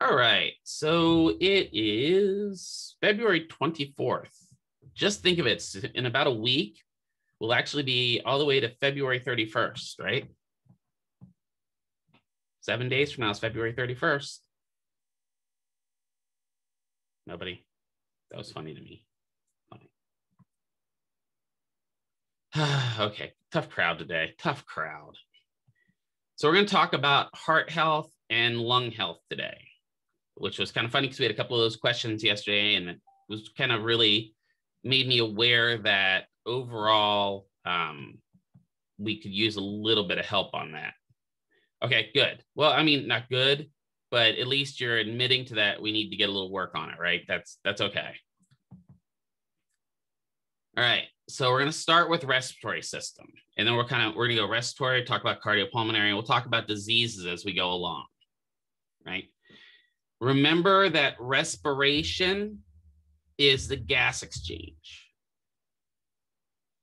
All right, so it is February 24th. Just think of it, in about a week, we'll actually be all the way to February 31st, right? 7 days from now is February 31st. Nobody? That was funny to me. Funny. Okay, tough crowd today, tough crowd. So we're going to talk about heart health and lung health today, which was kind of funny because we had a couple of those questions yesterday, and it was kind of really made me aware that overall we could use a little bit of help on that. Okay, good. Well, I mean, not good, but at least you're admitting to that we need to get a little work on it, right? That's okay. All right, so we're going to start with respiratory system, and then we're going to go respiratory, talk about cardiopulmonary, and we'll talk about diseases as we go along, right? Remember that respiration is the gas exchange.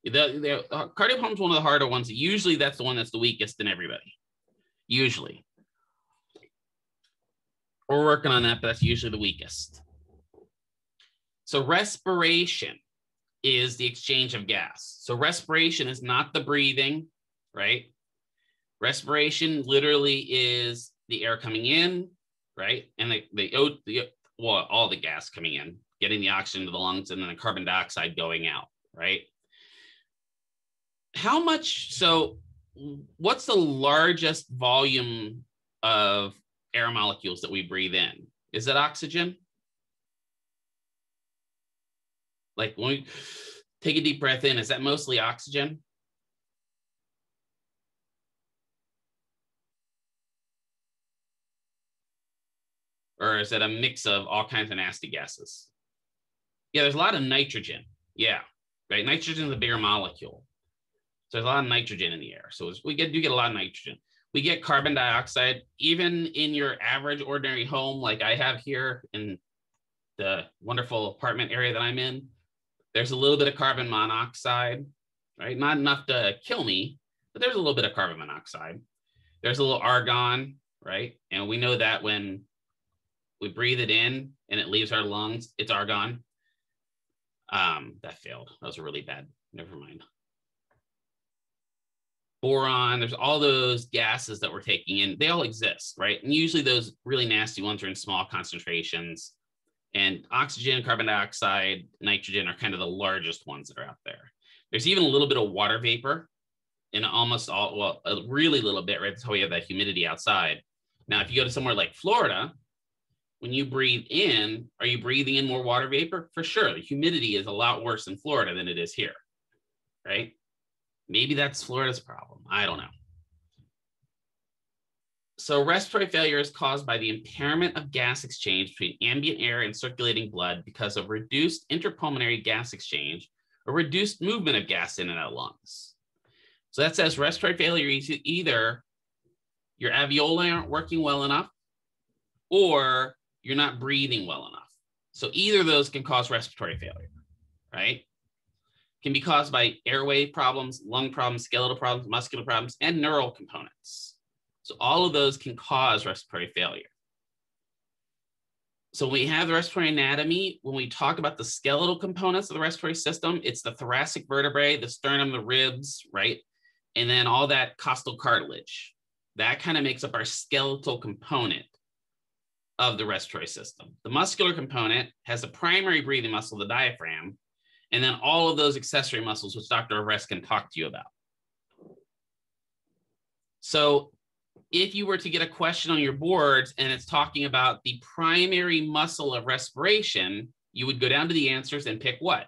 The cardiopulm is one of the harder ones. Usually that's the one that's the weakest in everybody. Usually. We're working on that, but that's usually the weakest. So respiration is the exchange of gas. So respiration is not the breathing, right? Respiration literally is the air coming in, right? And all the gas coming in, getting the oxygen to the lungs, and then the carbon dioxide going out, right? How much, so what's the largest volume of air molecules that we breathe in? Is it oxygen? Like when we take a deep breath in, is that mostly oxygen? Or is it a mix of all kinds of nasty gases? Yeah, there's a lot of nitrogen. Yeah, right. Nitrogen is a bigger molecule. So there's a lot of nitrogen in the air. So do get a lot of nitrogen. We get carbon dioxide, even in your average ordinary home, like I have here in the wonderful apartment area that I'm in. There's a little bit of carbon monoxide, right? Not enough to kill me, but there's a little bit of carbon monoxide. There's a little argon, right? And we know that when we breathe it in and it leaves our lungs, it's argon. That failed. That was really bad. Never mind. Boron, there's all those gases that we're taking in. They all exist, right? And usually those really nasty ones are in small concentrations. And oxygen, carbon dioxide, nitrogen are kind of the largest ones that are out there. There's even a little bit of water vapor in almost all, well, a really little bit, right? That's how we have that humidity outside. Now, if you go to somewhere like Florida, when you breathe in, are you breathing in more water vapor? For sure. The humidity is a lot worse in Florida than it is here, right? Maybe that's Florida's problem. I don't know. So respiratory failure is caused by the impairment of gas exchange between ambient air and circulating blood because of reduced interpulmonary gas exchange or reduced movement of gas in and out of lungs. So that says respiratory failure is either your alveoli aren't working well enough or you're not breathing well enough. So either of those can cause respiratory failure, right? Can be caused by airway problems, lung problems, skeletal problems, muscular problems, and neural components. So all of those can cause respiratory failure. So we have the respiratory anatomy. When we talk about the skeletal components of the respiratory system, it's the thoracic vertebrae, the sternum, the ribs, right? And then all that costal cartilage. That kind of makes up our skeletal component of the respiratory system. The muscular component has the primary breathing muscle, the diaphragm, and then all of those accessory muscles, which Dr. Ovres can talk to you about. So if you were to get a question on your boards and it's talking about the primary muscle of respiration, you would go down to the answers and pick what?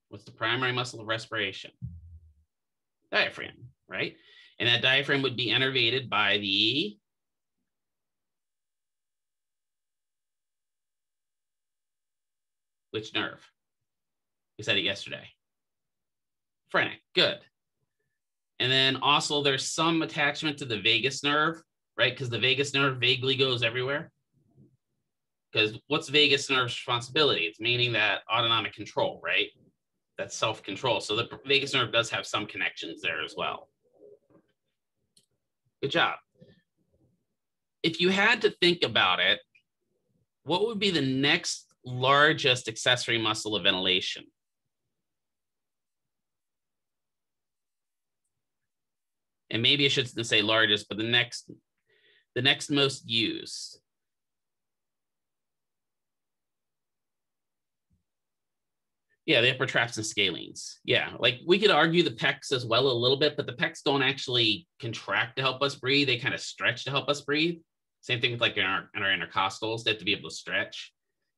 What's the primary muscle of respiration? Diaphragm, right? And that diaphragm would be innervated by the which nerve? We said it yesterday. Phrenic, good. And then also there's some attachment to the vagus nerve, right? Because the vagus nerve vaguely goes everywhere. Because what's vagus nerve's responsibility? It's meaning that autonomic control, right? That's self-control. So the vagus nerve does have some connections there as well. Good job. If you had to think about it, what would be the next largest accessory muscle of ventilation? And maybe I shouldn't say largest, but the next most used. Yeah, the upper traps and scalenes. Yeah, like we could argue the pecs as well a little bit, but the pecs don't actually contract to help us breathe. They kind of stretch to help us breathe. Same thing with like in our intercostals, they have to be able to stretch.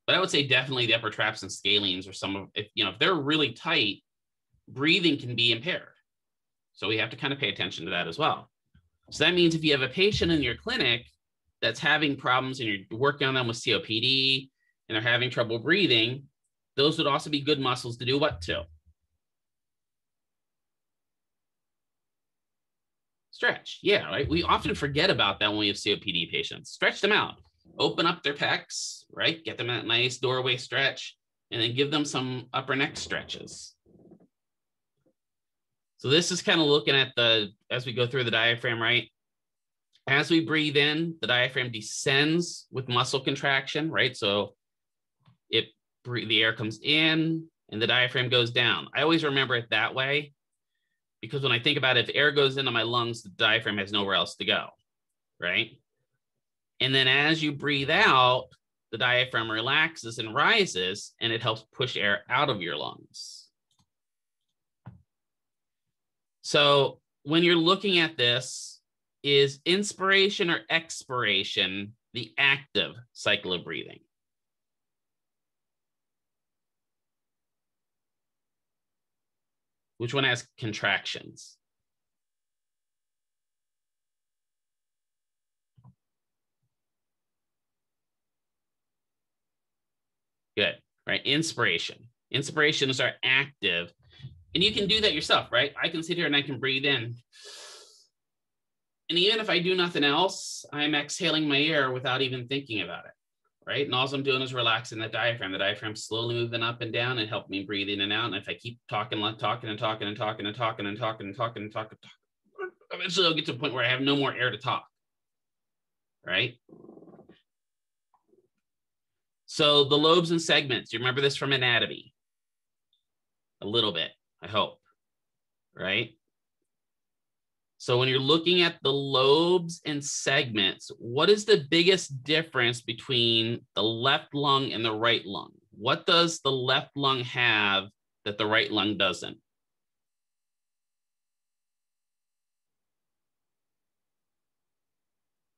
But I would say definitely the upper traps and scalenes are some of, if they're really tight, breathing can be impaired. So we have to kind of pay attention to that as well. So that means if you have a patient in your clinic that's having problems and you're working on them with COPD and they're having trouble breathing, those would also be good muscles to do what to? Stretch. Yeah, right. We often forget about that when we have COPD patients. Stretch them out. Open up their pecs, right? Get them that nice doorway stretch, and then give them some upper neck stretches. So this is kind of looking at as we go through the diaphragm, right? As we breathe in, the diaphragm descends with muscle contraction, right? So the air comes in and the diaphragm goes down. I always remember it that way because when I think about it, if air goes into my lungs, the diaphragm has nowhere else to go, right? And then as you breathe out, the diaphragm relaxes and rises, and it helps push air out of your lungs. So when you're looking at this, is inspiration or expiration the active cycle of breathing? Which one has contractions? Good, right? Inspiration. Inspirations are active. And you can do that yourself, right? I can sit here and I can breathe in. And even if I do nothing else, I'm exhaling my air without even thinking about it, right? And all I'm doing is relaxing the diaphragm slowly moving up and down and help me breathe in and out. And if I keep talking, eventually I'll get to a point where I have no more air to talk, right? So the lobes and segments, you remember this from anatomy? A little bit, I hope, right? So when you're looking at the lobes and segments, what is the biggest difference between the left lung and the right lung? What does the left lung have that the right lung doesn't?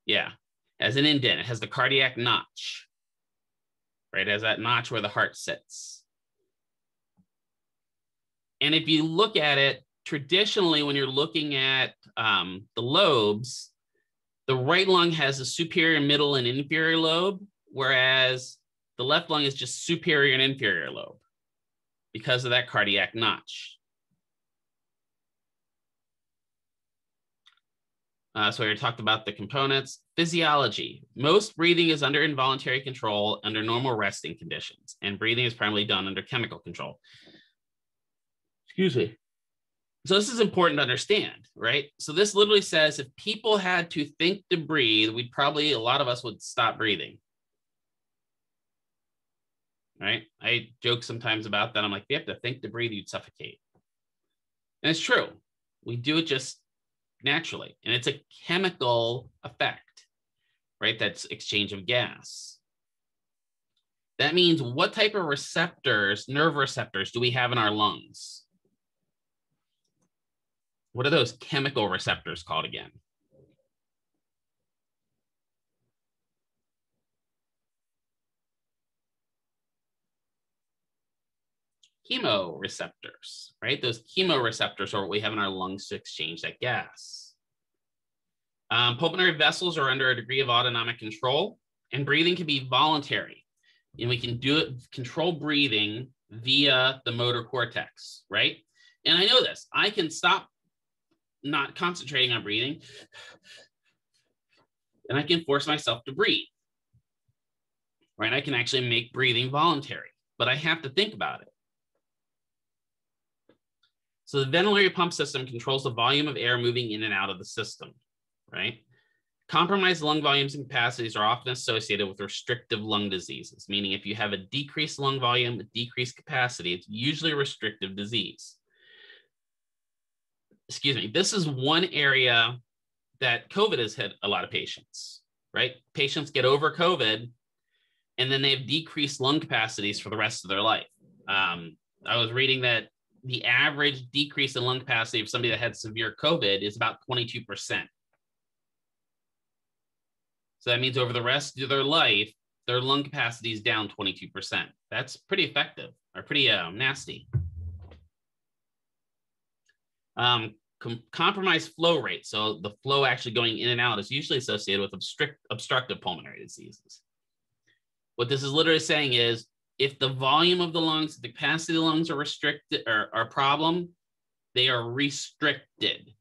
Yeah, as an indent, it has the cardiac notch, right? It has that notch where the heart sits. And if you look at it, traditionally, when you're looking at the lobes, the right lung has a superior, middle, and inferior lobe, whereas the left lung is just superior and inferior lobe because of that cardiac notch. So we already talked about the components. Physiology. Most breathing is under involuntary control under normal resting conditions, and breathing is primarily done under chemical control. Excuse me. So this is important to understand, right? So this literally says if people had to think to breathe, a lot of us would stop breathing, right? I joke sometimes about that. I'm like, if you have to think to breathe, you'd suffocate. And it's true. We do it just naturally. And it's a chemical effect, right? That's exchange of gas. That means what type of receptors, nerve receptors, do we have in our lungs? What are those chemical receptors called again? Chemoreceptors, right? Those chemoreceptors are what we have in our lungs to exchange that gas. Pulmonary vessels are under a degree of autonomic control, and breathing can be voluntary. And we can do it, control breathing via the motor cortex, right? And I know this, I can stop not concentrating on breathing, and I can force myself to breathe, right? I can actually make breathing voluntary, but I have to think about it. So the ventilatory pump system controls the volume of air moving in and out of the system. right? Compromised lung volumes and capacities are often associated with restrictive lung diseases, meaning if you have a decreased lung volume, a decreased capacity, it's usually a restrictive disease. Excuse me, this is one area that COVID has hit a lot of patients, right? Patients get over COVID and then they have decreased lung capacities for the rest of their life. I was reading that the average decrease in lung capacity of somebody that had severe COVID is about 22%. So that means over the rest of their life, their lung capacity is down 22%. That's pretty effective or pretty nasty. Compromised flow rate. So the flow actually going in and out is usually associated with obstructive pulmonary diseases. What this is literally saying is if the volume of the lungs, the capacity of the lungs are restricted or are a problem, they are restricted.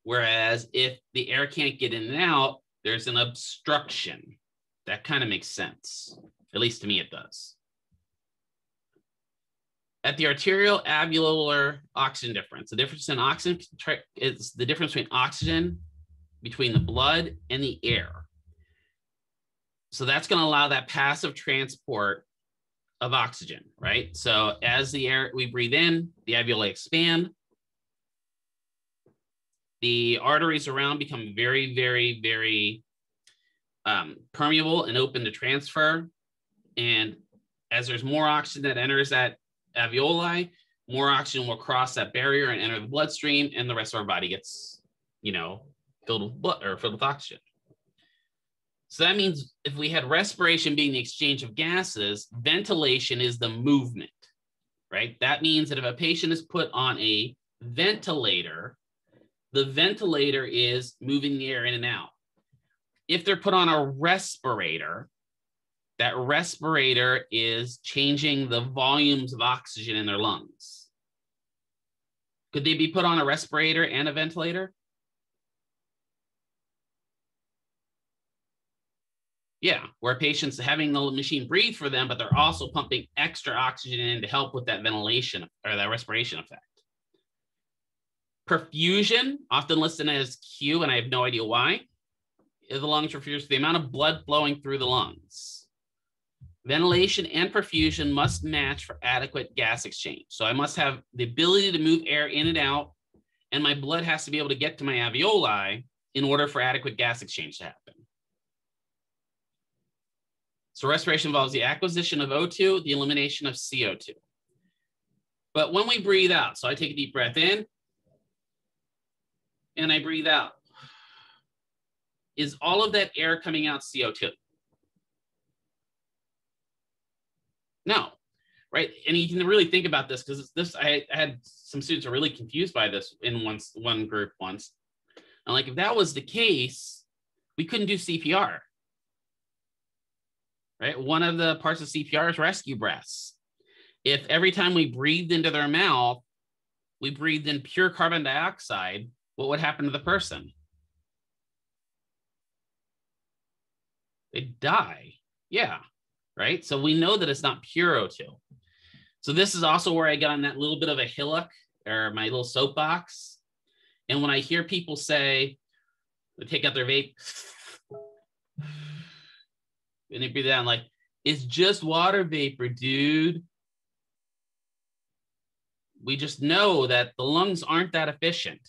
Whereas if the air can't get in and out, there's an obstruction. That kind of makes sense. At least to me, it does. At the arterial alveolar oxygen difference, the difference in oxygen is the difference between oxygen between the blood and the air. So that's going to allow that passive transport of oxygen, right? So as the air we breathe in, the alveoli expand. The arteries around become very, very, very permeable and open to transfer. And as there's more oxygen that enters that alveoli, more oxygen will cross that barrier and enter the bloodstream, and the rest of our body gets, filled with blood or filled with oxygen. So that means if we had respiration being the exchange of gases, ventilation is the movement, right? That means that if a patient is put on a ventilator, the ventilator is moving the air in and out. If they're put on a respirator, that respirator is changing the volumes of oxygen in their lungs. Could they be put on a respirator and a ventilator? Yeah, where patients having the machine breathe for them, but they're also pumping extra oxygen in to help with that ventilation or that respiration effect. Perfusion, often listed as Q, and I have no idea why, is the lungs refers to the amount of blood flowing through the lungs. Ventilation and perfusion must match for adequate gas exchange. So I must have the ability to move air in and out, and my blood has to be able to get to my alveoli in order for adequate gas exchange to happen. So respiration involves the acquisition of O2, the elimination of CO2. But when we breathe out, so I take a deep breath in, and I breathe out, is all of that air coming out CO2? No, right? And you can really think about this because this, I had some students who are really confused by this in one group once. And like, if that was the case, we couldn't do CPR, right? One of the parts of CPR is rescue breaths. If every time we breathed into their mouth, we breathed in pure carbon dioxide, what would happen to the person? They'd die. Yeah, right? So we know that it's not pure O2. So this is also where I got on that little bit of a hillock or my little soapbox. And when I hear people say, they take out their vape, and they breathe out, like, it's just water vapor, dude. We just know that the lungs aren't that efficient.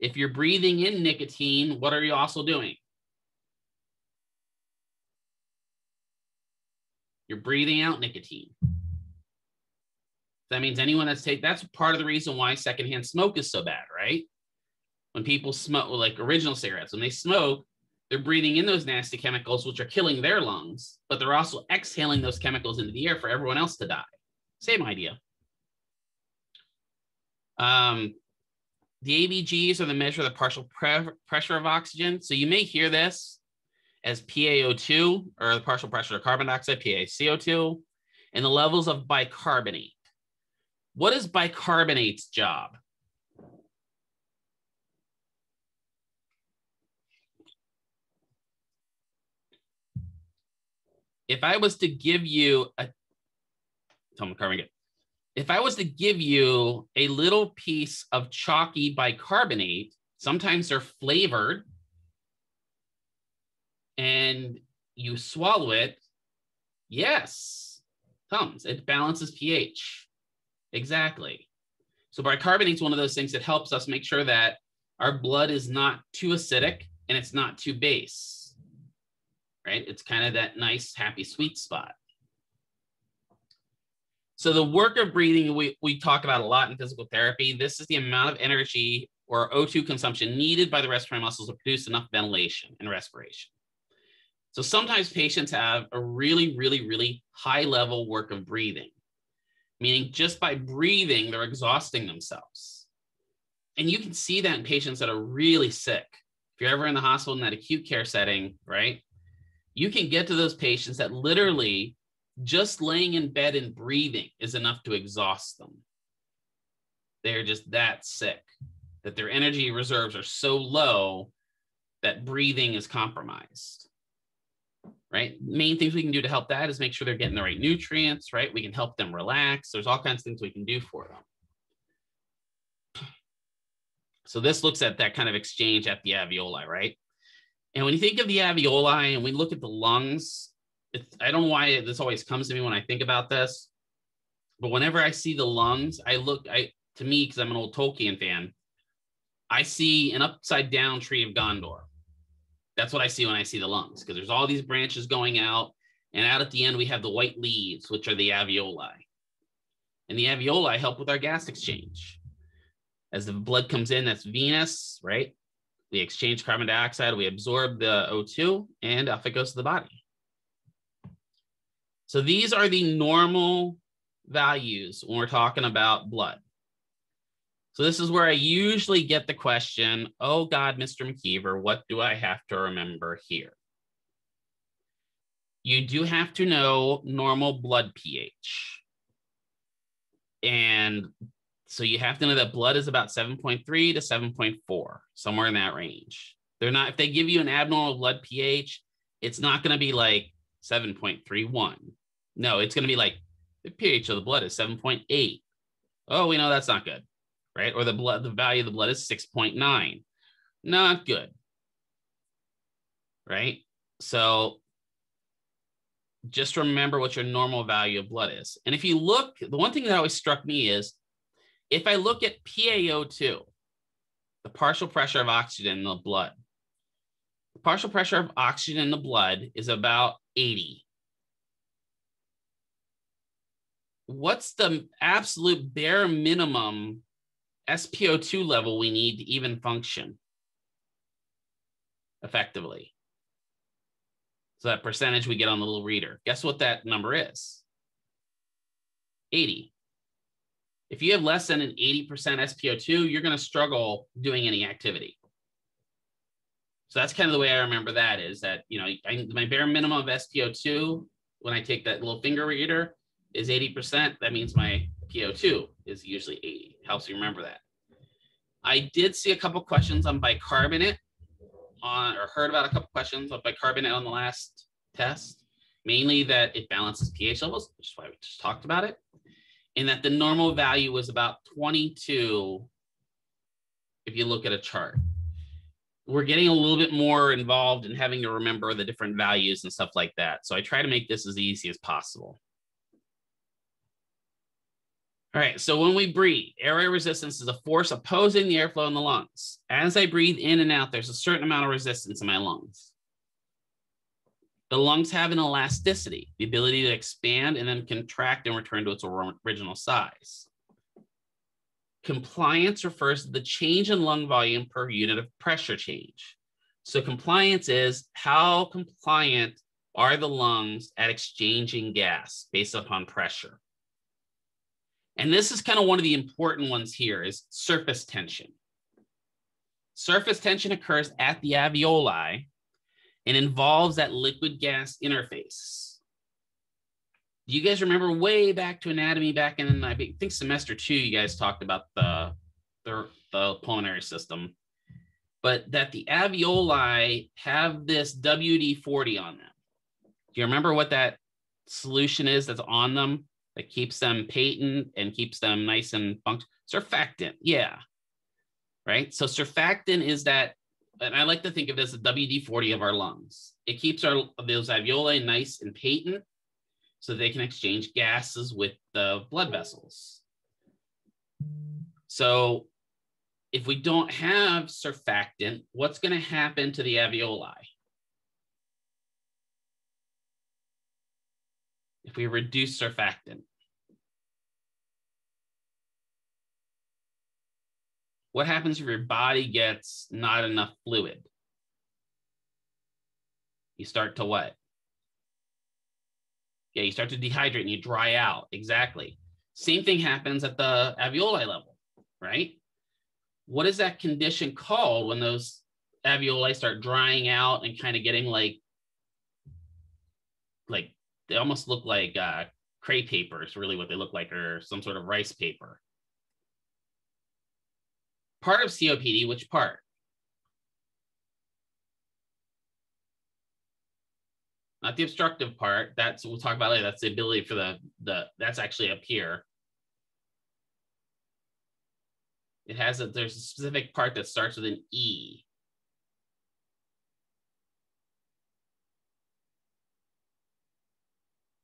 If you're breathing in nicotine, what are you also doing? You're breathing out nicotine. That means anyone that's part of the reason why secondhand smoke is so bad, right? When people smoke, like original cigarettes, when they smoke, they're breathing in those nasty chemicals, which are killing their lungs, but they're also exhaling those chemicals into the air for everyone else to die. Same idea. The ABGs are the measure of the partial pressure of oxygen. So you may hear this as PaO2, or the partial pressure of carbon dioxide, PaCO2, and the levels of bicarbonate. What is bicarbonate's job? If I was to give you if I was to give you a little piece of chalky bicarbonate, Sometimes they're flavored and you swallow it. Yes, Tums, it balances pH. Exactly. So bicarbonate is one of those things that helps us make sure that our blood is not too acidic and it's not too base, right? It's kind of that nice, happy, sweet spot. So the work of breathing, we talk about a lot in physical therapy. This is the amount of energy or O2 consumption needed by the respiratory muscles to produce enough ventilation and respiration. So sometimes patients have a really, really, really high level work of breathing, meaning just by breathing, they're exhausting themselves. And you can see that in patients that are really sick. If you're ever in the hospital in that acute care setting, right? You can get to those patients that literally just laying in bed and breathing is enough to exhaust them. They're just that sick, that their energy reserves are so low that breathing is compromised, right? Main things we can do to help that is make sure they're getting the right nutrients, right? We can help them relax. There's all kinds of things we can do for them. So this looks at that kind of exchange at the alveoli, right? And when you think of the alveoli and we look at the lungs, I don't know why this always comes to me when I think about this, but whenever I see the lungs, to me, because I'm an old Tolkien fan, I see an upside down tree of Gondor. That's what I see when I see the lungs, because there's all these branches going out, and out at the end, we have the white leaves, which are the alveoli. And the alveoli help with our gas exchange. As the blood comes in, that's venous, right? We exchange carbon dioxide, we absorb the O2, and off it goes to the body. So these are the normal values when we're talking about blood. So this is where I usually get the question, oh God, Mr. McKeever, what do I have to remember here? You do have to know normal blood pH. And so you have to know that blood is about 7.3 to 7.4, somewhere in that range. If they give you an abnormal blood pH, it's not going to be like 7.31. No, it's going to be like the pH of the blood is 7.8. Oh, we know that's not good, right? Or the value of the blood is 6.9. Not good, right? So just remember what your normal value of blood is. And if you look, the one thing that always struck me is if I look at PaO2, the partial pressure of oxygen in the blood, the partial pressure of oxygen in the blood is about 80. What's the absolute bare minimum SpO2 level we need to even function effectively? So that percentage we get on the little reader. Guess what that number is? 80. If you have less than an 80% SpO2, you're going to struggle doing any activity. So that's kind of the way I remember that is that, you know, my bare minimum of SpO2 when I take that little finger reader is 80%. That means my PO2 is usually 80. Helps you remember that. I did see a couple questions on bicarbonate or heard about a couple questions on bicarbonate on the last test, mainly that it balances pH levels, which is why we just talked about it, and that the normal value was about 22 if you look at a chart. We're getting a little bit more involved in having to remember the different values and stuff like that. So I try to make this as easy as possible. All right, so when we breathe, airway resistance is a force opposing the airflow in the lungs. As I breathe in and out, there's a certain amount of resistance in my lungs. The lungs have an elasticity, the ability to expand and then contract and return to its original size. Compliance refers to the change in lung volume per unit of pressure change. So compliance is how compliant are the lungs at exchanging gas based upon pressure. And this is kind of one of the important ones here is surface tension. Surface tension occurs at the alveoli and involves that liquid gas interface. Do you guys remember way back to anatomy back in, I think semester 2, you guys talked about the pulmonary system, but that the alveoli have this WD-40 on them. Do you remember what that solution is that's on them that keeps them patent and keeps them nice and functional? Surfactant, yeah. right? So surfactant is that, and I like to think of it as the WD-40 of our lungs. It keeps those alveoli nice and patent so they can exchange gases with the blood vessels. So if we don't have surfactant, what's going to happen to the alveoli? If we reduce surfactant, what happens if your body gets not enough fluid? You start to what? Yeah, you start to dehydrate and you dry out. Exactly. Same thing happens at the alveoli level, right? What is that condition called when those alveoli start drying out and kind of getting like they almost look like crepe paper is really what they look like, or some sort of rice paper. Part of COPD, which part? Not the obstructive part. That's we'll talk about later. That's the ability for that's actually up here. It has there's a specific part that starts with an E.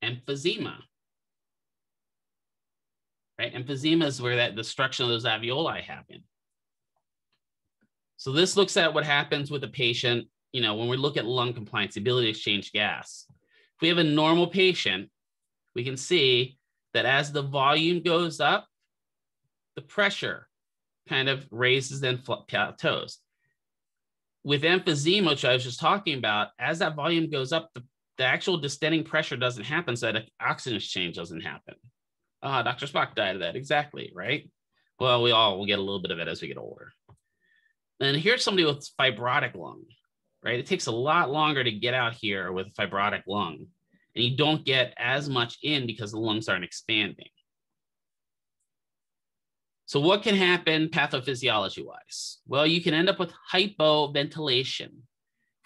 Emphysema. Right? Emphysema is where that destruction of those alveoli happen. So this looks at what happens with a patient, you know, when we look at lung compliance, the ability to exchange gas. If we have a normal patient, we can see that as the volume goes up, the pressure kind of raises and plateaus. With emphysema, which I was just talking about, as that volume goes up, the actual distending pressure doesn't happen, so that oxygen exchange doesn't happen. Dr. Spock died of that, exactly, right? Well, we all will get a little bit of it as we get older. And here's somebody with fibrotic lung, right? It takes a lot longer to get out here with fibrotic lung, and you don't get as much in because the lungs aren't expanding. So what can happen pathophysiology-wise? Well, you can end up with hypoventilation,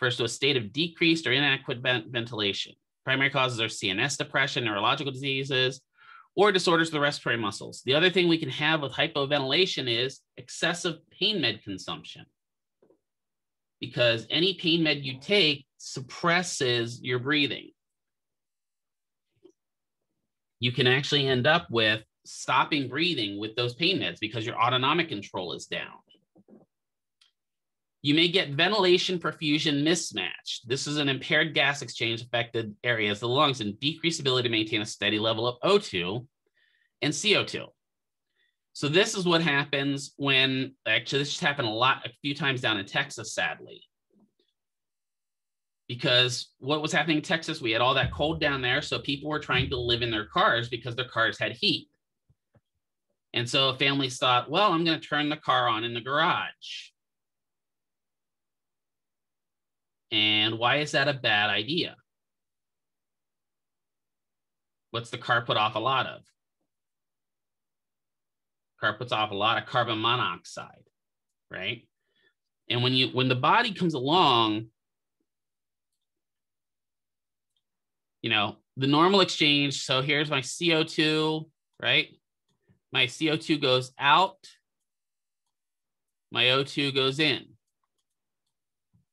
refers to a state of decreased or inadequate ventilation. Primary causes are CNS depression, neurological diseases, or disorders of the respiratory muscles. The other thing we can have with hypoventilation is excessive pain med consumption, because any pain med you take suppresses your breathing. You can actually end up with stopping breathing with those pain meds because your autonomic control is down. You may get ventilation perfusion mismatch. This is an impaired gas exchange affected areas of the lungs and decreased ability to maintain a steady level of O2 and CO2. So this is what happens when, actually this just happened a few times down in Texas, sadly. Because what was happening in Texas, we had all that cold down there, so people were trying to live in their cars because their cars had heat. And so families thought, well, I'm going to turn the car on in the garage. And why is that a bad idea? What's the car put off a lot of? Car puts off a lot of carbon monoxide, right? And when the body comes along, you know, the normal exchange, so here's my CO2, right? My CO2 goes out, my O2 goes in.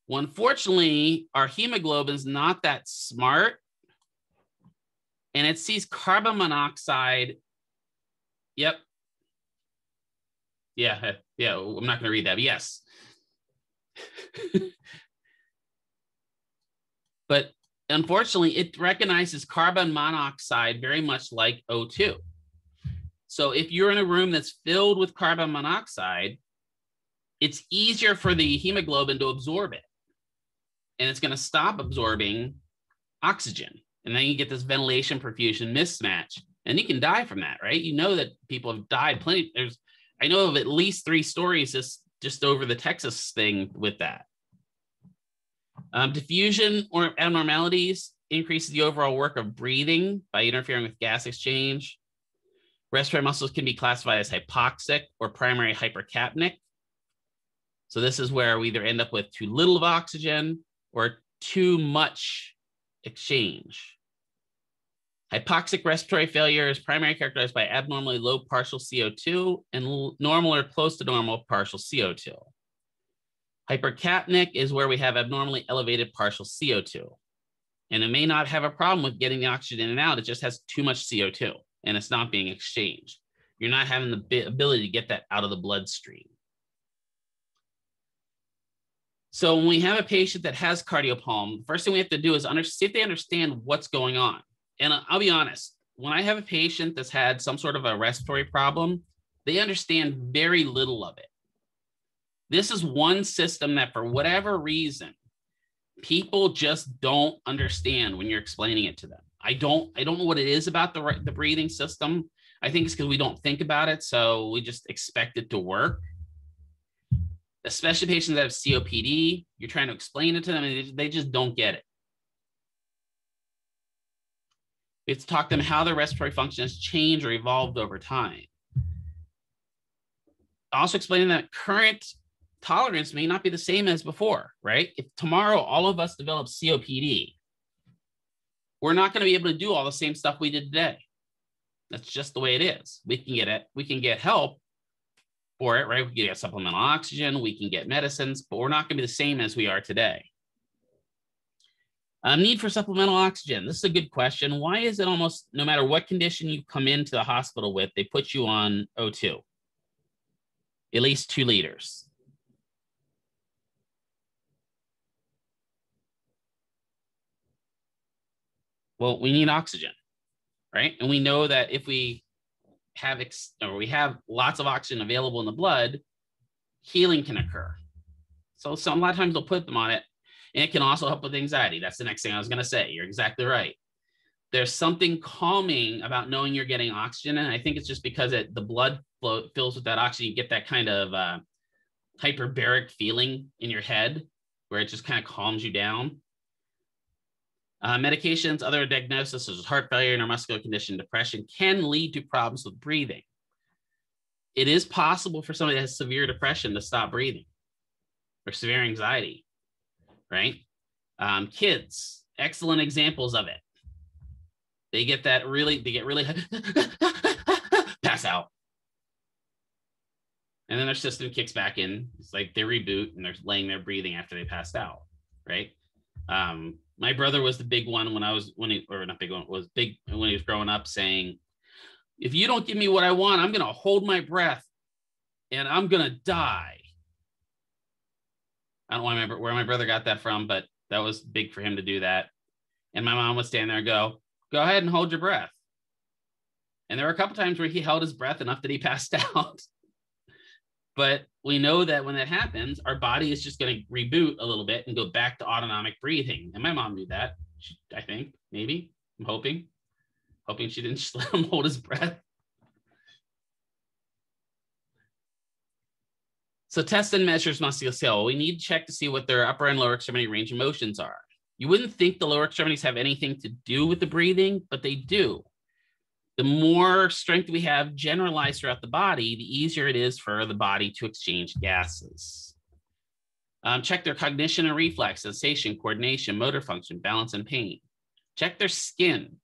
Well, unfortunately, our hemoglobin is not that smart, and it sees carbon monoxide. Yep. Yeah, I'm not going to read that, but yes. But unfortunately, it recognizes carbon monoxide very much like O2. So if you're in a room that's filled with carbon monoxide, it's easier for the hemoglobin to absorb it. And it's going to stop absorbing oxygen. And then you get this ventilation perfusion mismatch. And you can die from that, right? You know that people have died plenty. I know of at least 3 stories just over the Texas thing with that. Diffusion or abnormalities increases the overall work of breathing by interfering with gas exchange. Respiratory muscles can be classified as hypoxic or primary hypercapnic. So this is where we either end up with too little of oxygen or too much exchange. Hypoxic respiratory failure is primarily characterized by abnormally low partial CO2 and normal or close to normal partial CO2. Hypercapnic is where we have abnormally elevated partial CO2. And it may not have a problem with getting the oxygen in and out. It just has too much CO2 and it's not being exchanged. You're not having the ability to get that out of the bloodstream. So when we have a patient that has cardiopulm, the first thing we have to do is see if they understand what's going on. And I'll be honest, when I have a patient that's had some sort of a respiratory problem, they understand very little of it. This is one system that for whatever reason, people just don't understand when you're explaining it to them. I don't know what it is about the breathing system. I think it's because we don't think about it, so we just expect it to work. Especially patients that have COPD, you're trying to explain it to them and they just don't get it. We have to talk to them how their respiratory function has changed or evolved over time. Also explaining that current tolerance may not be the same as before, right? If tomorrow all of us develop COPD, we're not going to be able to do all the same stuff we did today. That's just the way it is. We can get it. We can get help for it, right? We can get supplemental oxygen. We can get medicines, but we're not going to be the same as we are today. Need for supplemental oxygen. This is a good question. Why is it almost, no matter what condition you come into the hospital with, they put you on O2? At least 2 liters. Well, we need oxygen, right? And we know that if we have lots of oxygen available in the blood, healing can occur. So a lot of times they'll put them on it, and it can also help with anxiety. That's the next thing I was going to say. You're exactly right. There's something calming about knowing you're getting oxygen, and I think it's just because the blood flow fills with that oxygen. You get that kind of hyperbaric feeling in your head where it just kind of calms you down. Medications, other diagnoses such as heart failure, neuromuscular condition, depression can lead to problems with breathing. It is possible for somebody that has severe depression to stop breathing or severe anxiety, right? Kids, excellent examples of it. They get really pass out. And then their system kicks back in. It's like they reboot and they're laying there breathing after they passed out, right? My brother was the big one when he was growing up, saying, if you don't give me what I want, I'm going to hold my breath and I'm going to die. I don't remember where my brother got that from, but that was big for him to do that. And my mom would stand there and go ahead and hold your breath. And there were a couple times where he held his breath enough that he passed out. But we know that when that happens, our body is just going to reboot a little bit and go back to autonomic breathing. And my mom knew that, I think, maybe. I'm hoping she didn't just let him hold his breath. So test and measures musculoskeletal. We need to check to see what their upper and lower extremity range of motions are. You wouldn't think the lower extremities have anything to do with the breathing, but they do. The more strength we have generalized throughout the body, the easier it is for the body to exchange gases. Check their cognition and reflex, sensation, coordination, motor function, balance, and pain. Check their skin.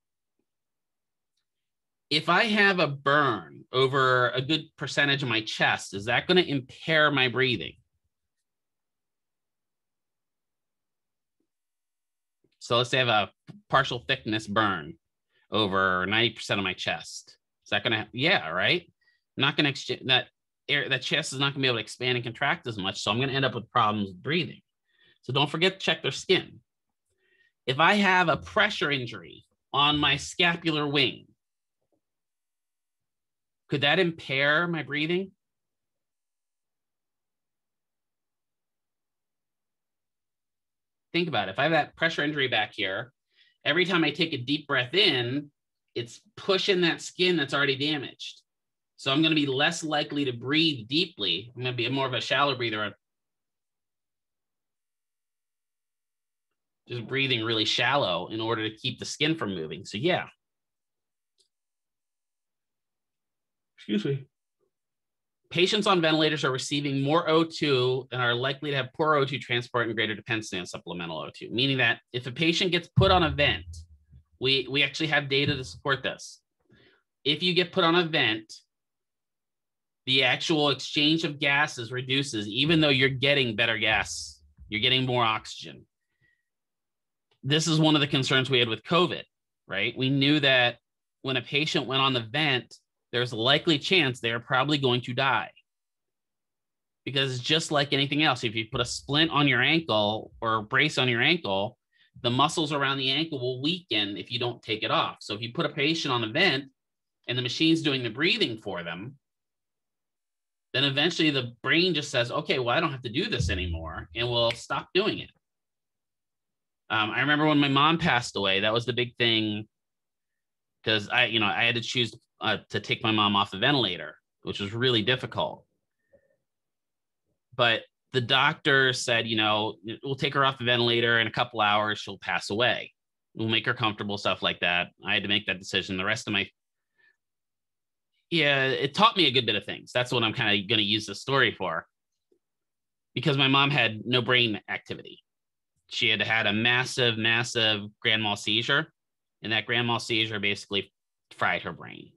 If I have a burn over a good percentage of my chest, is that going to impair my breathing? So let's say I have a partial thickness burn over 90% of my chest. Is that going to, yeah, right? I'm not going to exchange that chest is not going to be able to expand and contract as much. So I'm going to end up with problems with breathing. So don't forget to check their skin. If I have a pressure injury on my scapular wing, could that impair my breathing? Think about it. If I have that pressure injury back here, every time I take a deep breath in, it's pushing that skin that's already damaged. So I'm going to be less likely to breathe deeply. I'm going to be more of a shallow breather. Just breathing really shallow in order to keep the skin from moving. So yeah. Excuse me. Patients on ventilators are receiving more O2 and are likely to have poor O2 transport and greater dependency on supplemental O2, meaning that if a patient gets put on a vent We actually have data to support this. If you get put on a vent, the actual exchange of gases reduces, even though you're getting better gas, you're getting more oxygen. This is one of the concerns we had with COVID, right? We knew that when a patient went on the vent, there's a likely chance they're probably going to die. Because just like anything else, if you put a splint on your ankle or a brace on your ankle, the muscles around the ankle will weaken if you don't take it off. So if you put a patient on a vent and the machine's doing the breathing for them, then eventually the brain just says, okay, well, I don't have to do this anymore, and we'll stop doing it. I remember when my mom passed away, that was the big thing, because I had to choose to take my mom off the ventilator, which was really difficult. But the doctor said, we'll take her off the ventilator in a couple hours, she'll pass away. We'll make her comfortable, stuff like that. I had to make that decision. The rest of it taught me a good bit of things. That's what I'm kind of going to use this story for, because my mom had no brain activity. She had had a massive, massive grand mal seizure, and that grand mal seizure basically fried her brain.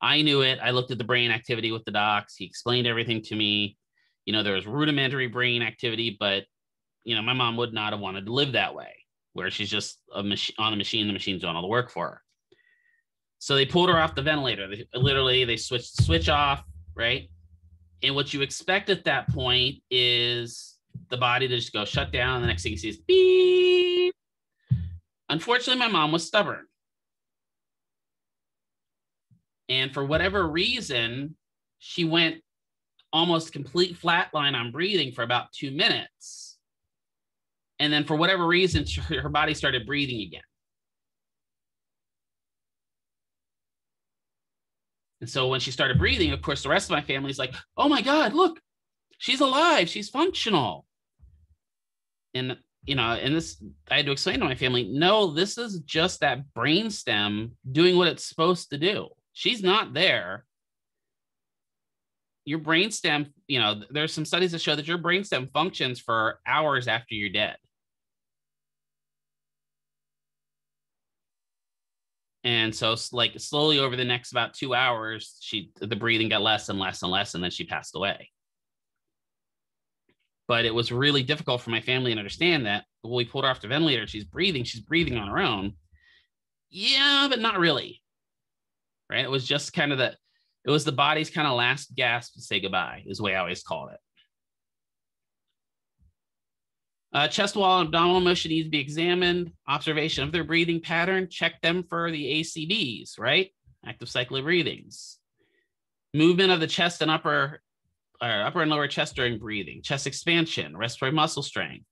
I knew it. I looked at the brain activity with the docs. He explained everything to me. There was rudimentary brain activity, but, my mom would not have wanted to live that way, where she's just on a machine, the machine's doing all the work for her. So they pulled her off the ventilator. They switched the switch off, right? And what you expect at that point is the body to just go shut down. The next thing you see is beep. Unfortunately, my mom was stubborn. And for whatever reason, she went almost complete flatline on breathing for about 2 minutes. And then for whatever reason, her body started breathing again. And so when she started breathing, of course, the rest of my family's like, oh my God, look, she's alive, she's functional. And, I had to explain to my family, no, this is just that brainstem doing what it's supposed to do. She's not there. Your brainstem, there's some studies that show that your brainstem functions for hours after you're dead. And so slowly over the next about 2 hours, the breathing got less and less and less, and then she passed away. But it was really difficult for my family to understand that. Well, we pulled her off the ventilator. She's breathing on her own. Yeah, but not really. Right? It was just kind of it was the body's kind of last gasp to say goodbye, is the way I always call it. Chest wall and abdominal motion needs to be examined. Observation of their breathing pattern. Check them for the ACBs, right? Active cyclic breathings. Movement of the chest and upper and lower chest during breathing. Chest expansion, respiratory muscle strength.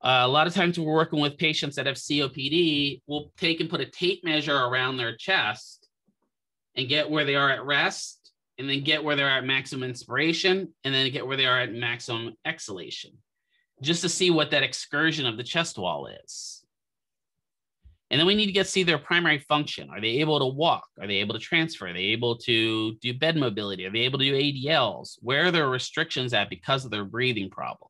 A lot of times we're working with patients that have COPD. We'll take and put a tape measure around their chest and get where they are at rest, and then get where they're at maximum inspiration, and then get where they are at maximum exhalation, just to see what that excursion of the chest wall is. And then we need to see their primary function. Are they able to walk? Are they able to transfer? Are they able to do bed mobility? Are they able to do ADLs? Where are their restrictions at because of their breathing problem?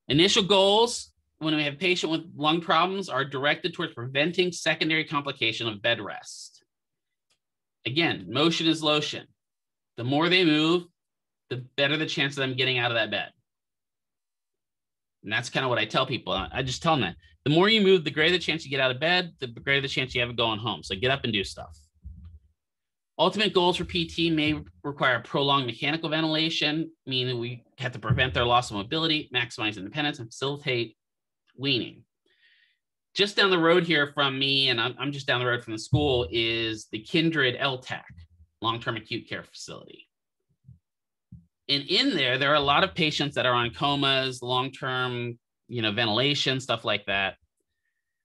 Initial goals when we have a patient with lung problems are directed towards preventing secondary complication of bed rest. Again, motion is lotion. The more they move, the better the chance of them getting out of that bed. And that's kind of what I tell people. I just tell them that the more you move, the greater the chance you get out of bed, the greater the chance you have of going home. So get up and do stuff. Ultimate goals for PT may require prolonged mechanical ventilation, meaning we have to prevent their loss of mobility, maximize independence, and facilitate weaning. Just down the road here from me, and I'm just down the road from the school, is the Kindred LTAC, long-term acute care facility. And in there are a lot of patients that are on comas, long-term, ventilation, stuff like that.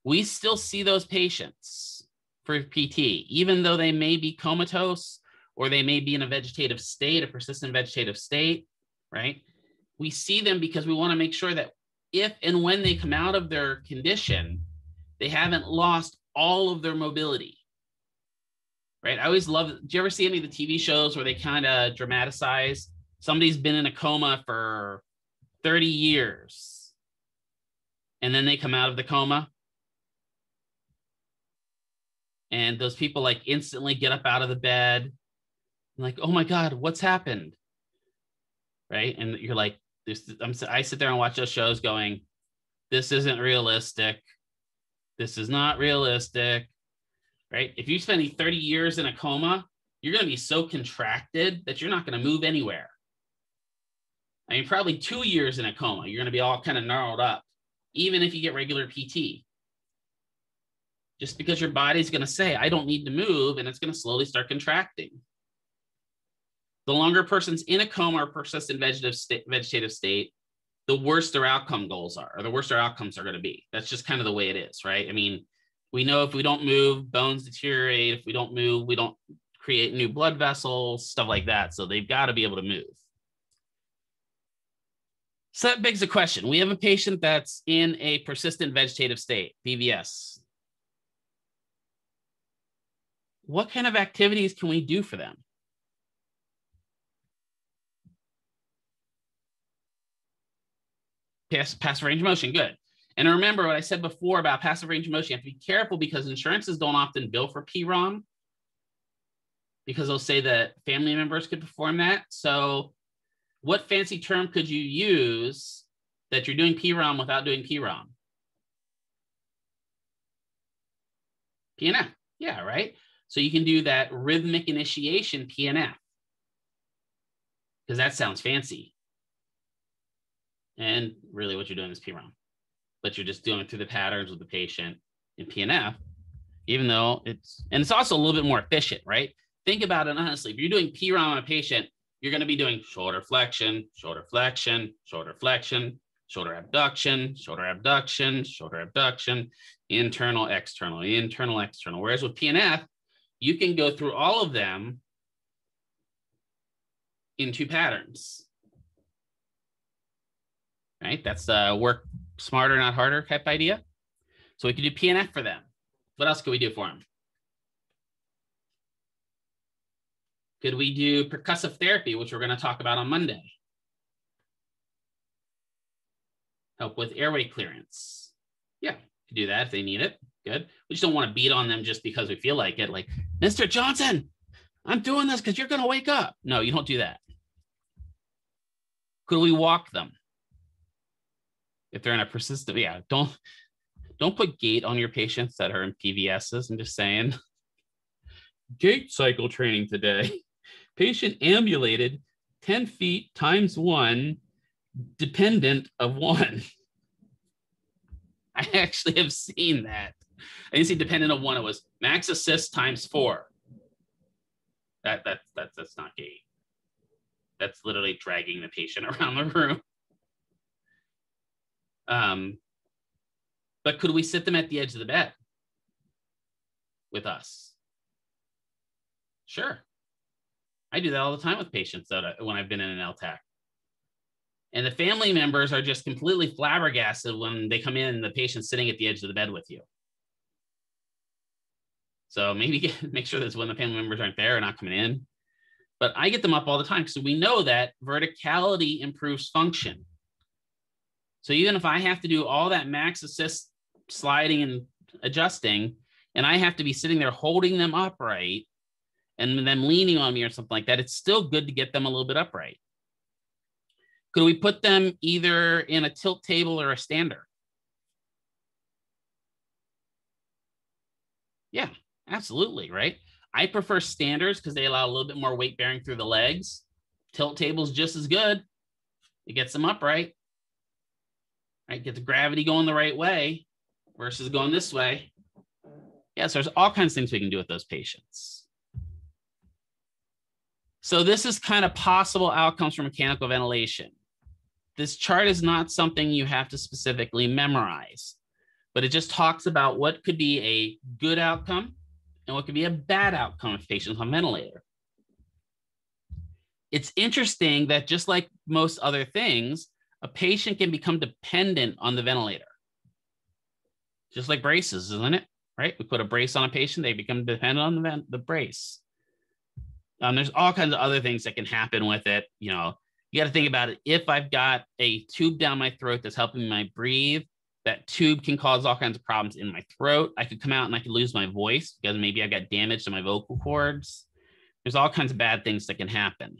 We still see those patients for PT, even though they may be comatose or they may be in a vegetative state, a persistent vegetative state, right? We see them because we want to make sure that if and when they come out of their condition, they haven't lost all of their mobility, right? I always love, do you ever see any of the TV shows where they kind of dramatize? Somebody's been in a coma for 30 years and then they come out of the coma And those people like instantly get up out of the bed, like, oh my God, what's happened? Right. And you're like, I sit there and watch those shows going, this isn't realistic. This is not realistic. Right. If you spend 30 years in a coma, you're going to be so contracted that you're not going to move anywhere. I mean, probably 2 years in a coma, you're going to be all kind of gnarled up, even if you get regular PT. Just because your body's going to say, I don't need to move, and it's going to slowly start contracting. The longer a person's in a coma or persistent vegetative state, the worse their outcome goals are, or the worse their outcomes are going to be. That's just kind of the way it is, right? I mean, we know if we don't move, bones deteriorate. If we don't move, we don't create new blood vessels, stuff like that. So they've got to be able to move. So that begs the question. We have a patient that's in a persistent vegetative state, PVS. What kind of activities can we do for them? Passive range of motion, good. And remember what I said before about passive range of motion. You have to be careful because insurances don't often bill for PROM because they'll say that family members could perform that. So what fancy term could you use that you're doing PROM without doing PROM? PNF, yeah, right? So you can do that rhythmic initiation PNF because that sounds fancy. And really what you're doing is PROM, but you're just doing it through the patterns with the patient in PNF, even though it's also a little bit more efficient, right? Think about it honestly. If you're doing PROM on a patient, you're going to be doing shoulder flexion, shoulder flexion, shoulder flexion, shoulder abduction, shoulder abduction, shoulder abduction, internal, external, internal, external. Whereas with PNF, you can go through all of them in 2 patterns. Right? That's the work smarter, not harder type idea. So we can do PNF for them. What else could we do for them? Could we do percussive therapy, which we're going to talk about on Monday? Help with airway clearance. Yeah, could do that if they need it. Good. We just don't want to beat on them just because we feel like it. Like, Mr. Johnson, I'm doing this because you're going to wake up. No, you don't do that. Could we walk them? If they're in a persistent, yeah, don't put gait on your patients that are in PVSs. I'm just saying. Gait cycle training today. Patient ambulated 10 feet times 1, dependent of 1. I actually have seen that. I didn't see dependent of 1. It was max assist times 4. That's not gait. That's literally dragging the patient around the room. But could we sit them at the edge of the bed with us? Sure. I do that all the time with patients when I've been in an LTAC. And the family members are just completely flabbergasted when they come in and the patient's sitting at the edge of the bed with you. So maybe make sure that when the family members aren't there or not coming in. But I get them up all the time. So we know that verticality improves function. So even if I have to do all that max assist sliding and adjusting, and I have to be sitting there holding them upright and them leaning on me or something like that, it's still good to get them a little bit upright. Could we put them either in a tilt table or a stander? Yeah, absolutely, right? I prefer standers because they allow a little bit more weight bearing through the legs. Tilt tables just as good. It gets them upright. Right, get the gravity going the right way versus going this way. Yes, there's all kinds of things we can do with those patients. So this is kind of possible outcomes for mechanical ventilation. This chart is not something you have to specifically memorize, but it just talks about what could be a good outcome and what could be a bad outcome if patients on ventilator. It's interesting that just like most other things, a patient can become dependent on the ventilator. Just like braces, isn't it? Right? We put a brace on a patient, they become dependent on the brace. There's all kinds of other things that can happen with it. You know, you got to think about it. If I've got a tube down my throat that's helping me breathe, That tube can cause all kinds of problems in my throat. I could come out and I could lose my voice because maybe I got damage to my vocal cords. There's all kinds of bad things that can happen.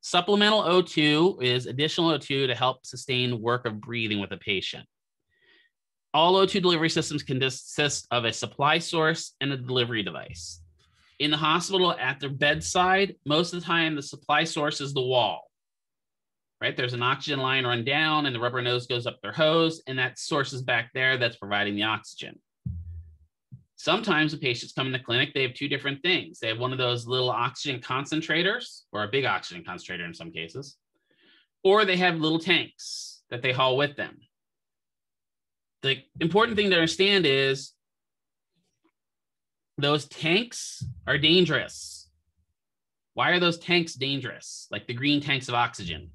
Supplemental O2 is additional O2 to help sustain work of breathing with a patient. All O2 delivery systems consist of a supply source and a delivery device. In the hospital at their bedside, most of the time, the supply source is the wall, right? There's an oxygen line run down and the rubber nose goes up their hose, and that source is back there that's providing the oxygen. Sometimes when patients come in the clinic, they have two different things. They have one of those little oxygen concentrators, or a big oxygen concentrator in some cases, or they have little tanks that they haul with them. The important thing to understand is those tanks are dangerous. Why are those tanks dangerous? Like the green tanks of oxygen.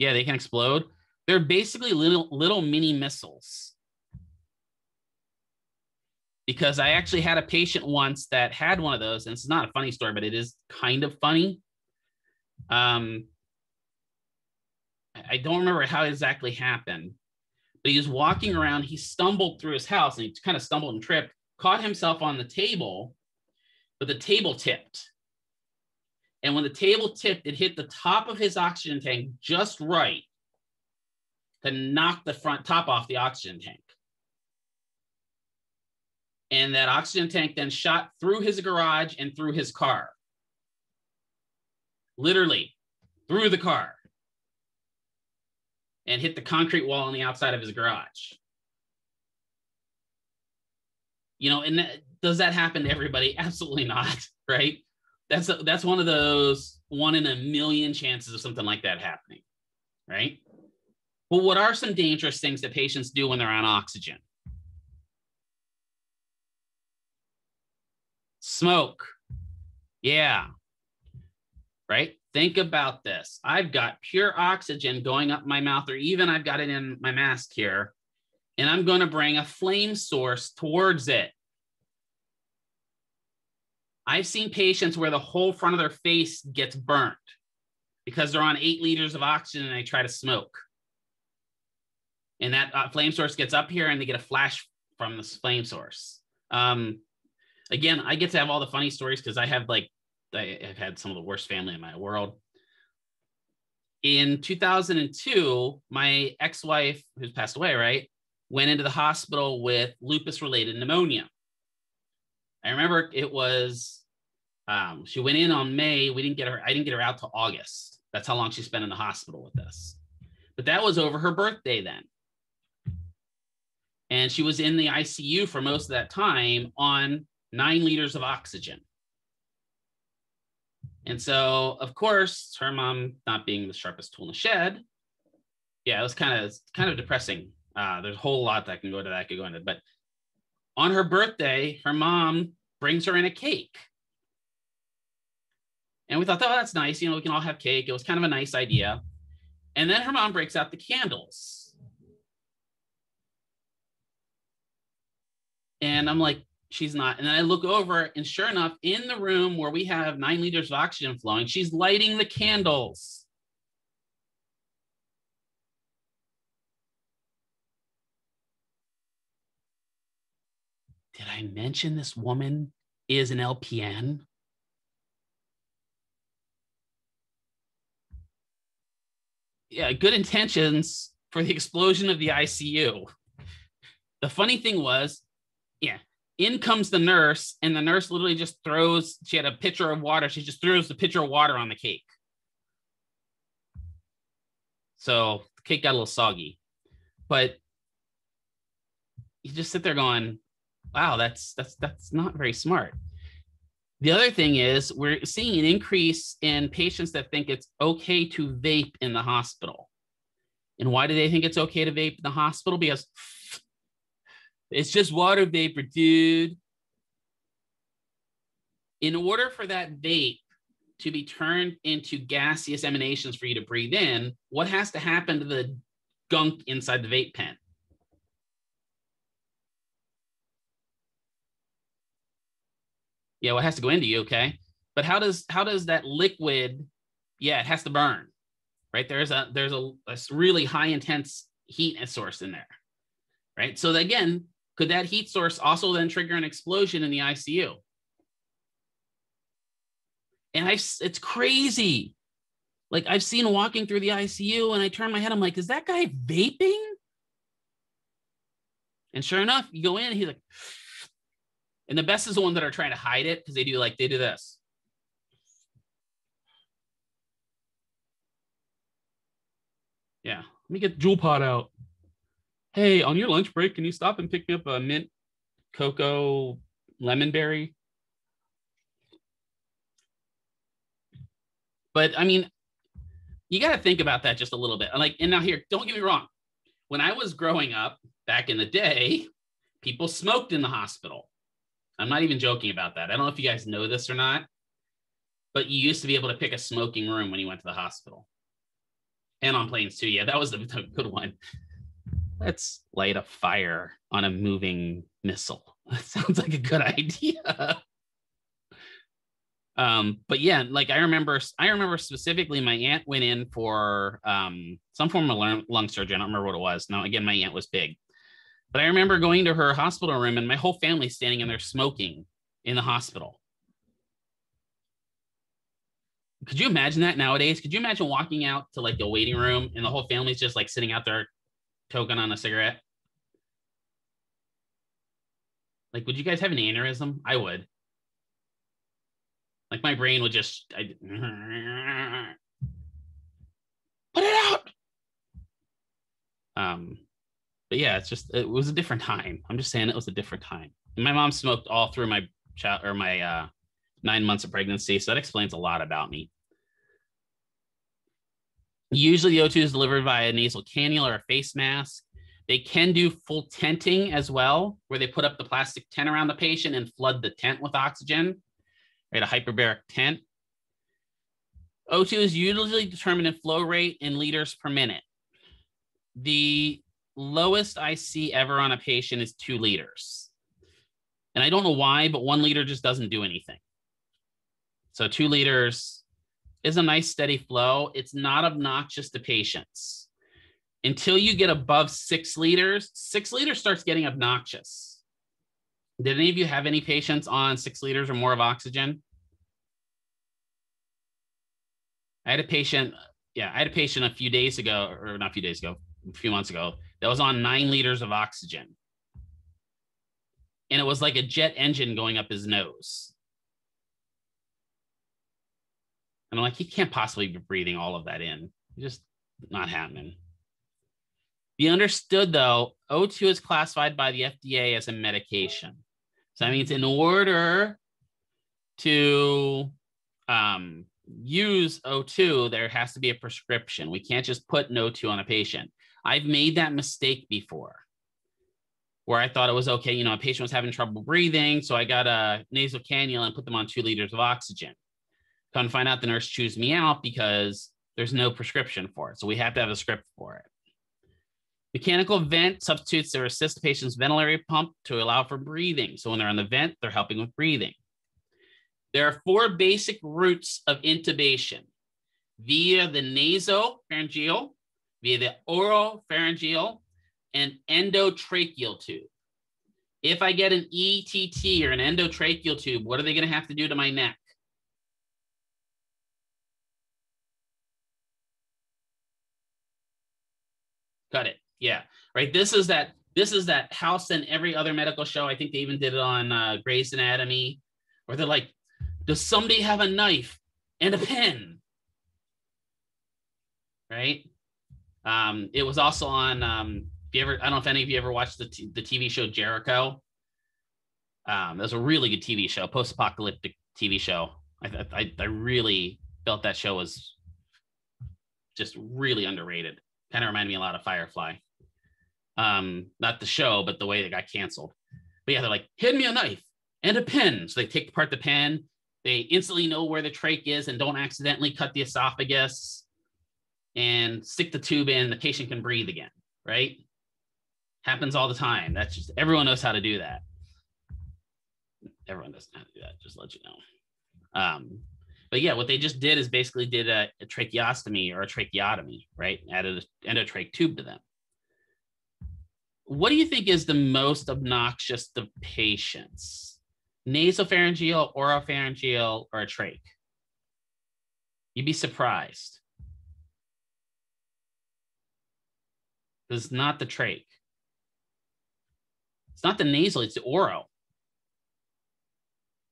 Yeah, they can explode. They're basically little mini missiles. Because I actually had a patient once that had one of those, and it's not a funny story, but it is kind of funny. I don't remember how it exactly happened, but he was walking around. He stumbled through his house and he kind of stumbled and tripped, caught himself on the table, but the table tipped. And when the table tipped, it hit the top of his oxygen tank just right to knock the front top off the oxygen tank. And that oxygen tank then shot through his garage and through his car. Literally through the car. And hit the concrete wall on the outside of his garage. You know, and does that happen to everybody? Absolutely not, right? That's one of those 1 in a million chances of something like that happening, right? Well, what are some dangerous things that patients do when they're on oxygen? Smoke. Yeah. Right? Think about this. I've got pure oxygen going up my mouth, or even I've got it in my mask here, and I'm going to bring a flame source towards it. I've seen patients where the whole front of their face gets burnt because they're on 8 liters of oxygen and they try to smoke. And that flame source gets up here and they get a flash from this flame source. Again, I get to have all the funny stories because I've had some of the worst family in my world. In 2002, my ex-wife, who's passed away, right, went into the hospital with lupus-related pneumonia. I remember it was, she went in on May. I didn't get her out till August. That's how long she spent in the hospital with this. But that was over her birthday then. And she was in the ICU for most of that time on 9 liters of oxygen. And so, of course, her mom not being the sharpest tool in the shed, yeah, it was kind of depressing. There's a whole lot that can go into that, could go into, but on her birthday, her mom brings her in a cake. And we thought, oh, that's nice. You know, we can all have cake. It was kind of a nice idea. And then her mom breaks out the candles. And I'm like, she's not. And then I look over, and sure enough, in the room where we have 9 liters of oxygen flowing, she's lighting the candles. Did I mention this woman is an LPN? Yeah, good intentions for the explosion of the ICU. The funny thing was, yeah, in comes the nurse, and the nurse literally just throws, she had a pitcher of water. She just throws the pitcher of water on the cake. So the cake got a little soggy, but you just sit there going, wow, that's not very smart. The other thing is we're seeing an increase in patients that think it's okay to vape in the hospital. And why do they think it's okay to vape in the hospital? Because it's just water vapor, dude. In order for that vape to be turned into gaseous emanations for you to breathe in, what has to happen to the gunk inside the vape pen? Yeah, what has to go into you, okay? But how does that liquid Yeah, it has to burn, right? There's a really high intense heat source in there, right? So again, could that heat source also then trigger an explosion in the ICU? And it's crazy. Like I've seen walking through the ICU and I turn my head, I'm like, is that guy vaping? And sure enough, you go in, he's like, and the best is the ones that are trying to hide it because they do this. Yeah, let me get the Juul pod out. Hey, on your lunch break, can you stop and pick me up a mint cocoa lemon berry? But I mean, you got to think about that just a little bit. Like, and now here, don't get me wrong. When I was growing up back in the day, people smoked in the hospital. I'm not even joking about that. I don't know if you guys know this or not, but you used to be able to pick a smoking room when you went to the hospital. And on planes too. Yeah, that was the good one. Let's light a fire on a moving missile. That sounds like a good idea. But yeah, like I remember specifically my aunt went in for some form of lung surgery. I don't remember what it was. Now, again, my aunt was big. But I remember going to her hospital room and my whole family standing in there smoking in the hospital. Could you imagine that nowadays? Could you imagine walking out to like a waiting room and the whole family's just like sitting out there toking on a cigarette? Like, would you guys have an aneurysm? I would. Like my brain would just put it out. But yeah, it was a different time. I'm just saying it was a different time. And my mom smoked all through my 9 months of pregnancy. So that explains a lot about me. Usually the O2 is delivered via a nasal cannula or a face mask. They can do full tenting as well, where they put up the plastic tent around the patient and flood the tent with oxygen, right? A hyperbaric tent. O2 is usually determined in flow rate in liters per minute. The lowest I see ever on a patient is 2 liters. And I don't know why, but 1 liter just doesn't do anything. So 2 liters is a nice steady flow. It's not obnoxious to patients. Until you get above 6 liters, 6 liters starts getting obnoxious. Did any of you have any patients on 6 liters or more of oxygen? I had a patient a few days ago, or not a few days ago, a few months ago, that was on 9 liters of oxygen. And it was like a jet engine going up his nose. And I'm like, he can't possibly be breathing all of that in. It's just not happening. Be understood, though, O2 is classified by the FDA as a medication. So that means in order to use O2, there has to be a prescription. We can't just put an O2 on a patient. I've made that mistake before where I thought it was okay. You know, a patient was having trouble breathing, so I got a nasal cannula and put them on 2 liters of oxygen. Come to find out the nurse chews me out because there's no prescription for it. So we have to have a script for it. Mechanical vent substitutes to assist the patient's ventilatory pump to allow for breathing. So when they're on the vent, they're helping with breathing. There are 4 basic routes of intubation: via the nasopharyngeal, via the oropharyngeal, and endotracheal tube. If I get an ETT or an endotracheal tube, what are they going to have to do to my neck? Cut it. Yeah, right. This is that house and every other medical show. I think they even did it on Grey's Anatomy, where they're like, does somebody have a knife and a pen? Right. It was also on, I don't know if any of you ever watched the TV show Jericho. That was a really good TV show, post-apocalyptic TV show. I really felt that show was just really underrated. Kind of reminded me a lot of Firefly. Not the show, but the way it got canceled. But yeah, they're like, hand me a knife and a pen. So they take apart the pen. They instantly know where the trach is and don't accidentally cut the esophagus and stick the tube in. The patient can breathe again, right? Happens all the time. That's just, everyone knows how to do that. Everyone doesn't know how to do that, just to let you know. But yeah, what they just did is basically did a tracheostomy or a tracheotomy, right? Added an endotrache tube to them. What do you think is the most obnoxious to patients? Nasopharyngeal, oropharyngeal, or a trach? You'd be surprised. It's not the trach. It's not the nasal, it's the oro.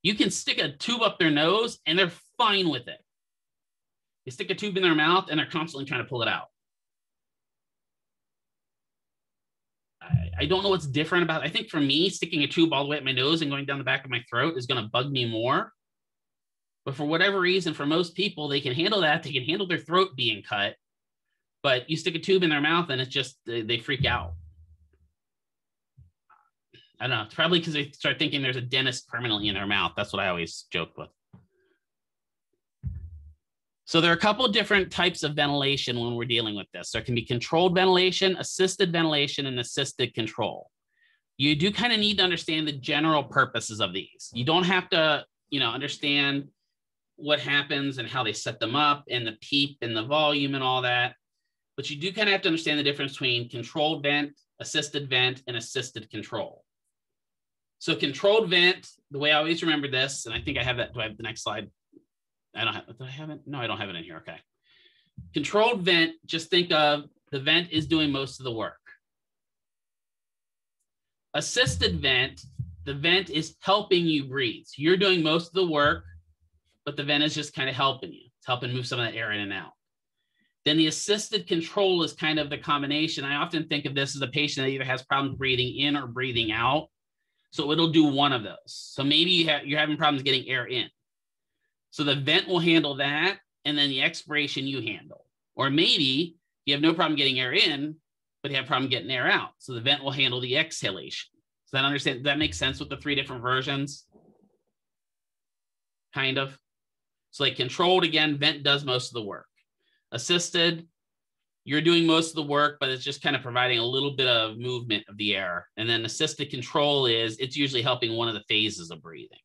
You can stick a tube up their nose and they're fine with it. You stick a tube in their mouth and they're constantly trying to pull it out. I don't know what's different about it. I think for me, sticking a tube all the way up my nose and going down the back of my throat is going to bug me more. But for whatever reason, for most people, they can handle that. They can handle their throat being cut. But you stick a tube in their mouth and it's just, they freak out. I don't know. It's probably because they start thinking there's a dentist permanently in their mouth. That's what I always joke with. So there are a couple of different types of ventilation when we're dealing with this. There can be controlled ventilation, assisted ventilation, and assisted control. You do kind of need to understand the general purposes of these. You don't have to, understand what happens and how they set them up and the PEEP and the volume and all that. But you do kind of have to understand the difference between controlled vent, and assisted control. So controlled vent, the way I always remember this, and I think I have that. Do I have the next slide? I don't have, do I have it? No, I don't have it in here. Okay. Controlled vent, just think of the vent is doing most of the work. Assisted vent, the vent is helping you breathe. So you're doing most of the work, but the vent is just kind of helping you. It's helping move some of that air in and out. Then the assisted control is kind of the combination. I often think of this as a patient that either has problems breathing in or breathing out. So it'll do one of those. So maybe you're having problems getting air in. So the vent will handle that, and then the expiration you handle. Or maybe you have no problem getting air in, but you have a problem getting air out. So the vent will handle the exhalation. Does that make sense with the three different versions? Kind of. So like controlled, again, vent does most of the work. Assisted, you're doing most of the work, but it's just kind of providing a little bit of movement of the air. And then assisted control it's usually helping one of the phases of breathing.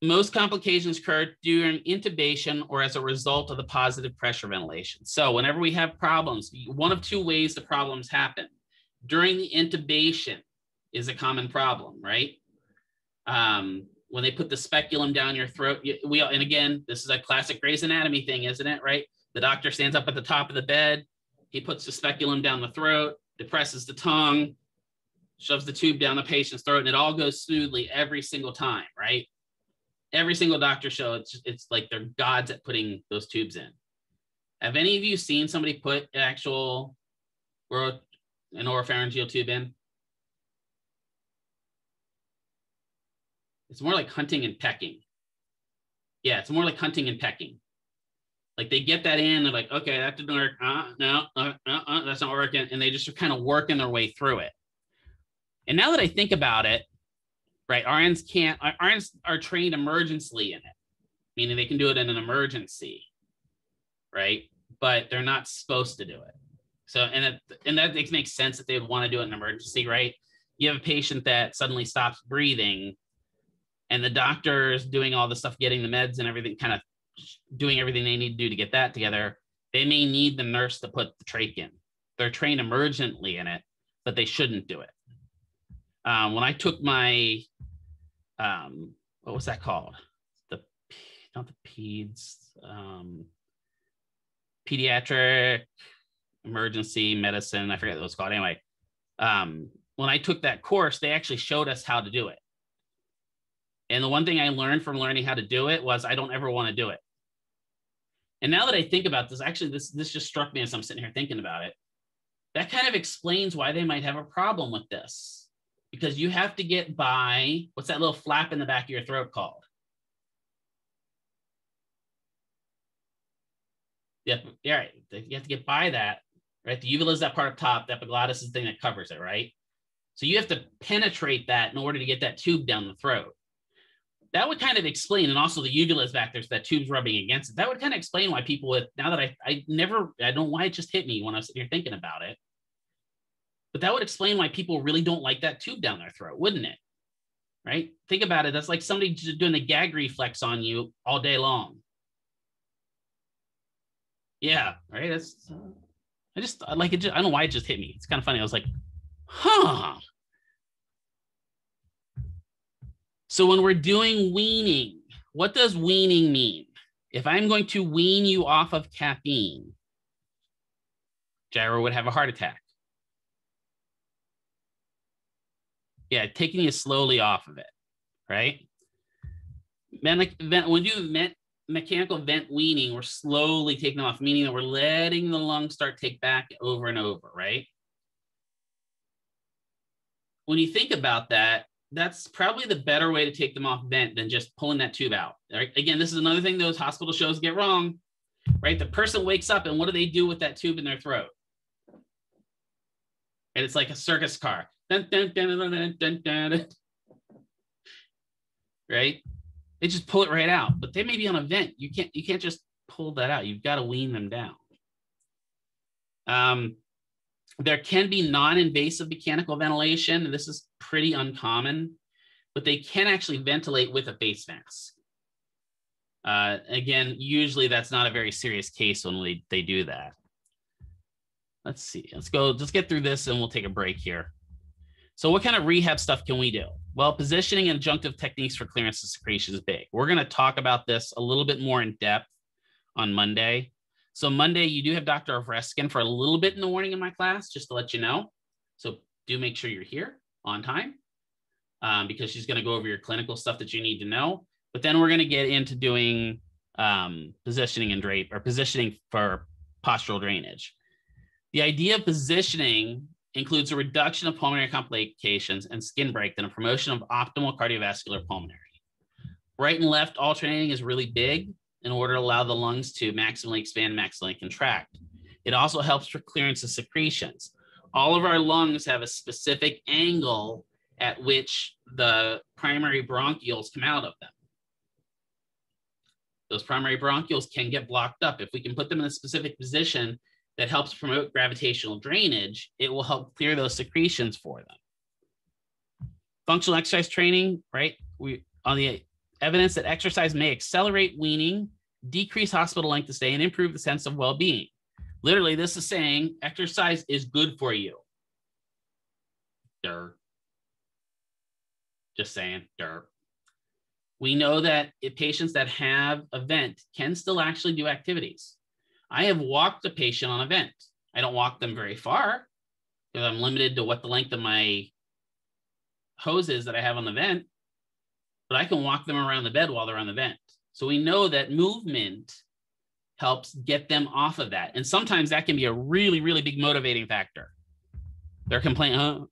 Most complications occur during intubation or as a result of the positive pressure ventilation. So whenever we have problems, one of two ways the problems happen. During the intubation is a common problem, right? When they put the speculum down your throat, and again, this is a classic Grey's Anatomy thing, isn't it, right? The doctor stands up at the top of the bed, he puts the speculum down the throat, depresses the tongue, shoves the tube down the patient's throat, and it all goes smoothly every single time, right? Every single doctor show, it's like they're gods at putting those tubes in. Have any of you seen somebody put an actual an oropharyngeal tube in? It's more like hunting and pecking. Yeah, it's more like hunting and pecking. Like they get that in, they're like, okay, that didn't work. No, that's not working. And they just are kind of working their way through it. And now that I think about it, right, RNs are trained emergently in it, meaning they can do it in an emergency, right? But they're not supposed to do it. So, and that makes sense that they would want to do it in an emergency, right? You have a patient that suddenly stops breathing and the doctor's doing all the stuff, getting the meds and everything, kind of doing everything they need to do to get that together. They may need the nurse to put the trach in. They're trained emergently in it, but they shouldn't do it. When I took my, what was that called? Not the peds, pediatric emergency medicine. I forget what it was called. Anyway, when I took that course, they actually showed us how to do it. And the one thing I learned from learning how to do it was I don't ever want to do it. And now that I think about this, actually, this just struck me as I'm sitting here thinking about it. That kind of explains why they might have a problem with this. Because you have to get by, what's that little flap in the back of your throat called? Yep, yeah, right. You have to get by that, right? The uvula is that part up top, the epiglottis is the thing that covers it, right? So you have to penetrate that in order to get that tube down the throat. That would kind of explain, and also the uvula is back there, so that tube's rubbing against it. That would kind of explain why people with, now that I don't know why it just hit me when I was sitting here thinking about it. But that would explain why people really don't like that tube down their throat, wouldn't it? right? Think about it. That's like somebody just doing the gag reflex on you all day long. Yeah, right. I like it. I don't know why it just hit me. It's kind of funny. I was like, huh. So when we're doing weaning, what does weaning mean? If I'm going to wean you off of caffeine, Gyro would have a heart attack. Yeah, taking you slowly off of it, right? When we do mechanical vent weaning, we're slowly taking them off, meaning that we're letting the lungs start take back over and over, right? When you think about that, that's probably the better way to take them off vent than just pulling that tube out. Right? Again, this is another thing those hospital shows get wrong, right? The person wakes up and what do they do with that tube in their throat? And it's like a circus car. Dun, dun, dun, dun, dun, dun, dun. Right? They just pull it right out, but they may be on a vent. You can't just pull that out. You've got to wean them down. There can be non-invasive mechanical ventilation. This is pretty uncommon, but they can actually ventilate with a face mask. Again, usually that's not a very serious case when they do that. Let's see. Let's get through this and we'll take a break here. So what kind of rehab stuff can we do? Well, positioning and adjunctive techniques for clearance of secretion is big. We're going to talk about this a little bit more in depth on Monday. So Monday, you do have Dr. Ovreskin for a little bit in the morning in my class, just to let you know. So do make sure you're here on time because she's going to go over your clinical stuff that you need to know. But then we're going to get into doing positioning and drape or positioning for postural drainage. The idea of positioning includes a reduction of pulmonary complications and skin break and a promotion of optimal cardiovascular pulmonary. Right and left alternating is really big in order to allow the lungs to maximally expand, maximally contract. It also helps for clearance of secretions. All of our lungs have a specific angle at which the primary bronchioles come out of them. Those primary bronchioles can get blocked up. If we can put them in a specific position that helps promote gravitational drainage, it will help clear those secretions for them. Functional exercise training, right? On the evidence that exercise may accelerate weaning, decrease hospital length of stay, and improve the sense of well-being. Literally, this is saying exercise is good for you. Durr. Just saying, durr. We know that patients that have a vent can still actually do activities. I have walked a patient on a vent. I don't walk them very far because I'm limited to what the length of my hose is that I have on the vent, but I can walk them around the bed while they're on the vent. So we know that movement helps get them off of that. And sometimes that can be a really, really big motivating factor. They're complaining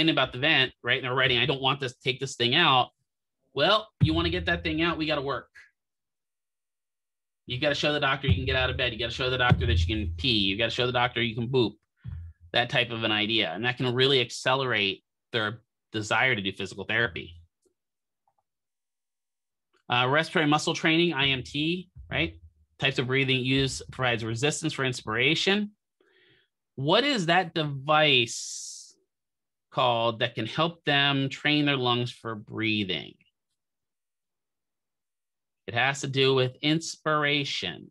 about the vent, right? And they're writing, I don't want to take this thing out. Well, you want to get that thing out, we got to work. You got to show the doctor you can get out of bed. You got to show the doctor that you can pee. You got to show the doctor you can poop. That type of an idea. And that can really accelerate their desire to do physical therapy. Respiratory muscle training, IMT, right? Types of breathing used provides resistance for inspiration. What is that device called that can help them train their lungs for breathing? It has to do with inspiration.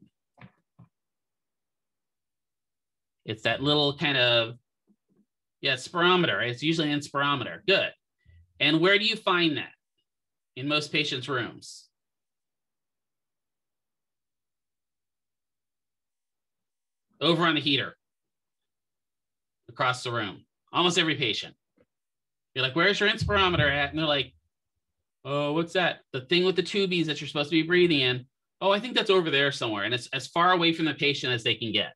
It's that little kind of, spirometer. Right? It's usually an inspirometer. Good. And where do you find that? In most patients' rooms. Over on the heater. Across the room. Almost every patient. You're like, where's your inspirometer at? And they're like, oh, what's that? The thing with the tubies that you're supposed to be breathing in. Oh, I think that's over there somewhere. And it's as far away from the patient as they can get.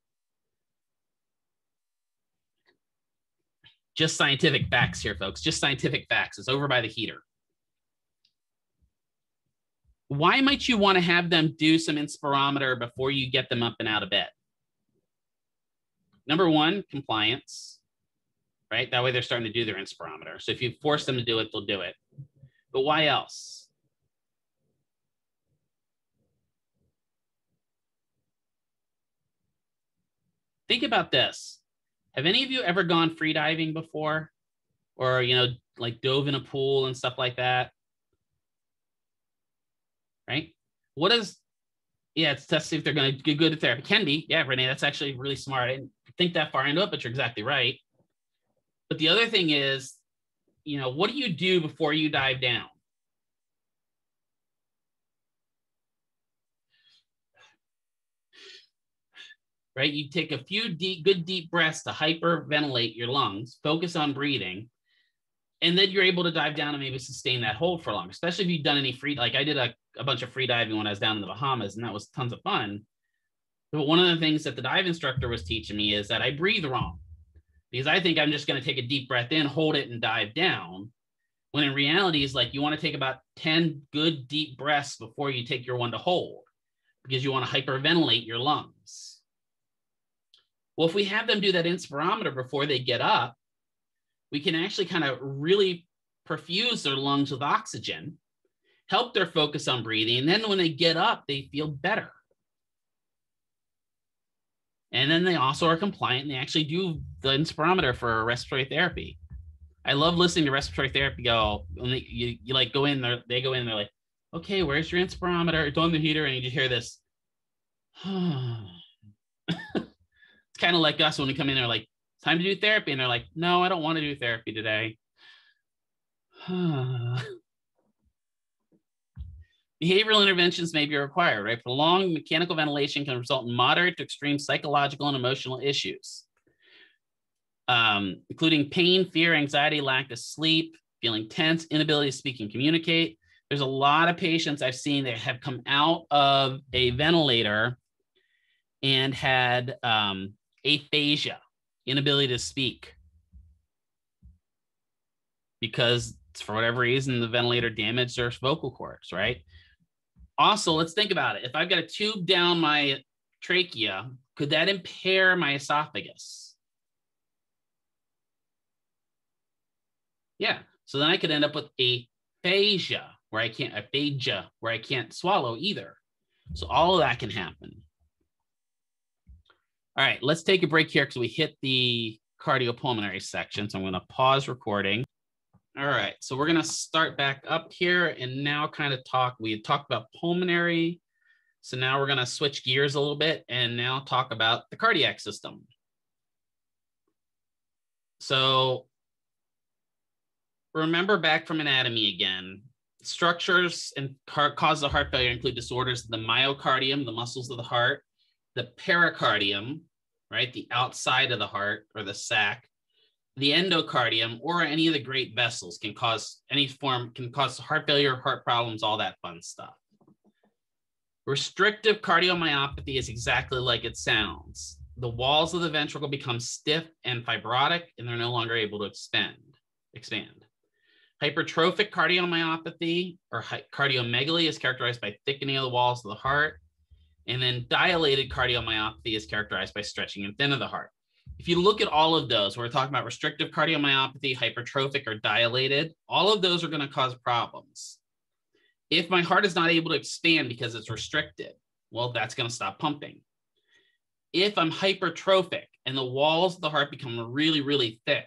Just scientific facts here, folks. Just scientific facts. It's over by the heater. Why might you want to have them do some inspirometer before you get them up and out of bed? Number one, compliance, right? That way they're starting to do their inspirometer. So if you force them to do it, they'll do it. But why else? Think about this. Have any of you ever gone free diving before? Or, like dove in a pool and stuff like that? right? What is, yeah, it's to see if they're going to get good at therapy. Can be. Yeah, Renee, that's actually really smart. I didn't think that far into it, but you're exactly right. But the other thing is, you know, what do you do before you dive down? Right? You take a few good deep breaths to hyperventilate your lungs, focus on breathing, and then you're able to dive down and maybe sustain that hold for long, especially if you've done any free, like I did a bunch of free diving when I was down in the Bahamas, and that was tons of fun. But one of the things that the dive instructor was teaching me is that I breathe wrong, because I think I'm just going to take a deep breath in, hold it, and dive down. When in reality, is like you want to take about 10 good deep breaths before you take your one to hold, because you want to hyperventilate your lungs. Well, if we have them do that inspirometer before they get up, we can actually kind of really perfuse their lungs with oxygen, help their focus on breathing, and then when they get up, they feel better. And then they also are compliant, and they actually do the inspirometer for respiratory therapy. I love listening to respiratory therapy go, when you like go in there, they go in, they're like, okay, where's your inspirometer? It's on the heater, and you just hear this. It's kind of like us when we come in, they're like, it's time to do therapy. And they're like, no, I don't want to do therapy today. Behavioral interventions may be required, right? Prolonged mechanical ventilation can result in moderate to extreme psychological and emotional issues, including pain, fear, anxiety, lack of sleep, feeling tense, inability to speak and communicate. There's a lot of patients I've seen that have come out of a ventilator and had aphasia, inability to speak, because for whatever reason, the ventilator damaged their vocal cords, right? Also, let's think about it. If I've got a tube down my trachea, could that impair my esophagus? Yeah. So then I could end up with aphasia, where I can't swallow either. So all of that can happen. All right, let's take a break here because we hit the cardiopulmonary section. So I'm going to pause recording. All right, so we're going to start back up here and now kind of we had talked about pulmonary. So now we're going to switch gears a little bit and now talk about the cardiac system. So remember back from anatomy again, structures and causes of heart failure include disorders of the myocardium, the muscles of the heart, the pericardium, right, the outside of the heart or the sac, the endocardium, or any of the great vessels can cause heart failure, heart problems, all that fun stuff. Restrictive cardiomyopathy is exactly like it sounds. The walls of the ventricle become stiff and fibrotic, and they're no longer able to expand. Hypertrophic cardiomyopathy or cardiomegaly is characterized by thickening of the walls of the heart. And then dilated cardiomyopathy is characterized by stretching and thin of the heart. If you look at all of those, we're talking about restrictive cardiomyopathy, hypertrophic, or dilated, all of those are going to cause problems. If my heart is not able to expand because it's restricted, well, that's going to stop pumping. If I'm hypertrophic and the walls of the heart become really, really thick,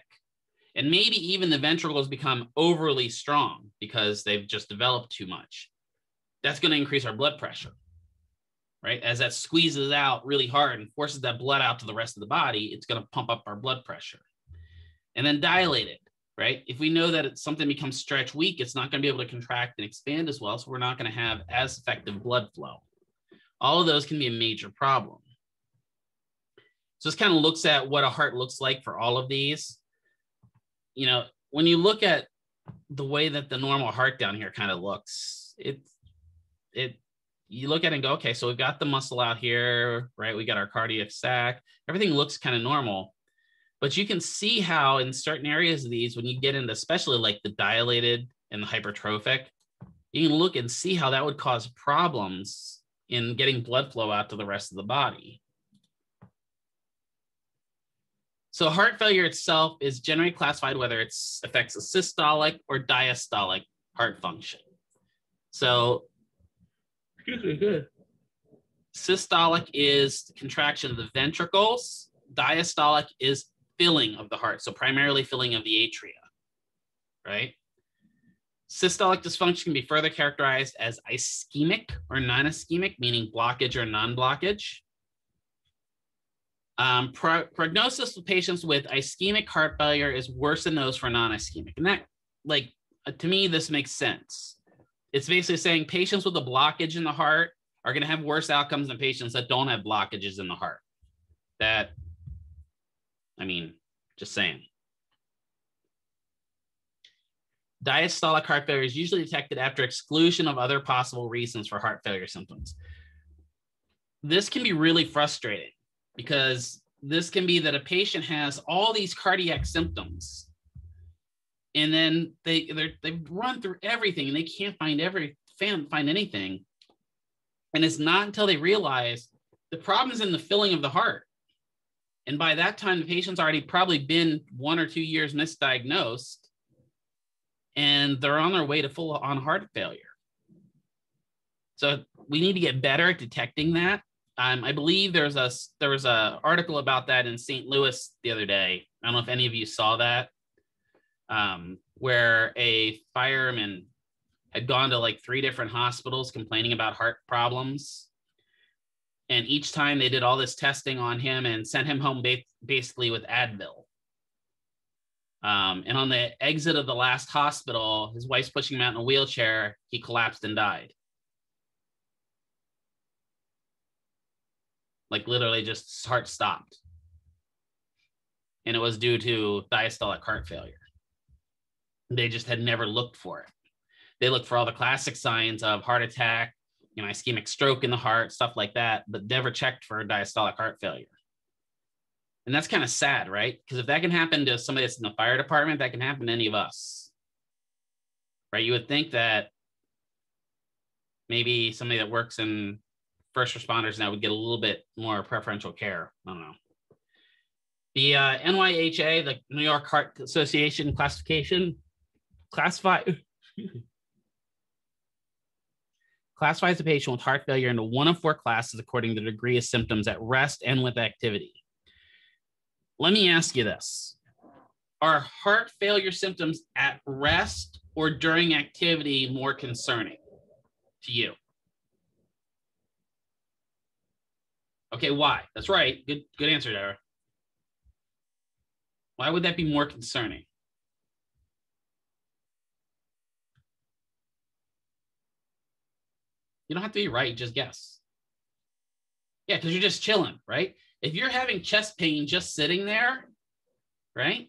and maybe even the ventricles become overly strong because they've just developed too much, that's going to increase our blood pressure. Right? As that squeezes out really hard and forces that blood out to the rest of the body, it's going to pump up our blood pressure. And then dilated, right? If we know that something becomes stretch weak, it's not going to be able to contract and expand as well, so we're not going to have as effective blood flow. All of those can be a major problem. So this kind of looks at what a heart looks like for all of these. You know, when you look at the way that the normal heart down here kind of looks, you look at it and go, okay, so we've got the muscle out here, right? We got our cardiac sac. Everything looks kind of normal, but you can see how in certain areas of these, when you get into especially like the dilated and the hypertrophic, you can look and see how that would cause problems in getting blood flow out to the rest of the body. So heart failure itself is generally classified whether it affects a systolic or diastolic heart function. So good. Systolic is contraction of the ventricles. Diastolic is filling of the heart. So primarily filling of the atria, right? Systolic dysfunction can be further characterized as ischemic or non-ischemic, meaning blockage or non-blockage. Prognosis with patients with ischemic heart failure is worse than those for non-ischemic. And that, like, to me, this makes sense. It's basically saying patients with a blockage in the heart are going to have worse outcomes than patients that don't have blockages in the heart. That, I mean, just saying. Diastolic heart failure is usually detected after exclusion of other possible reasons for heart failure symptoms. This can be really frustrating because this can be that a patient has all these cardiac symptoms and then they run through everything and they can't find anything. And it's not until they realize the problem is in the filling of the heart. And by that time, the patient's already probably been 1 or 2 years misdiagnosed and they're on their way to full-on heart failure. So we need to get better at detecting that. I believe there was a article about that in St. Louis the other day. I don't know if any of you saw that, where a fireman had gone to like 3 different hospitals complaining about heart problems. And each time they did all this testing on him and sent him home basically with Advil. And on the exit of the last hospital, his wife's pushing him out in a wheelchair. He collapsed and died. Like literally just his heart stopped. And it was due to diastolic heart failure. They just had never looked for it. They looked for all the classic signs of heart attack, ischemic stroke in the heart, stuff like that, but never checked for diastolic heart failure. And that's kind of sad, right? Because if that can happen to somebody that's in the fire department, that can happen to any of us, right? You would think that maybe somebody that works in first responders now would get a little bit more preferential care. I don't know. The NYHA, the New York Heart Association classifies a patient with heart failure into one of 4 classes according to the degree of symptoms at rest and with activity. Let me ask you this. Are heart failure symptoms at rest or during activity more concerning to you? Okay, why? That's right. Good answer, Dara. Why would that be more concerning? You don't have to be right, just guess. Yeah, because you're just chilling, right? If you're having chest pain just sitting there, right?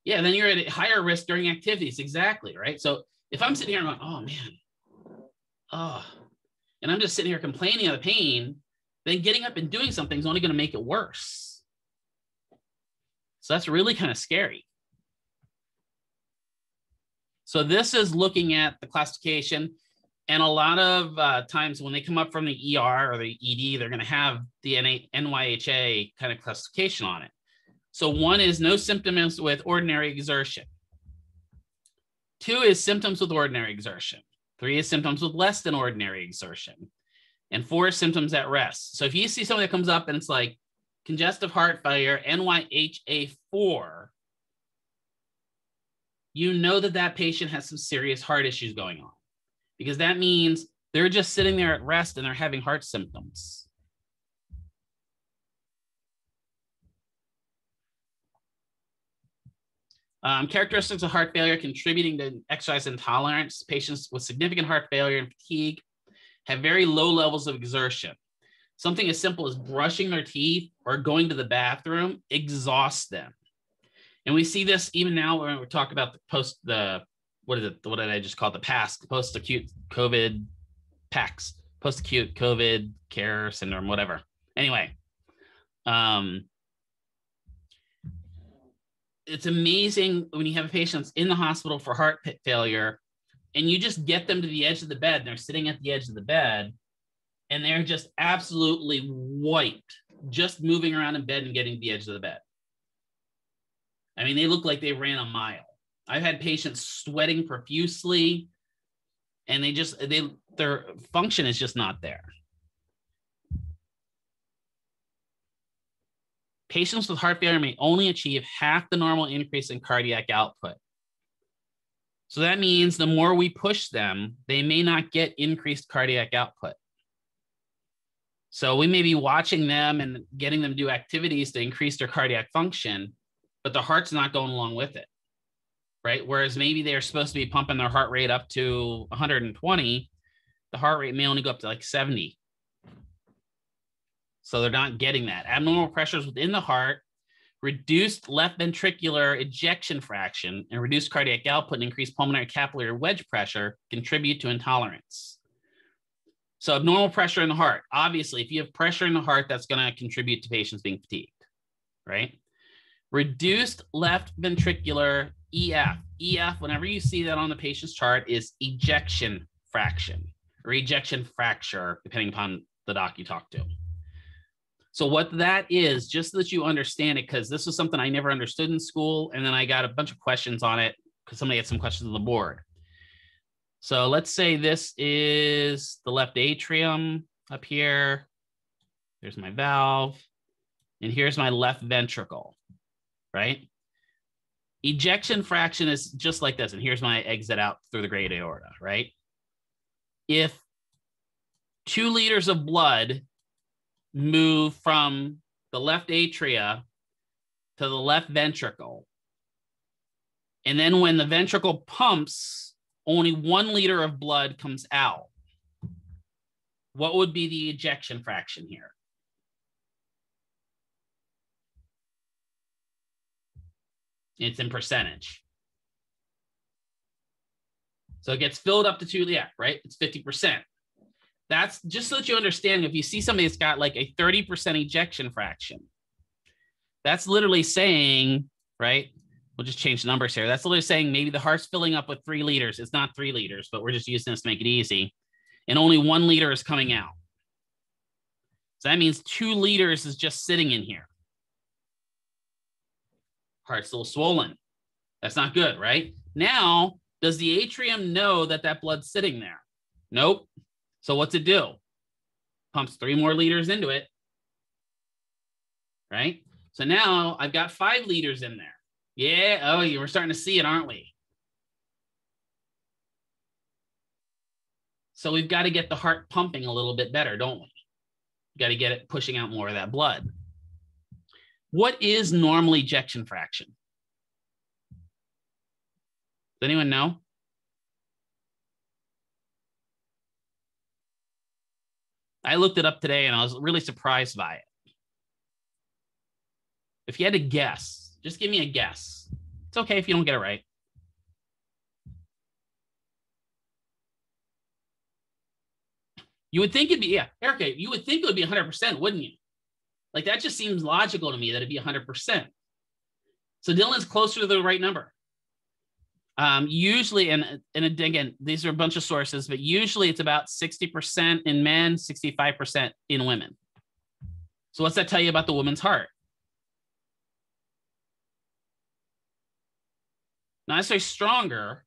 Yeah, then you're at a higher risk during activities, exactly, right? So if I'm sitting here going, oh man, and I'm just sitting here complaining of the pain, then getting up and doing something is only going to make it worse. So that's really kind of scary. So this is looking at the classification. And a lot of times when they come up from the ER or the ED, they're going to have the NYHA kind of classification on it. So 1 is no symptoms with ordinary exertion. 2 is symptoms with ordinary exertion. 3 is symptoms with less than ordinary exertion. And 4 is symptoms at rest. So if you see something that comes up and it's like congestive heart failure, NYHA 4, you know that that patient has some serious heart issues going on, because that means they're just sitting there at rest and they're having heart symptoms. Characteristics of heart failure contributing to exercise intolerance. Patients with significant heart failure and fatigue have very low levels of exertion. Something as simple as brushing their teeth or going to the bathroom exhausts them. And we see this even now when we talk about the what did I just call it? The PASC, post-acute COVID PACS, post-acute COVID care syndrome, whatever. Anyway, it's amazing when you have patients in the hospital for heart failure and you just get them to the edge of the bed and they're sitting at the edge of the bed and they're just absolutely wiped, just moving around in bed and getting to the edge of the bed. I mean, they look like they ran a mile. I've had patients sweating profusely and their function is just not there. Patients with heart failure may only achieve half the normal increase in cardiac output. So that means the more we push them, they may not get increased cardiac output. So we may be watching them and getting them to do activities to increase their cardiac function, but the heart's not going along with it, right? Whereas maybe they're supposed to be pumping their heart rate up to 120, the heart rate may only go up to like 70. So they're not getting that. Abnormal pressures within the heart, reduced left ventricular ejection fraction, and reduced cardiac output and increased pulmonary capillary wedge pressure contribute to intolerance. So abnormal pressure in the heart. Obviously, if you have pressure in the heart, that's going to contribute to patients being fatigued, right? Reduced left ventricular EF. EF, whenever you see that on the patient's chart, is ejection fraction or ejection fracture, depending upon the doc you talk to. So what that is, just so that you understand it, because this was something I never understood in school, and then I got a bunch of questions on it because somebody had some questions on the board. So let's say this is the left atrium up here. There's my valve, and here's my left ventricle, right? Ejection fraction is just like this, and here's my exit out through the great aorta, right? If 2 liters of blood move from the left atria to the left ventricle, and then when the ventricle pumps, only 1 liter of blood comes out, what would be the ejection fraction here? It's in percentage. So it gets filled up to 2, yeah, right? It's 50%. That's just so that you understand, if you see somebody that's got like a 30% ejection fraction, that's literally saying, right? We'll just change the numbers here. That's literally saying maybe the heart's filling up with 3 liters. It's not 3 liters, but we're just using this to make it easy. And only 1 liter is coming out. So that means 2 liters is just sitting in here. Heart's still swollen. That's not good, right? Now, does the atrium know that that blood's sitting there? Nope. So what's it do? Pumps 3 more liters into it, right? So now I've got 5 liters in there. Yeah, oh, we're starting to see it, aren't we? So we've got to get the heart pumping a little bit better, don't we? We've got to get it pushing out more of that blood. What is normal ejection fraction? Does anyone know? I looked it up today and I was really surprised by it. If you had to guess, just give me a guess. It's okay if you don't get it right. You would think it'd be, yeah, Erica, you would think it would be 100%, wouldn't you? Like that just seems logical to me that it'd be 100%. So Dylan's closer to the right number. Usually, and again, these are a bunch of sources, but usually it's about 60% in men, 65% in women. So what's that tell you about the woman's heart? Not necessarily stronger.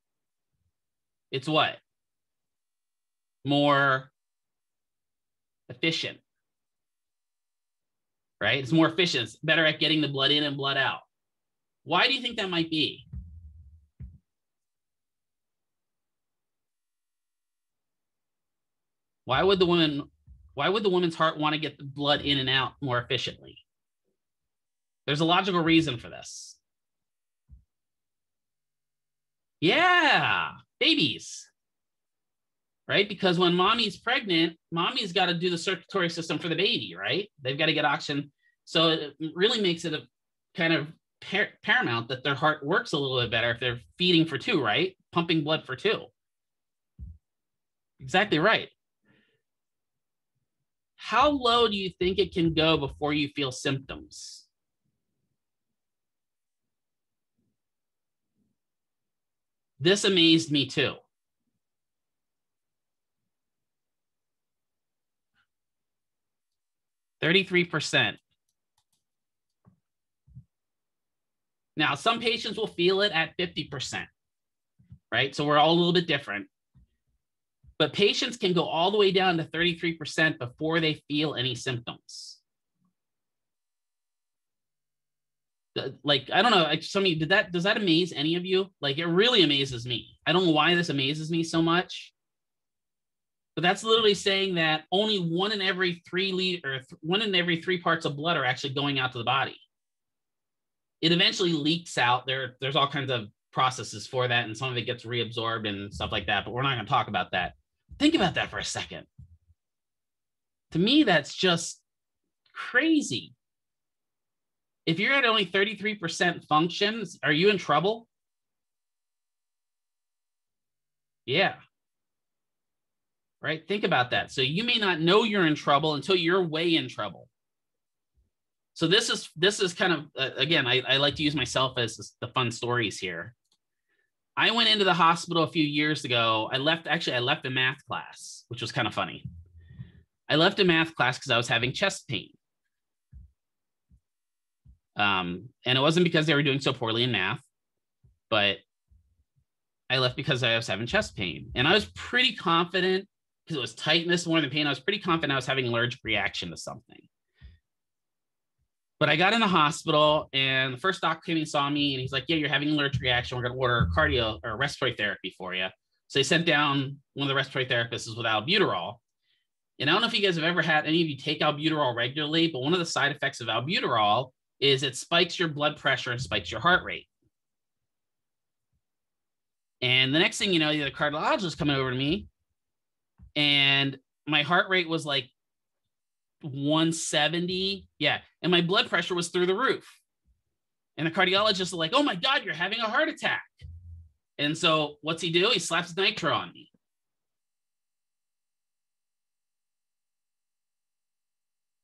It's what? More efficient, right? It's more efficient. It's better at getting the blood in and blood out. Why do you think that might be? Why would the woman's heart want to get the blood in and out more efficiently? There's a logical reason for this. Yeah, babies, right? Because when mommy's pregnant, mommy's got to do the circulatory system for the baby, right? They've got to get oxygen. So it really makes it a kind of paramount that their heart works a little bit better if they're feeding for 2, right? Pumping blood for 2. Exactly right. How low do you think it can go before you feel symptoms? This amazed me too. %. Now, some patients will feel it at 50%, right? So we're all a little bit different. But patients can go all the way down to 33% before they feel any symptoms. Like, I don't know, like, some of you, does that amaze any of you? Like, it really amazes me. I don't know why this amazes me so much, but that's literally saying that only 1 in every 1 in every 3 parts of blood are actually going out to the body. It eventually leaks out. There's all kinds of processes for that, and some of it gets reabsorbed and stuff like that, but we're not going to talk about that. Think about that for a second. To me, that's just crazy. If you're at only 33% functions, are you in trouble? Yeah. Right? Think about that. So you may not know you're in trouble until you're way in trouble. So this is kind of, again, I like to use myself as the fun stories here. I went into the hospital a few years ago. I left a math class, which was kind of funny. I left a math class because I was having chest pain. And it wasn't because they were doing so poorly in math, but I left because I was having chest pain. And I was pretty confident, because it was tightness more than pain, I was pretty confident I was having an allergic reaction to something. But I got in the hospital, and the first doc came and saw me, and he's like, yeah, you're having an allergic reaction. We're going to order cardio or respiratory therapy for you. So they sent down one of the respiratory therapists with albuterol. And I don't know if you guys have ever had any of you take albuterol regularly, but one of the side effects of albuterol is it spikes your blood pressure and spikes your heart rate. And the next thing you know, the cardiologist coming over to me, and my heart rate was like 170. Yeah. And my blood pressure was through the roof. And the cardiologist is like, oh my God, you're having a heart attack. And so what's he do? He slaps nitro on me.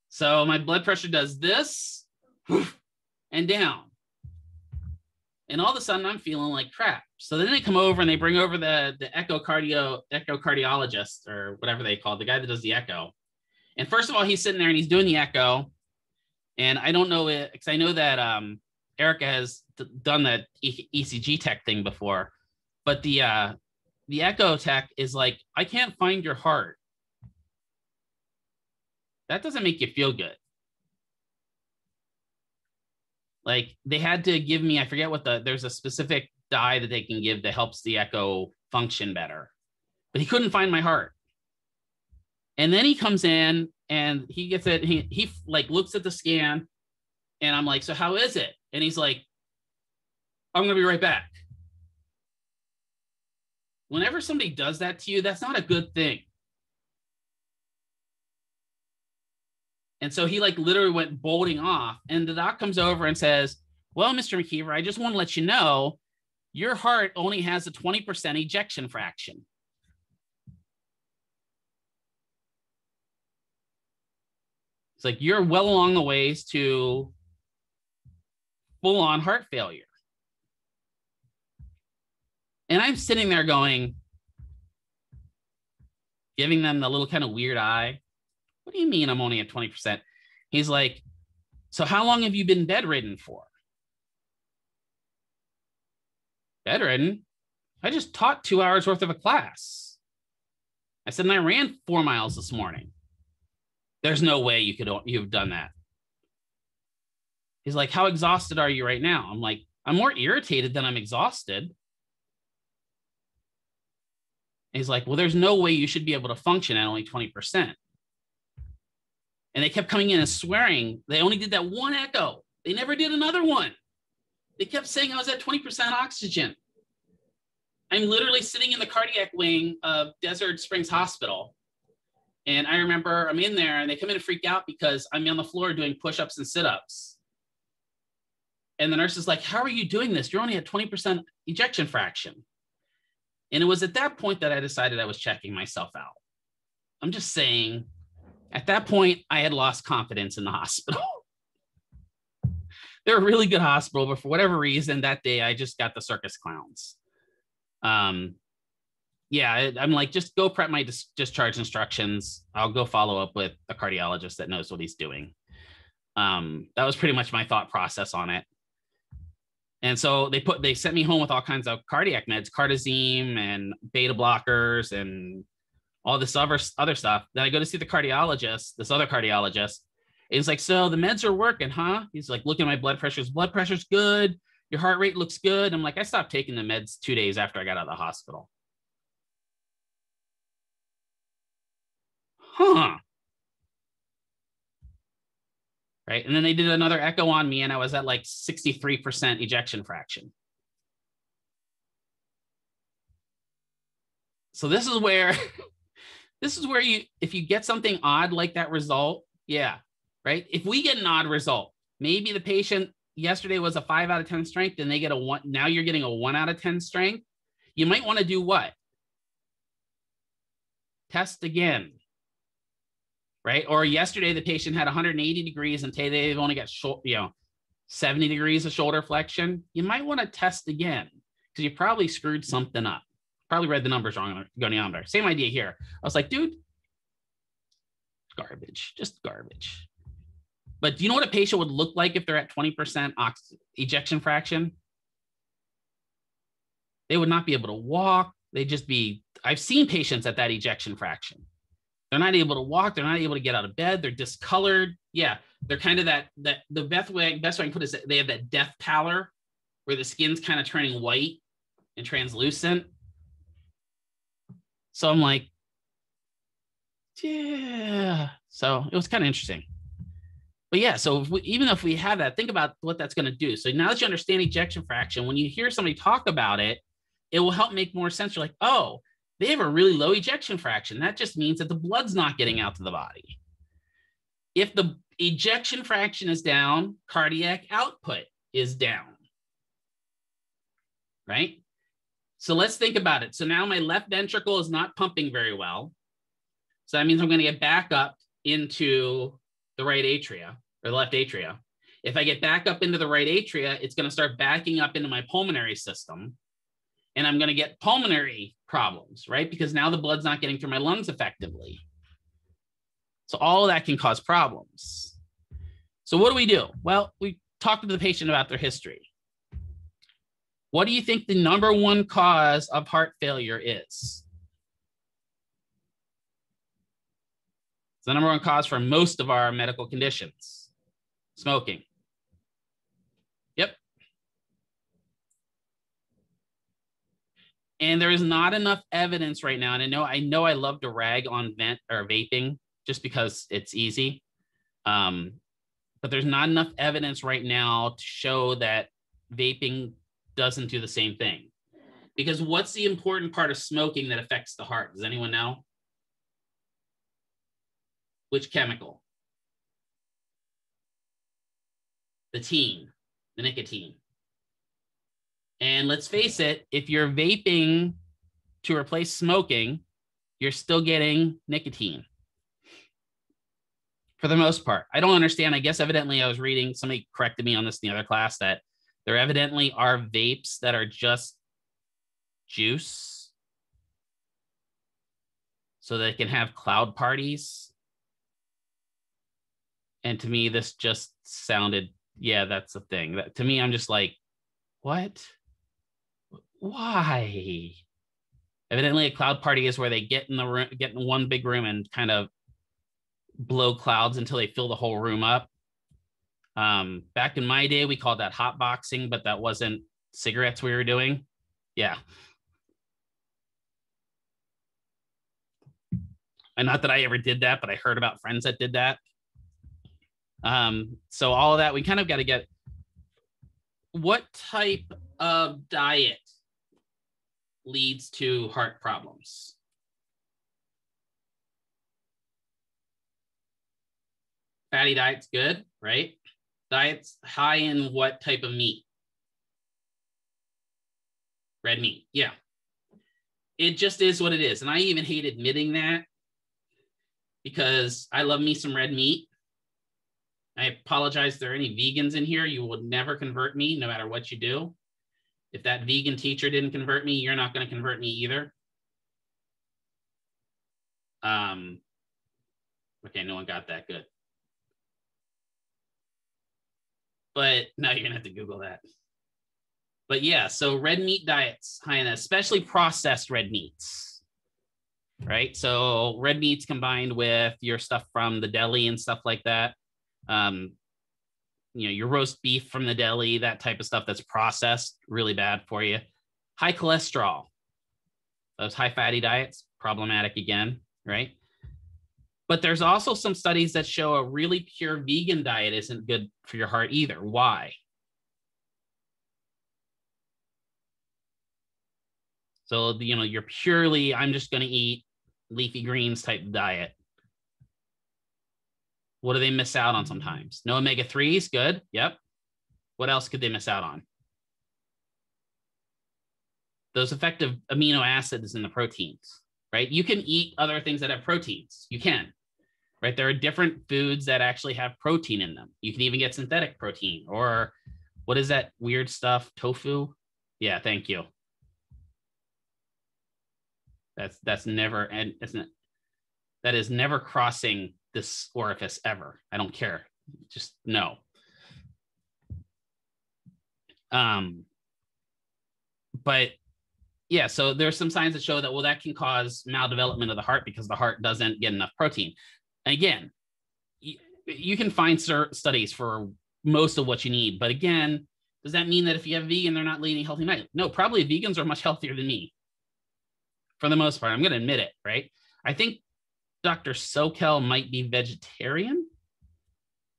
So my blood pressure does this and down. And all of a sudden I'm feeling like crap. So then they come over and they bring over the echocardiologist, or whatever they call it, the guy that does the echo. And first of all, he's sitting there and he's doing the echo. And I don't know it, because I know that Erica has done that ECG tech thing before. But the echo tech is like, I can't find your heart. That doesn't make you feel good. Like, they had to give me, I forget what there's a specific dye that they can give that helps the echo function better. But he couldn't find my heart. And then he comes in and he gets it. He like looks at the scan, and I'm like, so how is it? And he's like, I'm going to be right back. Whenever somebody does that to you, that's not a good thing. And so he like literally went bolting off, and the doc comes over and says, well, Mr. McKeever, I just want to let you know, your heart only has a 20% ejection fraction. It's like, you're well along the ways to full-on heart failure. And I'm sitting there going, giving them the little kind of weird eye. What do you mean I'm only at 20%? He's like, so how long have you been bedridden for? Bedridden? I just taught 2 hours worth of a class. I said, and I ran 4 miles this morning. There's no way you've done that. He's like, how exhausted are you right now? I'm like, I'm more irritated than I'm exhausted. And he's like, well, there's no way you should be able to function at only 20%. And they kept coming in and swearing. They only did that one echo. They never did another one. They kept saying I was at 20% oxygen. I'm literally sitting in the cardiac wing of Desert Springs Hospital. And I remember I'm in there and they come in and freak out because I'm on the floor doing push-ups and sit-ups. And the nurse is like, how are you doing this? You're only at 20% ejection fraction. And it was at that point that I decided I was checking myself out. I'm just saying, at that point, I had lost confidence in the hospital. They're a really good hospital, but for whatever reason, that day I just got the circus clowns. Yeah, I'm like, just go prep my discharge instructions. I'll go follow up with a cardiologist that knows what he's doing. That was pretty much my thought process on it. And so they sent me home with all kinds of cardiac meds, cardizeme and beta blockers and all this other stuff. Then I go to see the cardiologist, this other cardiologist, And he's like, so the meds are working, huh? He's like, looking at my blood pressure. His blood pressure's good. Your heart rate looks good. I'm like, I stopped taking the meds 2 days after I got out of the hospital. Huh. Right. And then they did another echo on me and I was at like 63% ejection fraction. So this is where you, if you get something odd like that result, yeah, right. If we get an odd result, maybe the patient yesterday was a 5 out of 10 strength and they get a 1. Now you're getting a 1 out of 10 strength. You might want to do what? Test again. Right? Or yesterday, the patient had 180 degrees and today they've only got 70 degrees of shoulder flexion. You might want to test again because you probably screwed something up. Probably read the numbers wrong on the goniometer. Same idea here. I was like, dude, garbage, just garbage. But do you know what a patient would look like if they're at 20% ejection fraction? They would not be able to walk. They'd just be, I've seen patients at that ejection fraction. They're not able to walk. They're not able to get out of bed. They're discolored. Yeah, they're kind of the best way I can put it is that they have that death pallor where the skin's kind of turning white and translucent. So I'm like, yeah. So it was kind of interesting. But yeah, so even if we have that, think about what that's going to do. So now that you understand ejection fraction, when you hear somebody talk about it, it will help make more sense. You're like, oh, they have a really low ejection fraction. That just means that the blood's not getting out to the body. If the ejection fraction is down, cardiac output is down, right? So let's think about it. So now my left ventricle is not pumping very well. So that means I'm going to get back up into the right atria or the left atria. If I get back up into the right atria, it's going to start backing up into my pulmonary system. And I'm going to get pulmonary problems, right? Because now the blood's not getting through my lungs effectively. So all of that can cause problems. So what do? Well, we talked to the patient about their history. What do you think the number one cause of heart failure is? It's the number one cause for most of our medical conditions. Smoking. Yep. And there is not enough evidence right now. And I know I love to rag on vaping just because it's easy. But there's not enough evidence right now to show that vaping doesn't do the same thing. Because what's the important part of smoking that affects the heart? Does anyone know? Which chemical? The nicotine. And let's face it, if you're vaping to replace smoking, you're still getting nicotine for the most part. I don't understand. I guess evidently I was reading, somebody corrected me on this in the other class, that there evidently are vapes that are just juice so they can have cloud parties. And to me, this just sounded, yeah, that's the thing. To me, I'm just like, what? Why? Evidently, a cloud party is where they get in the room, get in one big room and kind of blow clouds until they fill the whole room up. Back in my day, we called that hot boxing, but that wasn't cigarettes we were doing. Yeah. And not that I ever did that, but I heard about friends that did that. So all of that, we kind of got to get, what type of diet leads to heart problems? Fatty diet's good, right? Diet's high in what type of meat? Red meat, yeah. It just is what it is. And I even hate admitting that because I love me some red meat. I apologize if there are any vegans in here. You would never convert me no matter what you do. If that vegan teacher didn't convert me, you're not going to convert me either. Okay, no one got that good. But now you're going to have to Google that. But yeah, so red meat diets, high in, especially processed red meats, right? So red meats combined with your stuff from the deli and stuff like that. Your roast beef from the deli, that type of stuff that's processed, really bad for you. High cholesterol, those high fatty diets, problematic again, right? But there's also some studies that show a really pure vegan diet isn't good for your heart either. Why? So, you're purely, I'm just going to eat leafy greens type diet. What do they miss out on sometimes? No omega-3s, good. Yep. What else could they miss out on? Those effective amino acids in the proteins, right? You can eat other things that have proteins. You can, right? There are different foods that actually have protein in them. You can even get synthetic protein, or what is that weird stuff? Tofu? Yeah, thank you. That's never, and that is never crossing this orifice ever. I don't care. Just no. But yeah, so there's some signs that show that, well, that can cause maldevelopment of the heart because the heart doesn't get enough protein. And again, you can find studies for most of what you need. But again, does that mean that if you have a vegan, they're not leading a healthy life? No, probably vegans are much healthier than me. For the most part, I'm going to admit it, right? I think Dr. Sokel might be vegetarian.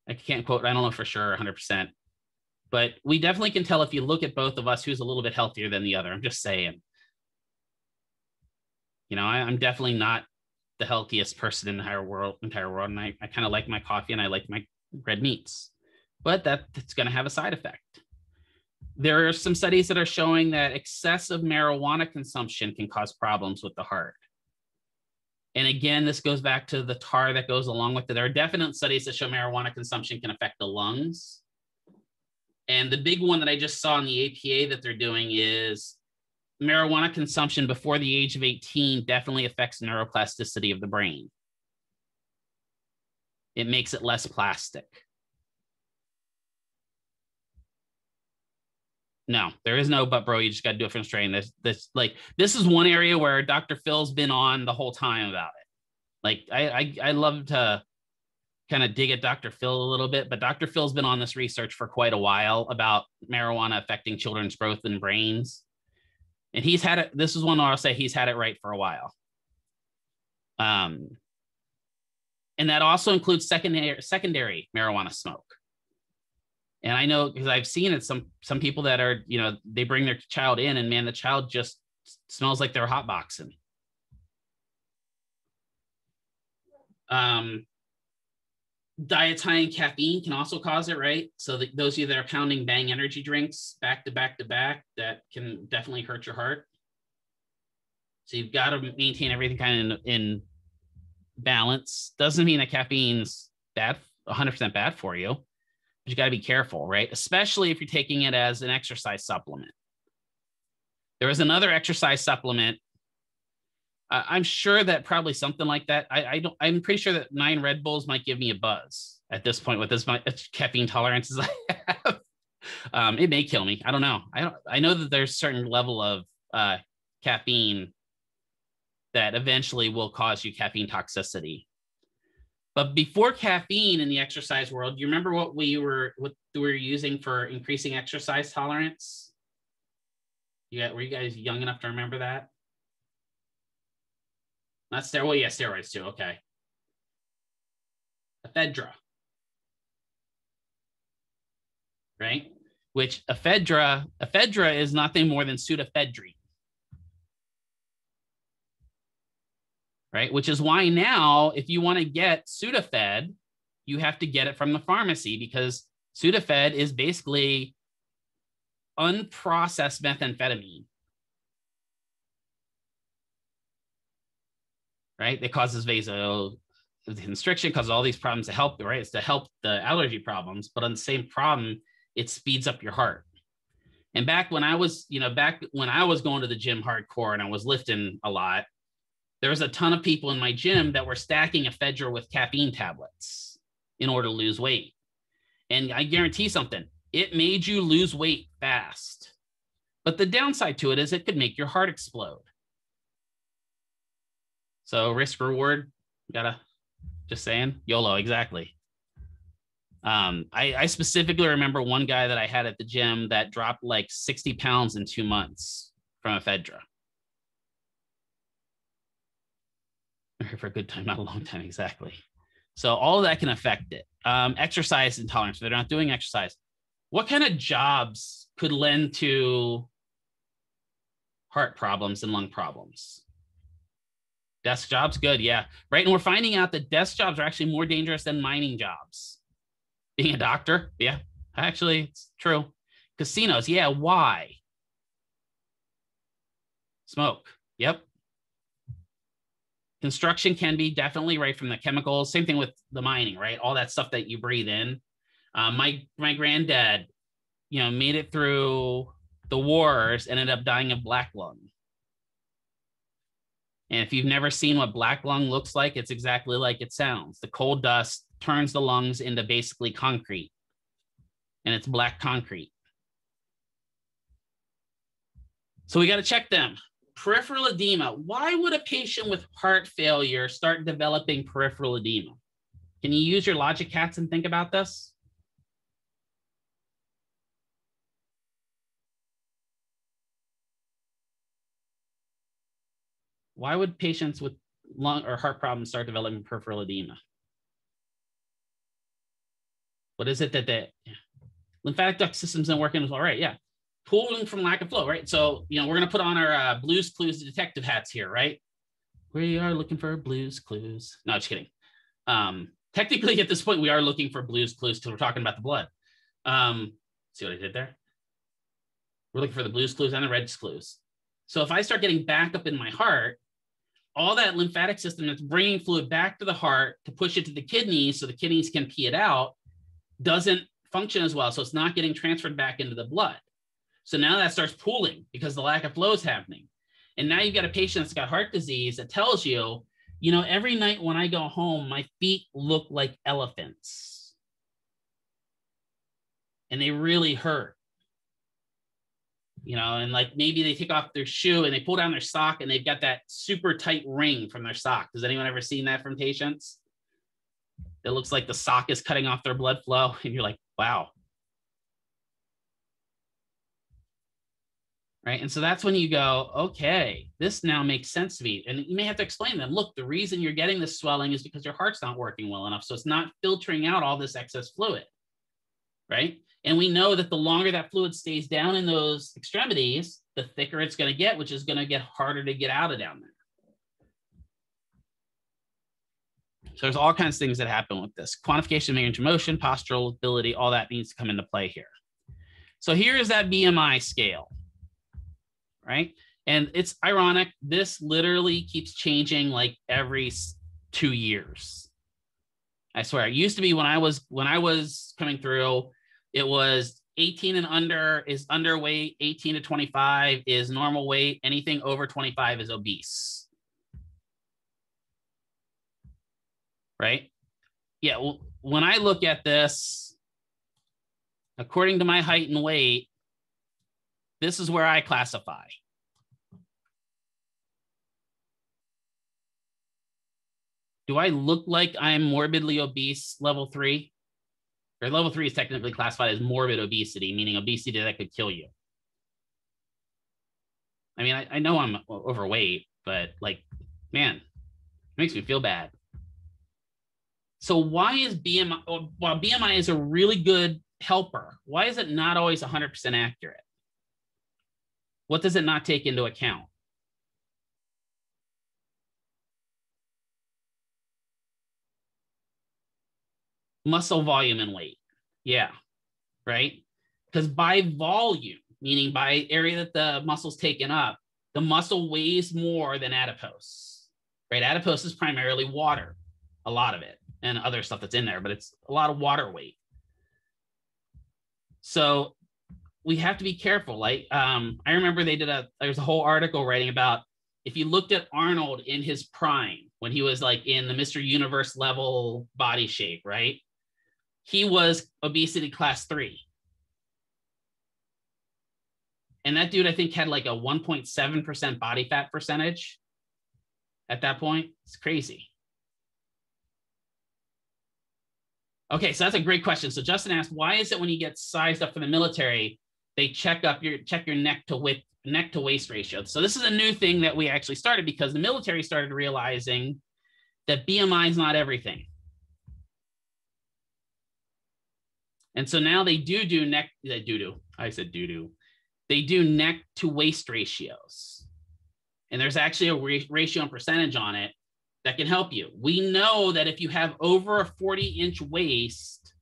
I can't quote, I don't know for sure 100%. But we definitely can tell if you look at both of us who's a little bit healthier than the other. I'm just saying. I'm definitely not the healthiest person in the entire world. And I kind of like my coffee and I like my red meats. But that's going to have a side effect. There are some studies that are showing that excessive marijuana consumption can cause problems with the heart. And again, this goes back to the tar that goes along with it. There are definite studies that show marijuana consumption can affect the lungs. And the big one that I just saw in the APA that they're doing is marijuana consumption before the age of 18 definitely affects neuroplasticity of the brain. It makes it less plastic. No, there is no but, bro. You just got to do it from strain. This is one area where Dr. Phil's been on the whole time about it. Like, I love to kind of dig at Dr. Phil a little bit, but Dr. Phil's been on this research for quite a while about marijuana affecting children's growth and brains. And he's had it. This is one where I'll say he's had it right for a while. And that also includes secondary marijuana smoke. And I know because I've seen it, some people that are, they bring their child in and man, the child just smells like they're hotboxing. Diets high in caffeine can also cause it, right? So those of you that are pounding Bang energy drinks back to back to back, that can definitely hurt your heart. So you've got to maintain everything kind of in balance. Doesn't mean that caffeine's bad, 100% bad for you. But you got to be careful, right? Especially if you're taking it as an exercise supplement. There is another exercise supplement. I'm sure that probably something like that. I'm pretty sure that 9 Red Bulls might give me a buzz at this point with as much caffeine tolerance as I have. It may kill me. I don't know. I know that there's a certain level of caffeine that eventually will cause you caffeine toxicity. But before caffeine in the exercise world, do you remember what we were using for increasing exercise tolerance? Were you guys young enough to remember that? Not steroids, yeah, steroids too, okay. Ephedra. Right? Which ephedra is nothing more than pseudoephedrine. Right? Which is why now, if you want to get Sudafed, you have to get it from the pharmacy because Sudafed is basically unprocessed methamphetamine. Right? It causes vasoconstriction, causes all these problems to help, right? It's to help the allergy problems, but on the same problem, it speeds up your heart. And back when I was going to the gym hardcore and I was lifting a lot, there was a ton of people in my gym that were stacking ephedra with caffeine tablets in order to lose weight. And I guarantee something, it made you lose weight fast. But the downside to it is it could make your heart explode. So risk reward, just saying, YOLO, exactly. I specifically remember one guy that I had at the gym that dropped like 60 pounds in 2 months from ephedra. For a good time, not a long time, exactly. So all of that can affect it. Exercise intolerance, they're not doing exercise. What kind of jobs could lend to heart problems and lung problems? Desk jobs, good, yeah. Right, and we're finding out that desk jobs are actually more dangerous than mining jobs. Being a doctor, yeah, actually, it's true. Casinos, yeah, why? Smoke, yep. Construction can be definitely right from the chemicals. Same thing with the mining, right? All that stuff that you breathe in. My granddad, made it through the wars and ended up dying of black lung. And if you've never seen what black lung looks like, it's exactly like it sounds. The coal dust turns the lungs into basically concrete, and it's black concrete. So we got to check them. Peripheral edema. Why would a patient with heart failure start developing peripheral edema? Can you use your logic hats and think about this? Why would patients with lung or heart problems start developing peripheral edema? What is it that the lymphatic duct system's not working as well? Right, yeah. Pooling from lack of flow, right? So, we're going to put on our Blues Clues detective hats here, right? We are looking for Blues Clues. No, just kidding. Technically, at this point, we are looking for Blues Clues because we're talking about the blood. See what I did there? We're looking for the Blues Clues and the Reds Clues. So if I start getting back up in my heart, all that lymphatic system that's bringing fluid back to the heart to push it to the kidneys so the kidneys can pee it out doesn't function as well. So it's not getting transferred back into the blood. So now that starts pooling because the lack of flow is happening. And now you've got a patient that's got heart disease that tells you, every night when I go home, my feet look like elephants. And they really hurt. And like maybe they take off their shoe and they pull down their sock and they've got that super tight ring from their sock. Has anyone ever seen that from patients? It looks like the sock is cutting off their blood flow. And you're like, wow. Right. And so that's when you go, okay, this now makes sense to me. And you may have to explain to them, look, the reason you're getting this swelling is because your heart's not working well enough. So it's not filtering out all this excess fluid. Right. And we know that the longer that fluid stays down in those extremities, the thicker it's going to get, which is going to get harder to get out of down there. So there's all kinds of things that happen with this. Quantification of range of motion, postural ability, all that needs to come into play here. So here is that BMI scale, right? And it's ironic. This literally keeps changing like every 2 years. I swear, it used to be when I was coming through, it was 18 and under is underweight, 18 to 25 is normal weight, anything over 25 is obese. Right? Yeah, well, when I look at this, according to my height and weight, this is where I classify. Do I look like I'm morbidly obese level 3? Or level 3 is technically classified as morbid obesity, meaning obesity that could kill you. I mean, I know I'm overweight, but like, man, it makes me feel bad. So why is BMI, while BMI is a really good helper, why is it not always 100% accurate? What does it not take into account? Muscle volume and weight. Yeah, right? Because by volume, meaning by area that the muscle's taken up, the muscle weighs more than adipose, right? Adipose is primarily water, a lot of it, and other stuff that's in there, but it's a lot of water weight. So we have to be careful. Like, I remember there's a whole article writing about if you looked at Arnold in his prime, when he was like in the Mr. Universe level body shape, right? He was obesity class 3. And that dude, I think, had like a 1.7% body fat percentage at that point. It's crazy. Okay, so that's a great question. So Justin asked, why is it when you get sized up for the military, they check your neck to waist ratio? So this is a new thing that we actually started because the military started realizing that BMI is not everything. And so now they do neck to waist ratios. And there's actually a ratio and percentage on it that can help you. We know that if you have over a 40-inch waist,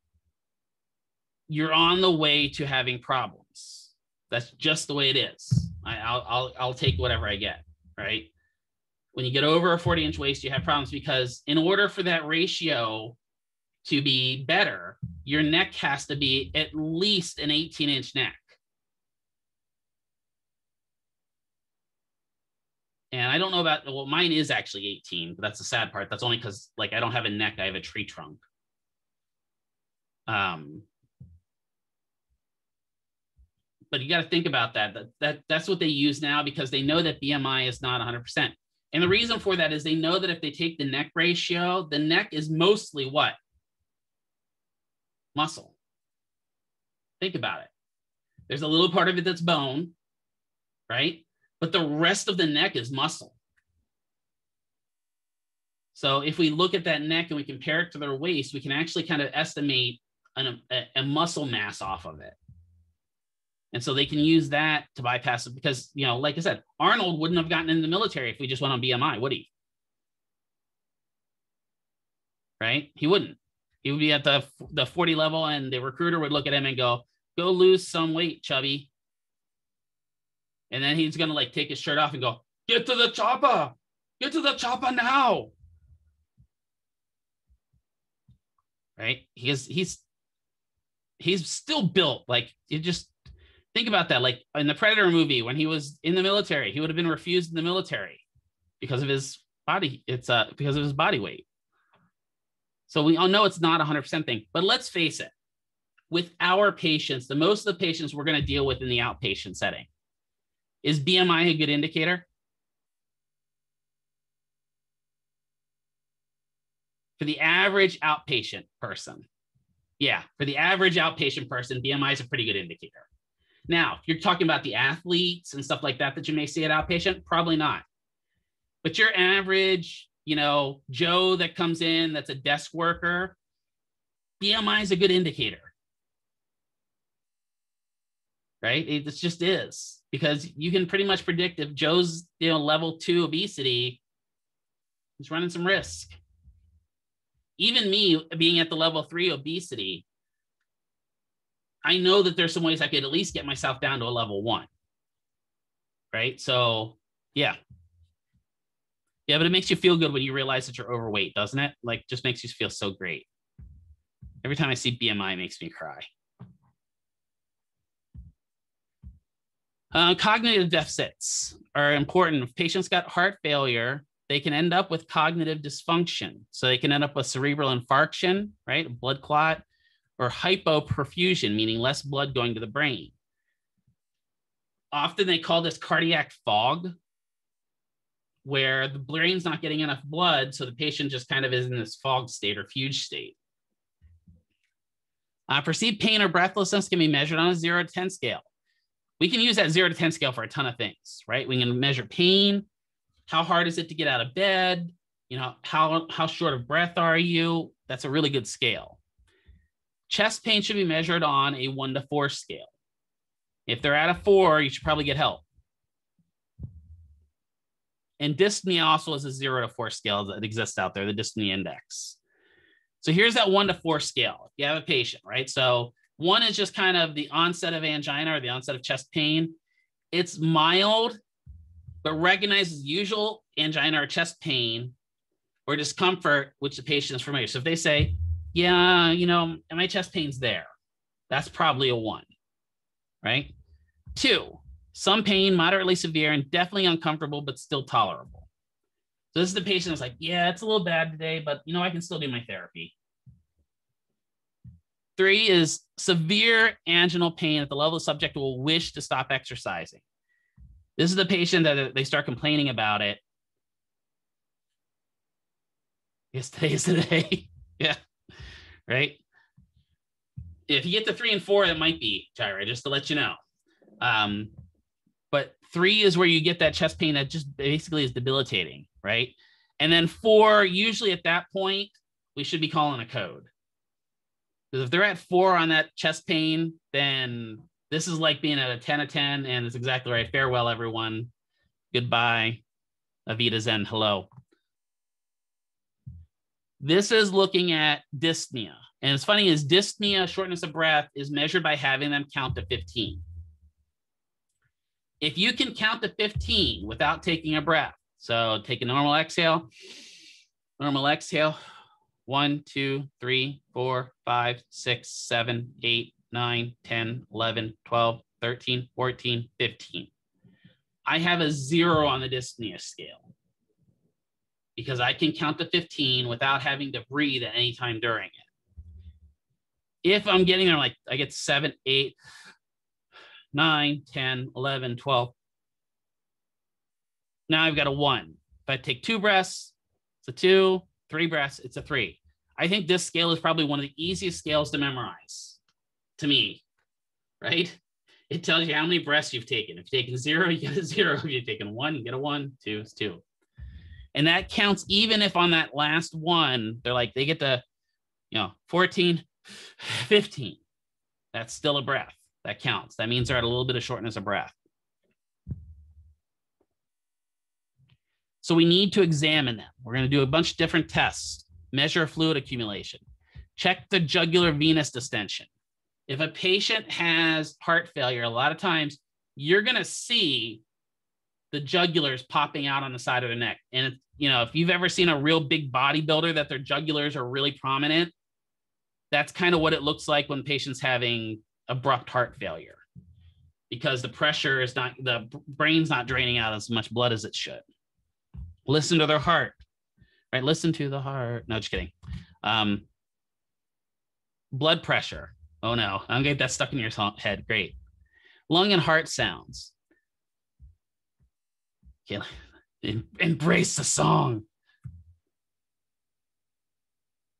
you're on the way to having problems. That's just the way it is. I'll take whatever I get, right? When you get over a 40-inch waist, you have problems because in order for that ratio to be better, your neck has to be at least an 18-inch neck. And I don't know about, well, mine is actually 18, but that's the sad part. That's only because like I don't have a neck, I have a tree trunk. But you got to think about that's what they use now because they know that BMI is not 100%. And the reason for that is they know that if they take the neck ratio, the neck is mostly what? Muscle. Think about it. There's a little part of it that's bone, right? But the rest of the neck is muscle. So if we look at that neck and we compare it to their waist, we can actually kind of estimate a muscle mass off of it. And so they can use that to bypass it because, you know, like I said, Arnold wouldn't have gotten in the military if we just went on BMI, would he? Right? He wouldn't. He would be at the 40 level and the recruiter would look at him and go lose some weight, chubby. And then he's going to like take his shirt off and go, get to the chopper. Get to the chopper now. Right? He's still built. Like, you just think about that. Like in the Predator movie, when he was in the military, he would have been refused in the military because of his body. It's because of his body weight. So we all know it's not 100% thing, but let's face it. With our patients, most of the patients we're going to deal with in the outpatient setting, is BMI a good indicator? For the average outpatient person, yeah, for the average outpatient person, BMI is a pretty good indicator. Now, if you're talking about the athletes and stuff like that you may see at outpatient, probably not. But your average, you know, Joe that comes in, that's a desk worker, BMI is a good indicator. Right? It just is, because you can pretty much predict if Joe's, you know, level 2 obesity, he's running some risk. Even me being at the level 3 obesity, I know that there's some ways I could at least get myself down to a level 1. Right? So yeah. Yeah, but it makes you feel good when you realize that you're overweight, doesn't it? Like, just makes you feel so great. Every time I see BMI, it makes me cry. Cognitive deficits are important. If patients got heart failure, they can end up with cognitive dysfunction. So they can end up with cerebral infarction, right? Blood clot, or hypoperfusion, meaning less blood going to the brain. Often they call this cardiac fog, where the brain's not getting enough blood, so the patient just kind of is in this fog state or fugue state. Perceived pain or breathlessness can be measured on a 0 to 10 scale. We can use that 0 to 10 scale for a ton of things, right? We can measure pain. How hard is it to get out of bed? You know, how short of breath are you? That's a really good scale. Chest pain should be measured on a 1 to 4 scale. If they're at a 4, you should probably get help. And dyspnea also is a 0 to 4 scale that exists out there, the dyspnea index. So here's that 1 to 4 scale. You have a patient, right? So 1 is just kind of the onset of angina or the onset of chest pain. It's mild, but recognizes usual angina or chest pain or discomfort, which the patient is familiar. So if they say, yeah, you know, my chest pain's there, that's probably a 1, right? 2, some pain, moderately severe, and definitely uncomfortable, but still tolerable. So this is the patient that's like, yeah, it's a little bad today, but you know, I can still do my therapy. 3 is severe anginal pain at the level the subject will wish to stop exercising. This is the patient that they start complaining about it. Yes, today is the day. Yeah, right. If you get to 3 and 4, it might be gyri, just to let you know. But 3 is where you get that chest pain that just basically is debilitating, right? And then 4, usually at that point, we should be calling a code. Because if they're at 4 on that chest pain, then this is like being at a 10 of 10, and it's exactly right. Farewell, everyone. Goodbye. Avita Zen. Hello. This is looking at dyspnea. And it's funny is dyspnea, shortness of breath, is measured by having them count to 15. If you can count to 15 without taking a breath, so take a normal exhale, 1, 2, 3, 4, 5, 6, 7, 8, 9, 10, 11, 12, 13, 14, 15. I have a 0 on the dyspnea scale because I can count to 15 without having to breathe at any time during it. If I'm getting there, like I get 7, 8, 9, 10, 11, 12. Now I've got a 1. If I take 2 breaths, it's a 2, 3 breaths, it's a 3. I think this scale is probably one of the easiest scales to memorize to me, right? It tells you how many breaths you've taken. If you've taken 0, you get a 0. If you've taken 1, you get a 1, 2, it's 2. And that counts even if on that last one, they get to, 14, 15. That's still a breath. That counts. That means they're at a little bit of shortness of breath. So we need to examine them. We're going to do a bunch of different tests, measure fluid accumulation, check the jugular venous distension. If a patient has heart failure, a lot of times you're going to see the jugulars popping out on the side of their neck. And, if you've ever seen a real big bodybuilder that their jugulars are really prominent, that's kind of what it looks like when the patient's having abrupt heart failure, because the pressure is not, the brain's not draining out as much blood as it should. Listen to their heart, right? Listen to the heart. No, just kidding. Blood pressure. Oh no, I'm gonna get that stuck in your head. Great. Lung and heart sounds. Okay, embrace the song.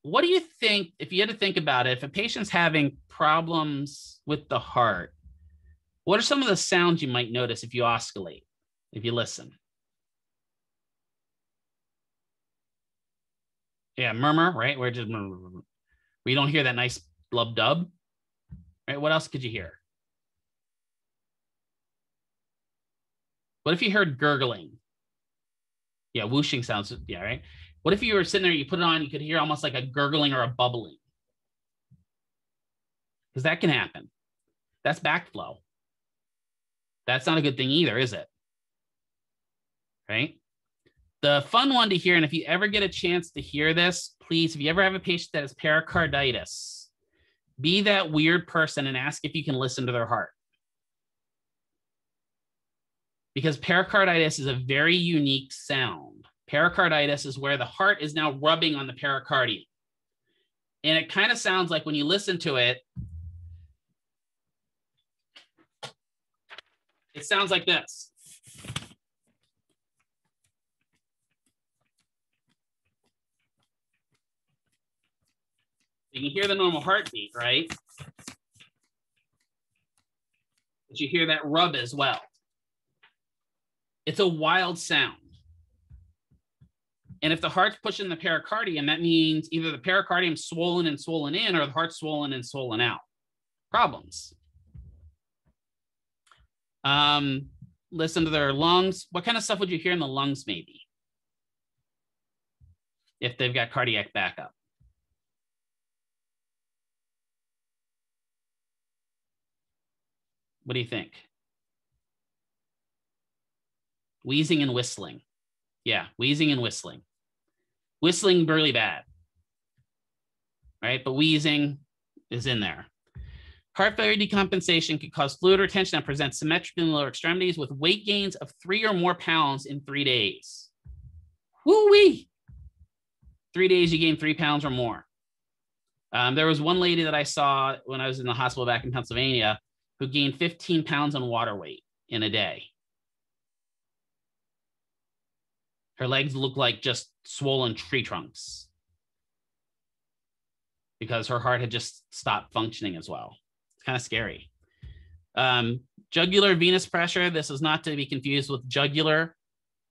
What do you think, if you had to think about it, if a patient's having problems with the heart, what are some of the sounds you might notice if you oscillate, if you listen? Yeah, murmur, right? Where just we don't hear that nice blub dub, right? What else could you hear? What if you heard gurgling? Yeah, whooshing sounds. Yeah, right. What if you were sitting there, you put it on, you could hear almost like a gurgling or a bubbling? Because that can happen. That's backflow. That's not a good thing either, is it? Right? The fun one to hear, and if you ever get a chance to hear this, please, if you ever have a patient that has pericarditis, be that weird person and ask if you can listen to their heart. Because pericarditis is a very unique sound. Pericarditis is where the heart is now rubbing on the pericardium. And it kind of sounds like when you listen to it, it sounds like this. You can hear the normal heartbeat, right? But you hear that rub as well. It's a wild sound. And if the heart's pushing the pericardium, that means either the pericardium's swollen and swollen in, or the heart's swollen and swollen out. Problems. Listen to their lungs. What kind of stuff would you hear in the lungs, maybe? If they've got cardiac backup. What do you think? Wheezing and whistling. Yeah, wheezing and whistling. Whistling really bad, right? But wheezing is in there. Heart failure decompensation could cause fluid retention that presents symmetrically in the lower extremities with weight gains of 3 or more pounds in 3 days. Woo-wee! 3 days, you gain 3 pounds or more. There was one lady that I saw when I was in the hospital back in Pennsylvania who gained 15 pounds on water weight in a day. Her legs look like just swollen tree trunks because her heart had just stopped functioning as well. It's kind of scary. Jugular venous pressure. This is not to be confused with jugular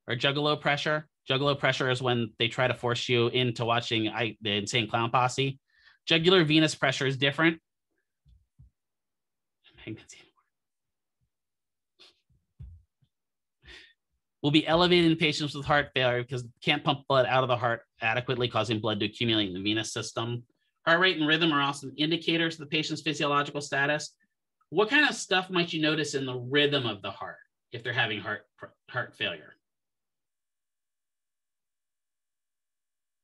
or juggalo pressure. Juggalo pressure is when they try to force you into watching the Insane Clown Posse. Jugular venous pressure is different. Will be elevated in patients with heart failure because can't pump blood out of the heart adequately, causing blood to accumulate in the venous system. Heart rate and rhythm are also indicators of the patient's physiological status. What kind of stuff might you notice in the rhythm of the heart if they're having heart failure?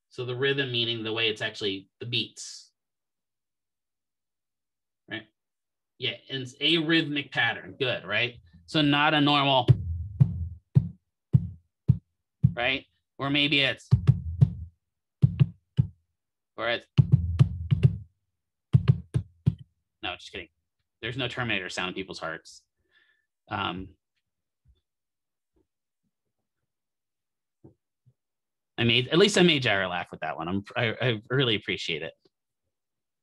So the rhythm meaning the way it's actually the beats, right? Yeah, and it's a rhythmic pattern. Good, right? So not a normal, right? Or maybe it's, no, just kidding. There's no Terminator sound in people's hearts. I made Jaira laugh with that one. I really appreciate it.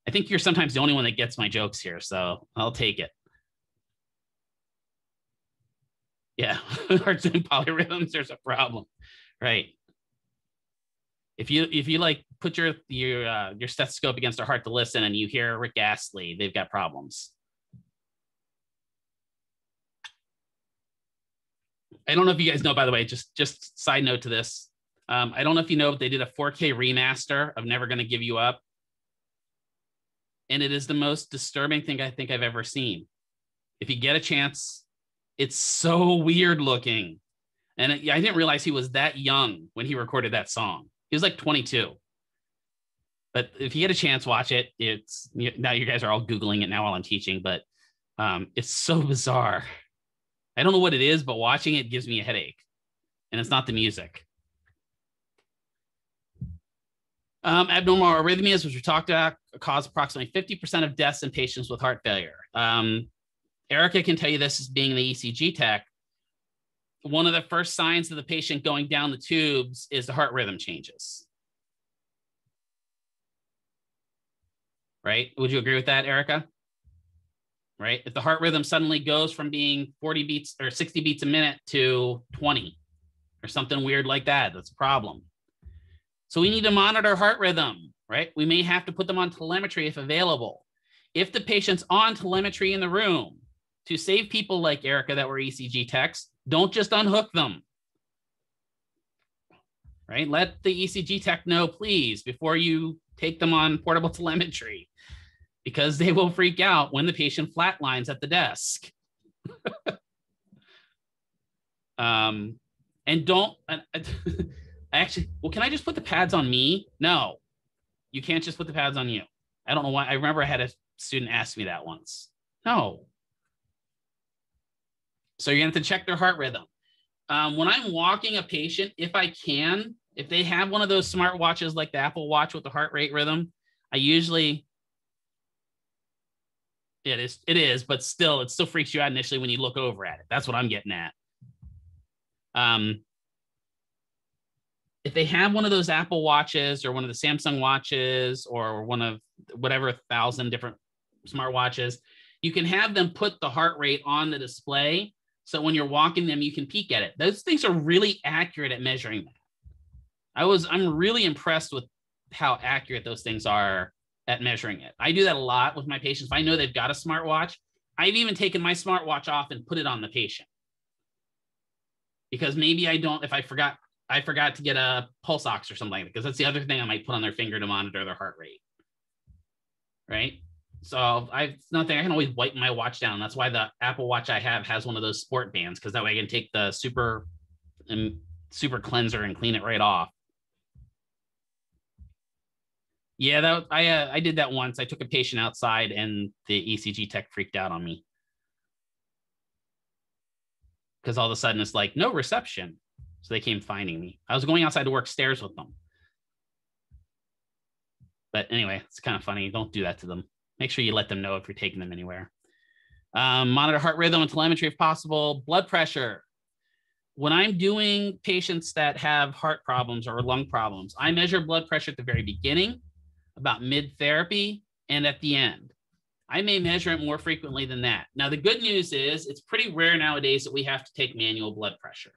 I think you're sometimes the only one that gets my jokes here, so I'll take it. Yeah, hearts and polyrhythms, there's a problem, right? If you like put your stethoscope against their heart to listen and you hear Rick Astley, they've got problems. I don't know if you guys know, by the way, just side note to this. I don't know if you know, but they did a 4K remaster of Never Gonna Give You Up. And it is the most disturbing thing I think I've ever seen. If you get a chance, it's so weird looking. And I didn't realize he was that young when he recorded that song. He was like 22. But if you get a chance, watch it. Now you guys are all Googling it now while I'm teaching, but it's so bizarre. I don't know what it is, but watching it gives me a headache. And it's not the music. Abnormal arrhythmias, which we talked about, cause approximately 50% of deaths in patients with heart failure. Erica can tell you this as being the ECG tech. One of the first signs of the patient going down the tubes is the heart rhythm changes. Right? Would you agree with that, Erica? Right? If the heart rhythm suddenly goes from being 40 beats or 60 beats a minute to 20 or something weird like that, that's a problem. So we need to monitor heart rhythm, right? We may have to put them on telemetry if available. If the patient's on telemetry in the room, to save people like Erica that were ECG techs, don't just unhook them, right? Let the ECG tech know, please, before you take them on portable telemetry, because they will freak out when the patient flatlines at the desk. And don't, actually, well, can I just put the pads on me? No, you can't just put the pads on you. I don't know why. I remember I had a student ask me that once. No. So you're going to have to check their heart rhythm. When I'm walking a patient, if I can, if they have one of those smart watches like the Apple Watch with the heart rate rhythm, I usually, it is, but still, it still freaks you out initially when you look over at it. That's what I'm getting at. If they have one of those Apple Watches or one of the Samsung watches or one of whatever 1,000 different smart watches, you can have them put the heart rate on the display. So when you're walking them, you can peek at it. Those things are really accurate at measuring that. I'm really impressed with how accurate those things are at measuring it. I do that a lot with my patients. If I know they've got a smartwatch, I've even taken my smartwatch off and put it on the patient. Because maybe if I forgot to get a pulse ox or something, because that's the other thing I might put on their finger to monitor their heart rate. Right? So it's nothing. I can always wipe my watch down. That's why the Apple Watch I have has one of those sport bands, because that way I can take the super cleanser and clean it right off. Yeah, I did that once. I took a patient outside and the ECG tech freaked out on me. Because all of a sudden it's like, no reception. So they came finding me. I was going outside to work stairs with them. But anyway, it's kind of funny. Don't do that to them. Make sure you let them know if you're taking them anywhere. Monitor heart rhythm and telemetry if possible. Blood pressure. When I'm doing patients that have heart problems or lung problems, I measure blood pressure at the very beginning. about mid-therapy, and at the end. I may measure it more frequently than that. Now, the good news is it's pretty rare nowadays that we have to take manual blood pressure.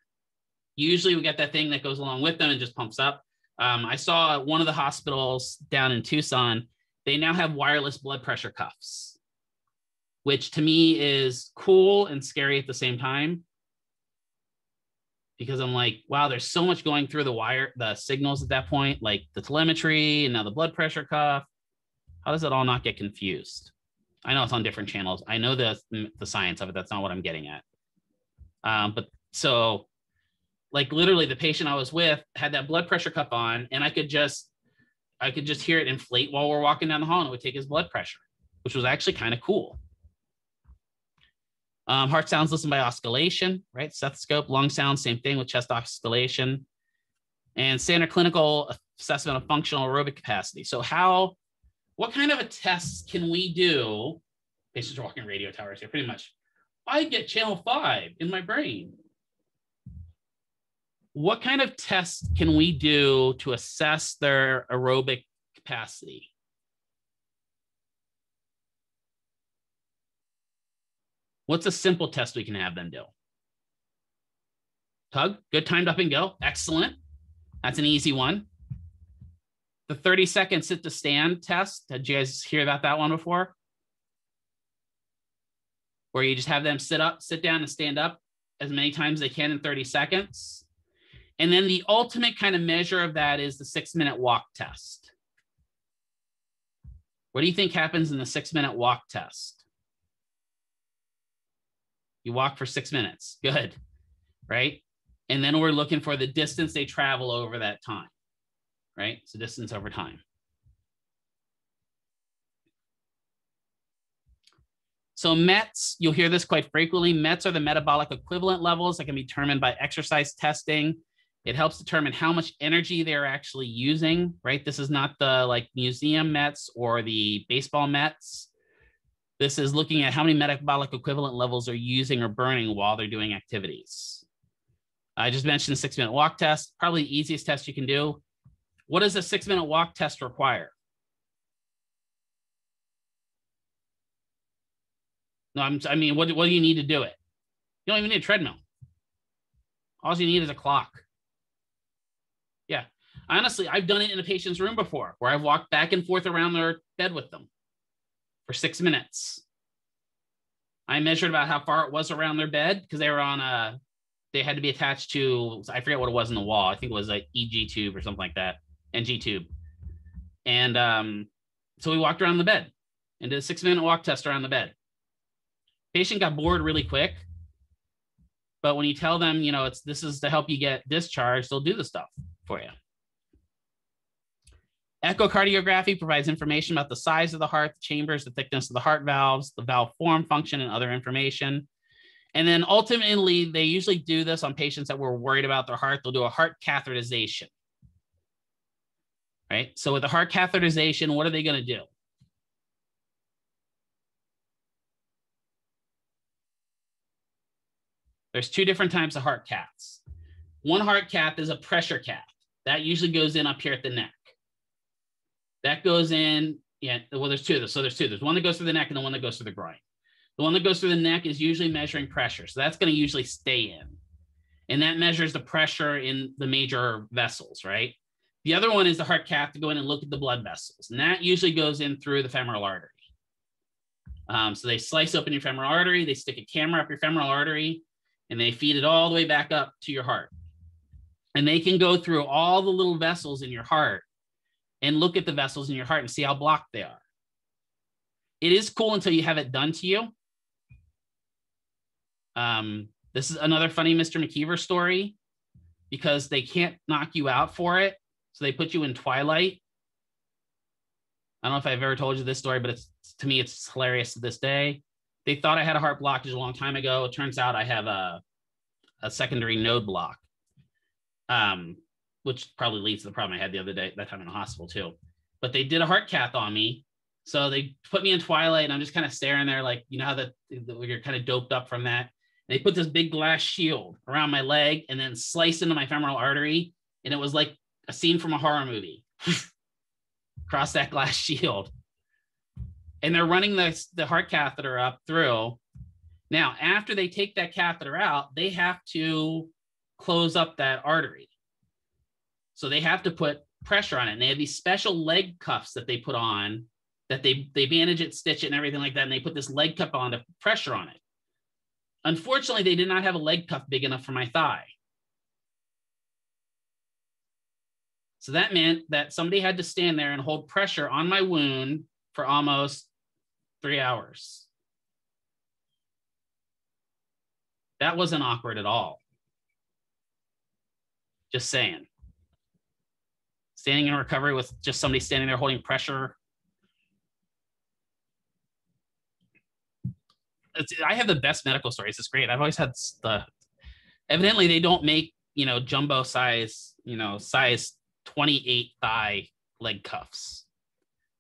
Usually we get that thing that goes along with them and just pumps up. I saw at one of the hospitals down in Tucson, they now have wireless blood pressure cuffs, which to me is cool and scary at the same time. Because I'm like, wow, there's so much going through the signals at that point, like the telemetry and now the blood pressure cuff. How does it all not get confused? I know it's on different channels. I know the science of it. That's not what I'm getting at. But so like literally the patient I was with had that blood pressure cuff on, and I could just hear it inflate while we're walking down the hall, and it would take his blood pressure, which was actually kind of cool. Heart sounds listened by oscillation, right? Stethoscope. Lung sounds, same thing with chest oscillation. And standard clinical assessment of functional aerobic capacity. So what kind of a test can we do? Patients are walking radio towers here, pretty much. I get channel 5 in my brain. What kind of tests can we do to assess their aerobic capacity? What's a simple test we can have them do? Tug, good, timed up and go. Excellent. That's an easy one. The 30-second sit to stand test. Did you guys hear about that one before? Where you just have them sit up, sit down, and stand up as many times as they can in 30 seconds. And then the ultimate kind of measure of that is the 6-minute walk test. What do you think happens in the 6-minute walk test? You walk for 6 minutes. Good, right? And then we're looking for the distance they travel over that time, right? So distance over time. So METs, you'll hear this quite frequently. METs are the metabolic equivalent levels that can be determined by exercise testing. It helps determine how much energy they're actually using, right? This is not the like museum METs or the baseball METs. This is looking at how many metabolic equivalent levels they're using or burning while they're doing activities. I just mentioned the 6-minute walk test, probably the easiest test you can do. What does a 6-minute walk test require? No, I mean, what do you need to do it? You don't even need a treadmill. All you need is a clock. Yeah, honestly, I've done it in a patient's room before where I've walked back and forth around their bed with them for 6 minutes. I measured about how far it was around their bed because they were on they had to be attached to, I forget what it was in the wall. I think it was like EG tube or something like that, NG tube. And so we walked around the bed and did a 6-minute walk test around the bed. Patient got bored really quick, but when you tell them, you know, this is to help you get discharged, they'll do the stuff for you. Echocardiography provides information about the size of the heart, the chambers, the thickness of the heart valves, the valve form, function, and other information. And then ultimately, they usually do this on patients that were worried about their heart. They'll do a heart catheterization, right? So with the heart catheterization, what are they going to do? There's 2 different types of heart caths. One heart cath is a pressure cath. That usually goes in up here at the neck. That goes in, yeah, well, there's 2 of those. So there's 2. There's one that goes through the neck and the one that goes through the groin. The one that goes through the neck is usually measuring pressure. So that's going to usually stay in. And that measures the pressure in the major vessels, right? The other one is the heart cath to go in and look at the blood vessels. And that usually goes in through the femoral artery. So they slice open your femoral artery, they stick a camera up your femoral artery, and they feed it all the way back up to your heart. And they can go through all the little vessels in your heart and look at the vessels in your heart and see how blocked they are. It is cool until you have it done to you. This is another funny Mr. McKeever story because they can't knock you out for it. So they put you in twilight. I don't know if I've ever told you this story, but to me, it's hilarious to this day. They thought I had a heart blockage a long time ago. It turns out I have a secondary node block, which probably leads to the problem I had the other day, that time in the hospital too. But they did a heart cath on me. So they put me in twilight and I'm just kind of staring there like, you know how you're kind of doped up from that. And they put this big glass shield around my leg and then sliced into my femoral artery. And it was like a scene from a horror movie. across that glass shield. And they're running the heart catheter up through. Now, after they take that catheter out, they have to close up that artery. So they have to put pressure on it. And they have these special leg cuffs that they put on, that they bandage it, stitch it, and everything like that. And they put this leg cuff on to put pressure on it. Unfortunately, they did not have a leg cuff big enough for my thigh. So that meant that somebody had to stand there and hold pressure on my wound for almost 3 hours. That wasn't awkward at all. Just saying. Standing in recovery with just somebody standing there holding pressure. I have the best medical stories. It's great. I've always had evidently they don't make, jumbo size, size 28 thigh leg cuffs.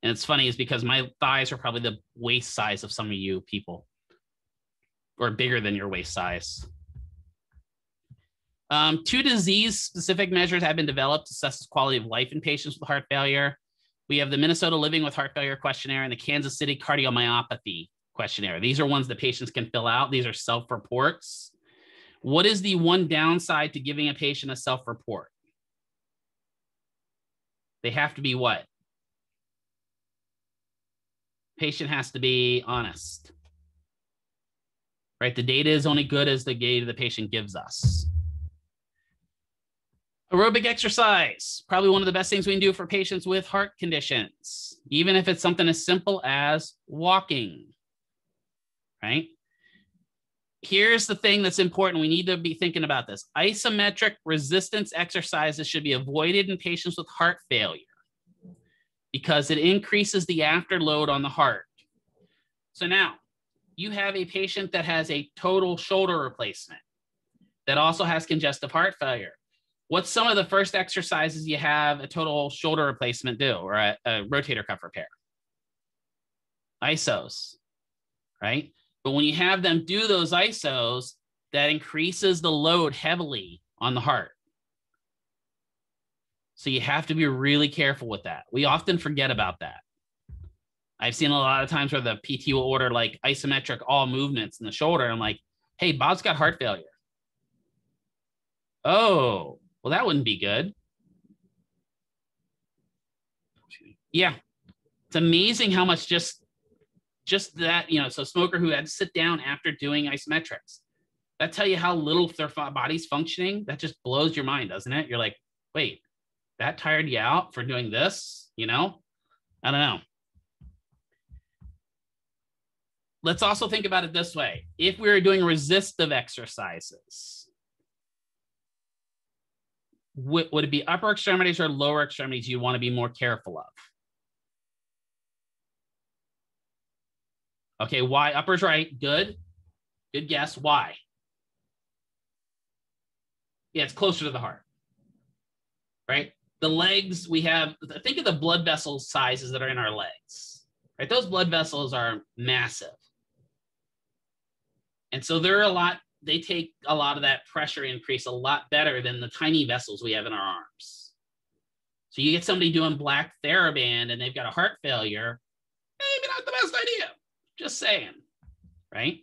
And it's funny is because my thighs are probably the waist size of some of you people, or bigger than your waist size. 2 disease-specific measures have been developed to assess the quality of life in patients with heart failure. We have the Minnesota Living with Heart Failure questionnaire and the Kansas City Cardiomyopathy questionnaire. These are ones that patients can fill out. These are self-reports. What is the one downside to giving a patient a self-report? They have to be what? Patient has to be honest. Right? The data is only good as the data the patient gives us. Aerobic exercise, probably one of the best things we can do for patients with heart conditions, even if it's something as simple as walking, right? Here's the thing that's important. We need to be thinking about this. Isometric resistance exercises should be avoided in patients with heart failure because it increases the afterload on the heart. So now you have a patient that has a total shoulder replacement that also has congestive heart failure. What's some of the first exercises you have a total shoulder replacement do, or a rotator cuff repair? ISOs, right? But when you have them do those ISOs, that increases the load heavily on the heart. So you have to be really careful with that. We often forget about that. I've seen a lot of times where the PT will order like isometric all movements in the shoulder. I'm like, hey, Bob's got heart failure. Oh, well, that wouldn't be good. Yeah, it's amazing how much just that, so smoker who had to sit down after doing isometrics, that tell you how little their body's functioning. That just blows your mind, doesn't it? You're like, wait, that tired you out for doing this? I don't know. Let's also think about it this way. If we were doing resistive exercises, would it be upper extremities or lower extremities you want to be more careful of? Okay, why? Upper's right. Good. Good guess. Why? Yeah, it's closer to the heart, right? The legs, we have, think of the blood vessel sizes that are in our legs, right? Those blood vessels are massive. And so they take a lot of that pressure increase a lot better than the tiny vessels we have in our arms. So you get somebody doing black TheraBand and they've got a heart failure, maybe not the best idea. Just saying, right?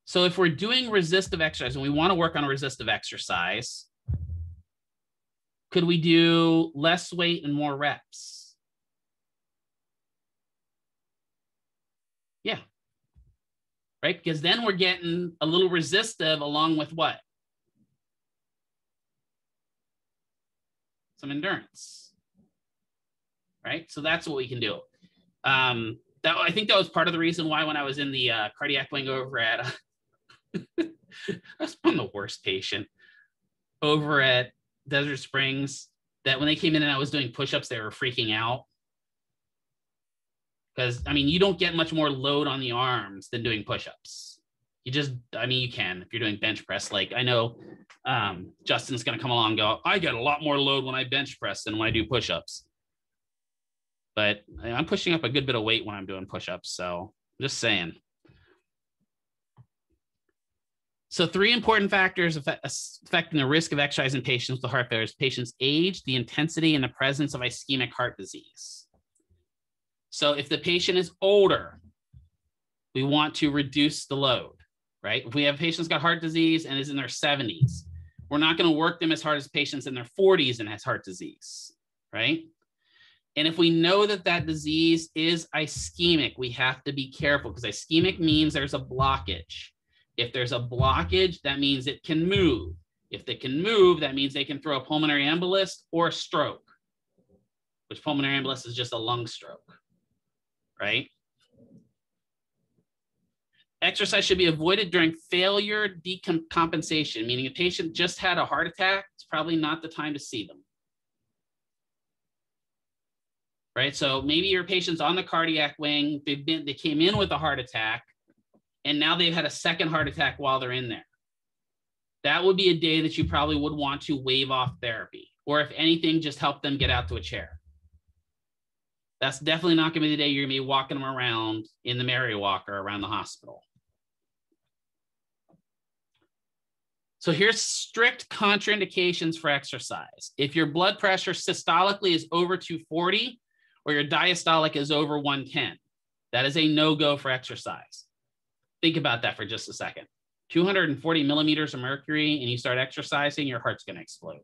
So if we're doing resistive exercise and we want to work on a resistive exercise, could we do less weight and more reps? Yeah. Right? Because then we're getting a little resistive along with what? Some endurance. Right? So that's what we can do. I think that was part of the reason why when I was in the cardiac wing over at, I'm the worst patient, over at Desert Springs, that when they came in and I was doing push-ups, they were freaking out. Because, you don't get much more load on the arms than doing push-ups. You can if you're doing bench press. Like, I know Justin's going to come along and go, I get a lot more load when I bench press than when I do push-ups. But I'm pushing up a good bit of weight when I'm doing push-ups. So I'm just saying. So 3 important factors affecting the risk of exercise in patients with heart failure is patient's age, the intensity, and the presence of ischemic heart disease. So if the patient is older, we want to reduce the load, right? If we have patients got heart disease and is in their 70s, we're not going to work them as hard as patients in their 40s and has heart disease, right? And if we know that that disease is ischemic, we have to be careful because ischemic means there's a blockage. If there's a blockage, that means it can move. If they can move, that means they can throw a pulmonary embolus or a stroke, which pulmonary embolus is just a lung stroke, right? Exercise should be avoided during failure decompensation, meaning a patient just had a heart attack, it's probably not the time to see them. Right? So maybe your patient's on the cardiac wing, they came in with a heart attack, and now they've had a second heart attack while they're in there. That would be a day that you probably would want to waive off therapy, or if anything, just help them get out to a chair. That's definitely not going to be the day you're going to be walking them around in the Mary Walker around the hospital. So here's strict contraindications for exercise. If your blood pressure systolically is over 240 or your diastolic is over 110, that is a no-go for exercise. Think about that for just a second. 240 millimeters of mercury and you start exercising, your heart's going to explode.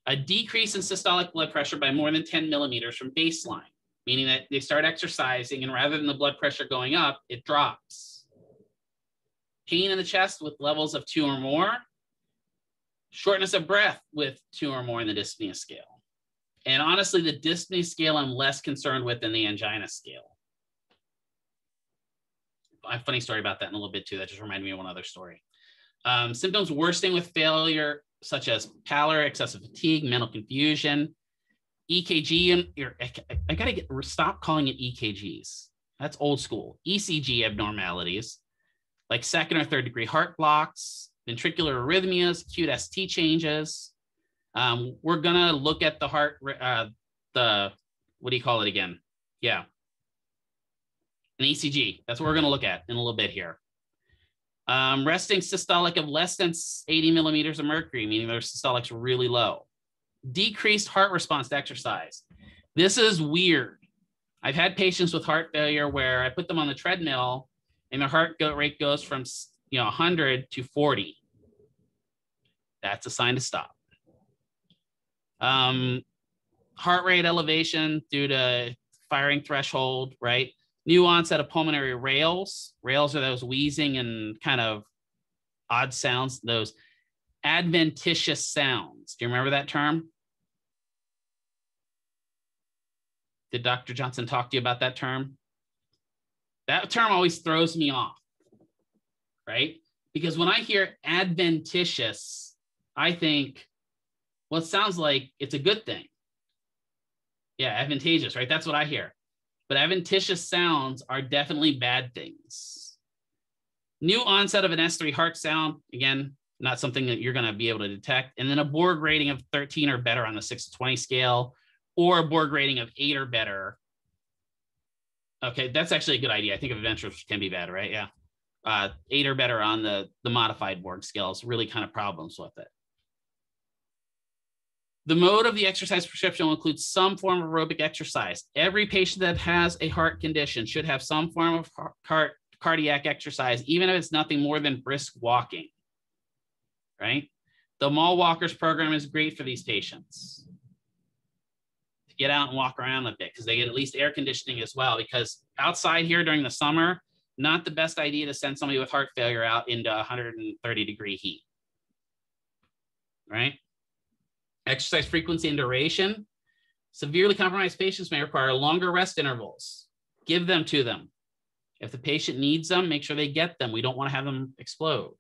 A decrease in systolic blood pressure by more than 10 millimeters from baseline, meaning that they start exercising and rather than the blood pressure going up, it drops. Pain in the chest with levels of 2 or more. Shortness of breath with 2 or more in the dyspnea scale. And honestly, the dyspnea scale I'm less concerned with than the angina scale. I have a funny story about that in a little bit too. That just reminded me of one other story. Symptoms worsening with failure, such as pallor, excessive fatigue, mental confusion, EKG. I got to stop calling it EKGs. That's old school. ECG abnormalities, like second or third degree heart blocks, ventricular arrhythmias, acute ST changes. We're going to look at the heart, what do you call it again? Yeah. An ECG. That's what we're going to look at in a little bit here. Resting systolic of less than 80 millimeters of mercury, meaning their systolic's really low. Decreased heart response to exercise. This is weird. I've had patients with heart failure where I put them on the treadmill and their heart rate goes from 100 to 40. That's a sign to stop. Heart rate elevation due to firing threshold, right? New onset of pulmonary rales. Rales are those wheezing and kind of odd sounds, those adventitious sounds. Do you remember that term? Did Dr. Johnson talk to you about that term? That term always throws me off, right? Because when I hear adventitious, I think, well, it sounds like it's a good thing. Yeah, advantageous, right? That's what I hear. But adventitious sounds are definitely bad things. New onset of an S3 heart sound, again, not something that you're going to be able to detect. And then a Borg rating of 13 or better on the 6 to 20 scale, or a Borg rating of 8 or better. Okay, that's actually a good idea. I think adventures can be bad, right? Yeah. 8 or better on the modified Borg scales, really kind of problems with it. The mode of the exercise prescription will include some form of aerobic exercise. Every patient that has a heart condition should have some form of cardiac exercise, even if it's nothing more than brisk walking, right? The Mall Walkers program is great for these patients to get out and walk around a bit because they get at least air conditioning as well, because outside here during the summer, not the best idea to send somebody with heart failure out into 130-degree heat, right? Exercise frequency and duration. Severely compromised patients may require longer rest intervals. Give them to them. If the patient needs them, make sure they get them. We don't want to have them explode.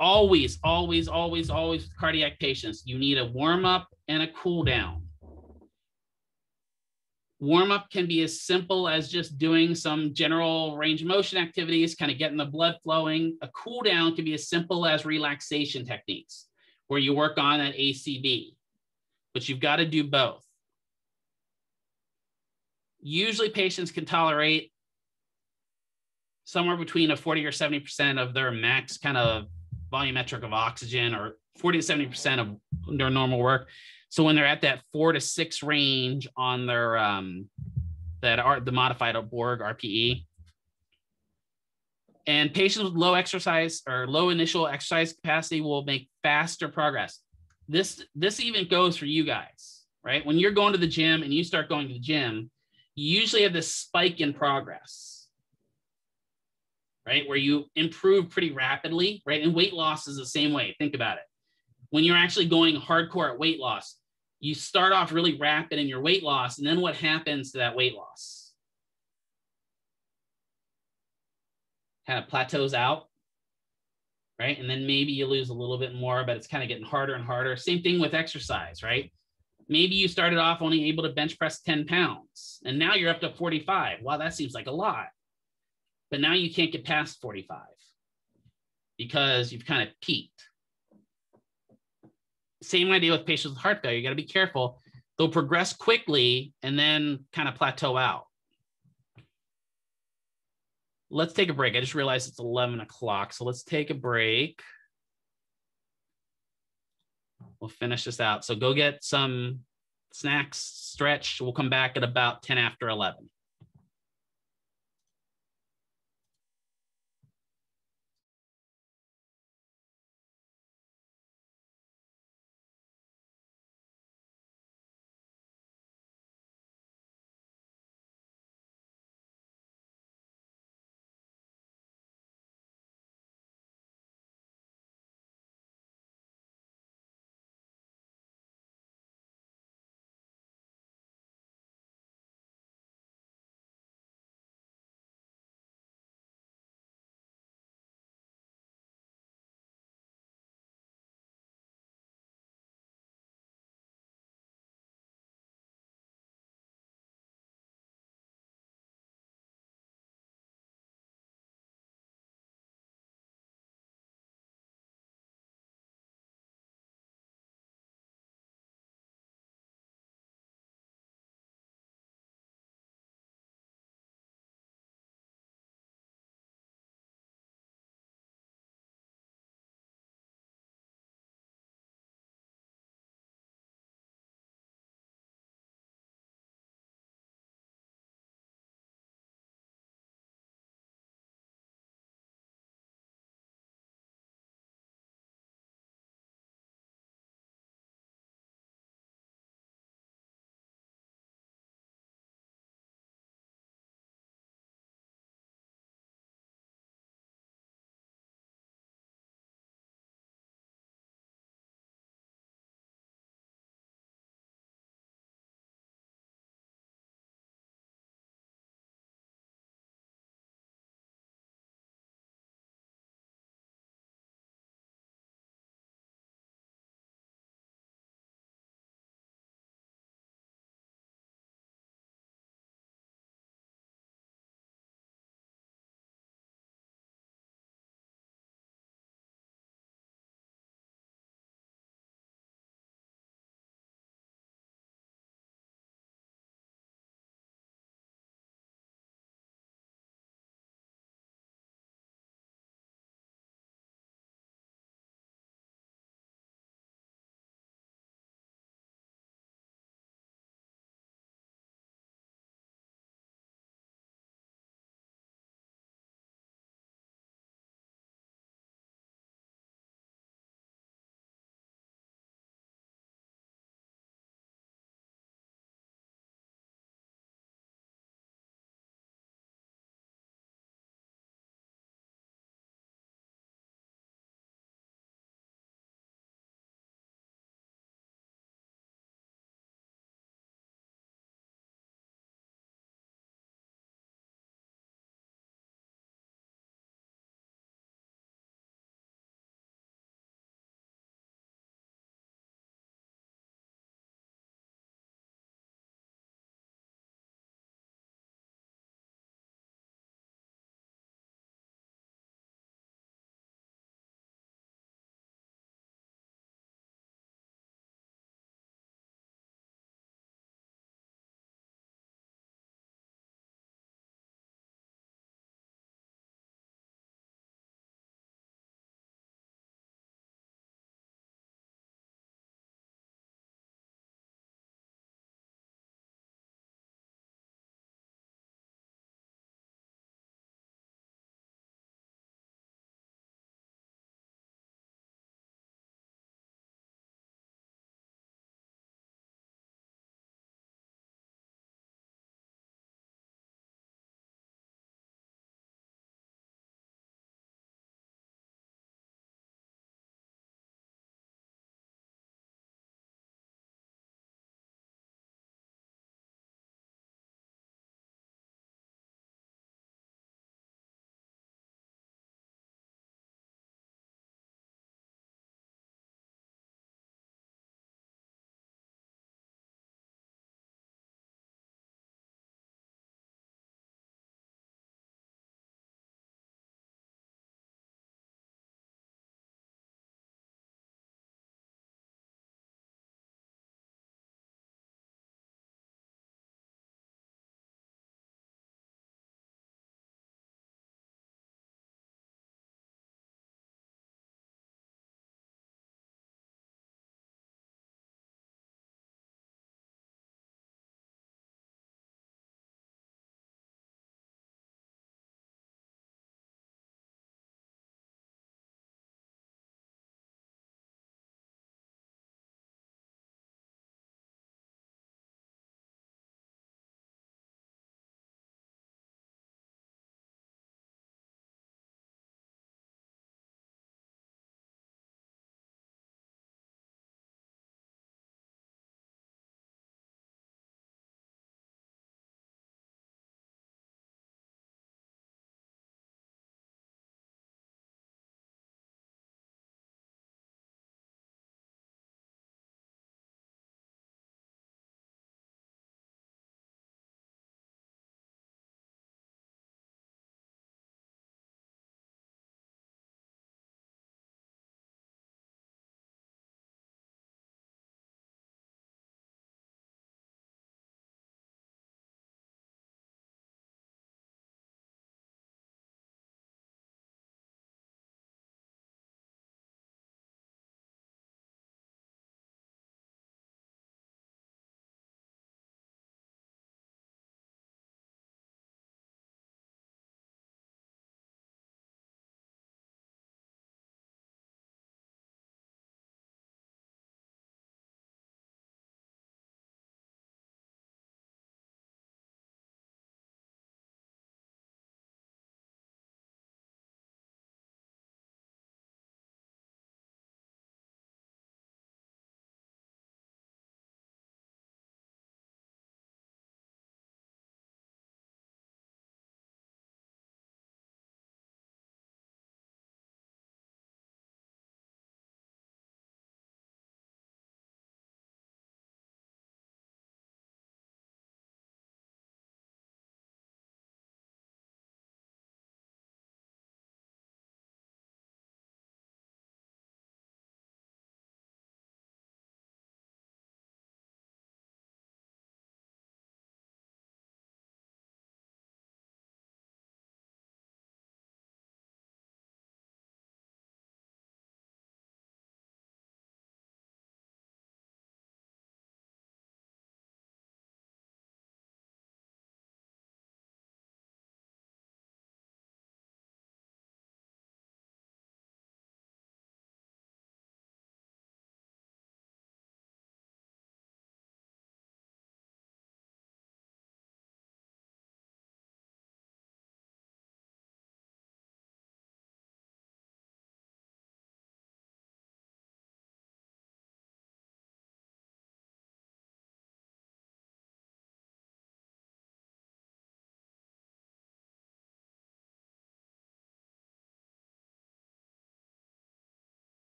Always with cardiac patients, you need a warm-up and a cool-down. Warm-up can be as simple as just doing some general range of motion activities, kind of getting the blood flowing. A cool-down can be as simple as relaxation techniques, where you work on that ACV, but you've got to do both. Usually patients can tolerate somewhere between a 40 or 70% of their max kind of volumetric of oxygen, or 40 to 70% of their normal work. So when they're at that 4 to 6 range on their the modified Borg RPE, and patients with low exercise or low initial exercise capacity will make faster progress. This even goes for you guys, right? When you're going to the gym and you start going to the gym, you usually have this spike in progress, right? Where you improve pretty rapidly, right? And weight loss is the same way. Think about it. When you're actually going hardcore at weight loss, you start off really rapid in your weight loss. And then what happens to that weight loss? Kind of plateaus out, right? And then maybe you lose a little bit more, but it's kind of getting harder and harder. Same thing with exercise, right? Maybe you started off only able to bench press 10 pounds, and now you're up to 45. Wow, that seems like a lot. But now you can't get past 45 because you've kind of peaked. Same idea with patients with heart failure. You got to be careful. They'll progress quickly and then kind of plateau out. Let's take a break. I just realized it's 11 o'clock. So let's take a break. We'll finish this out. So go get some snacks, stretch. We'll come back at about 10 after 11.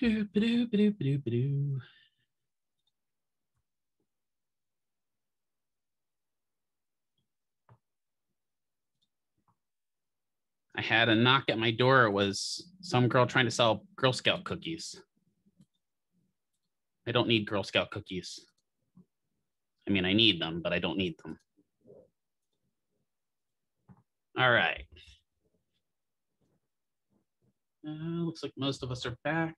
I had a knock at my door. It was some girl trying to sell Girl Scout cookies. I don't need Girl Scout cookies. I mean, I need them, but I don't need them. All right. Looks like most of us are back.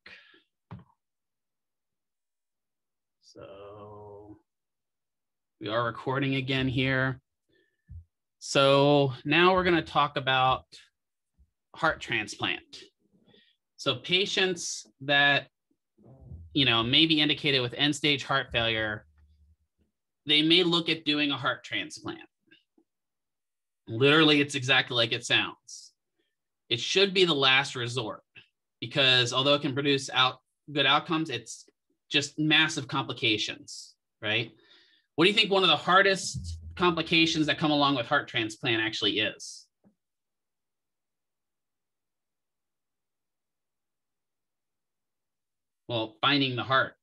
So we are recording again here. So now we're going to talk about heart transplant. So patients that, may be indicated with end-stage heart failure, they may look at doing a heart transplant. Literally, it's exactly like it sounds. It should be the last resort because although it can produce good outcomes, it's just massive complications, right? What do you think one of the hardest complications that come along with heart transplant actually is? Well, finding the heart,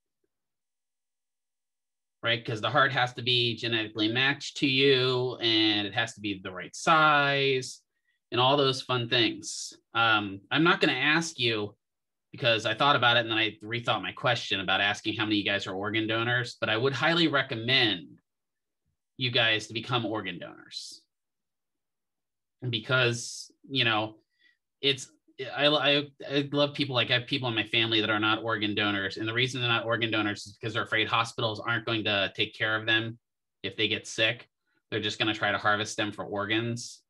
right? Because the heart has to be genetically matched to you and it has to be the right size and all those fun things. I'm not going to ask you because I thought about it and then I rethought my question about asking how many of you guys are organ donors, but I would highly recommend you guys to become organ donors because, I love people. Like I have people in my family that are not organ donors. And the reason they're not organ donors is because they're afraid hospitals aren't going to take care of them if they get sick. They're just going to try to harvest them for organs.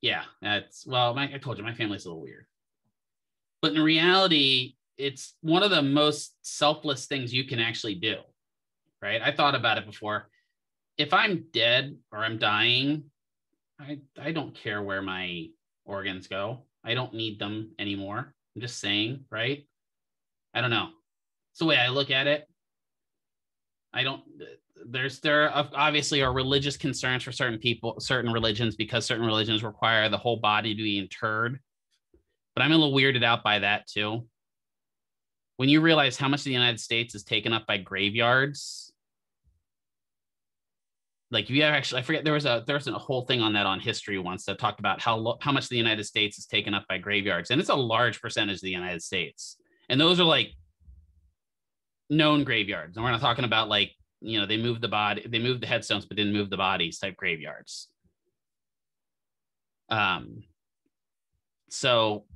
Yeah, I told you my family's a little weird. But in reality, it's one of the most selfless things you can actually do, right? I thought about it before. If I'm dead or I'm dying, I don't care where my organs go. I don't need them anymore. I'm just saying, right? I don't know. It's the way I look at it. There obviously are religious concerns for certain people, certain religions, because certain religions require the whole body to be interred. But I'm a little weirded out by that too. When you realize how much of the United States is taken up by graveyards, like you actually, I forget, there was a whole thing on that on history once that talked about how much of the United States is taken up by graveyards. And it's a large percentage of the United States. And those are like known graveyards. And we're not talking about like, they moved the headstones, but didn't move the bodies type graveyards. So,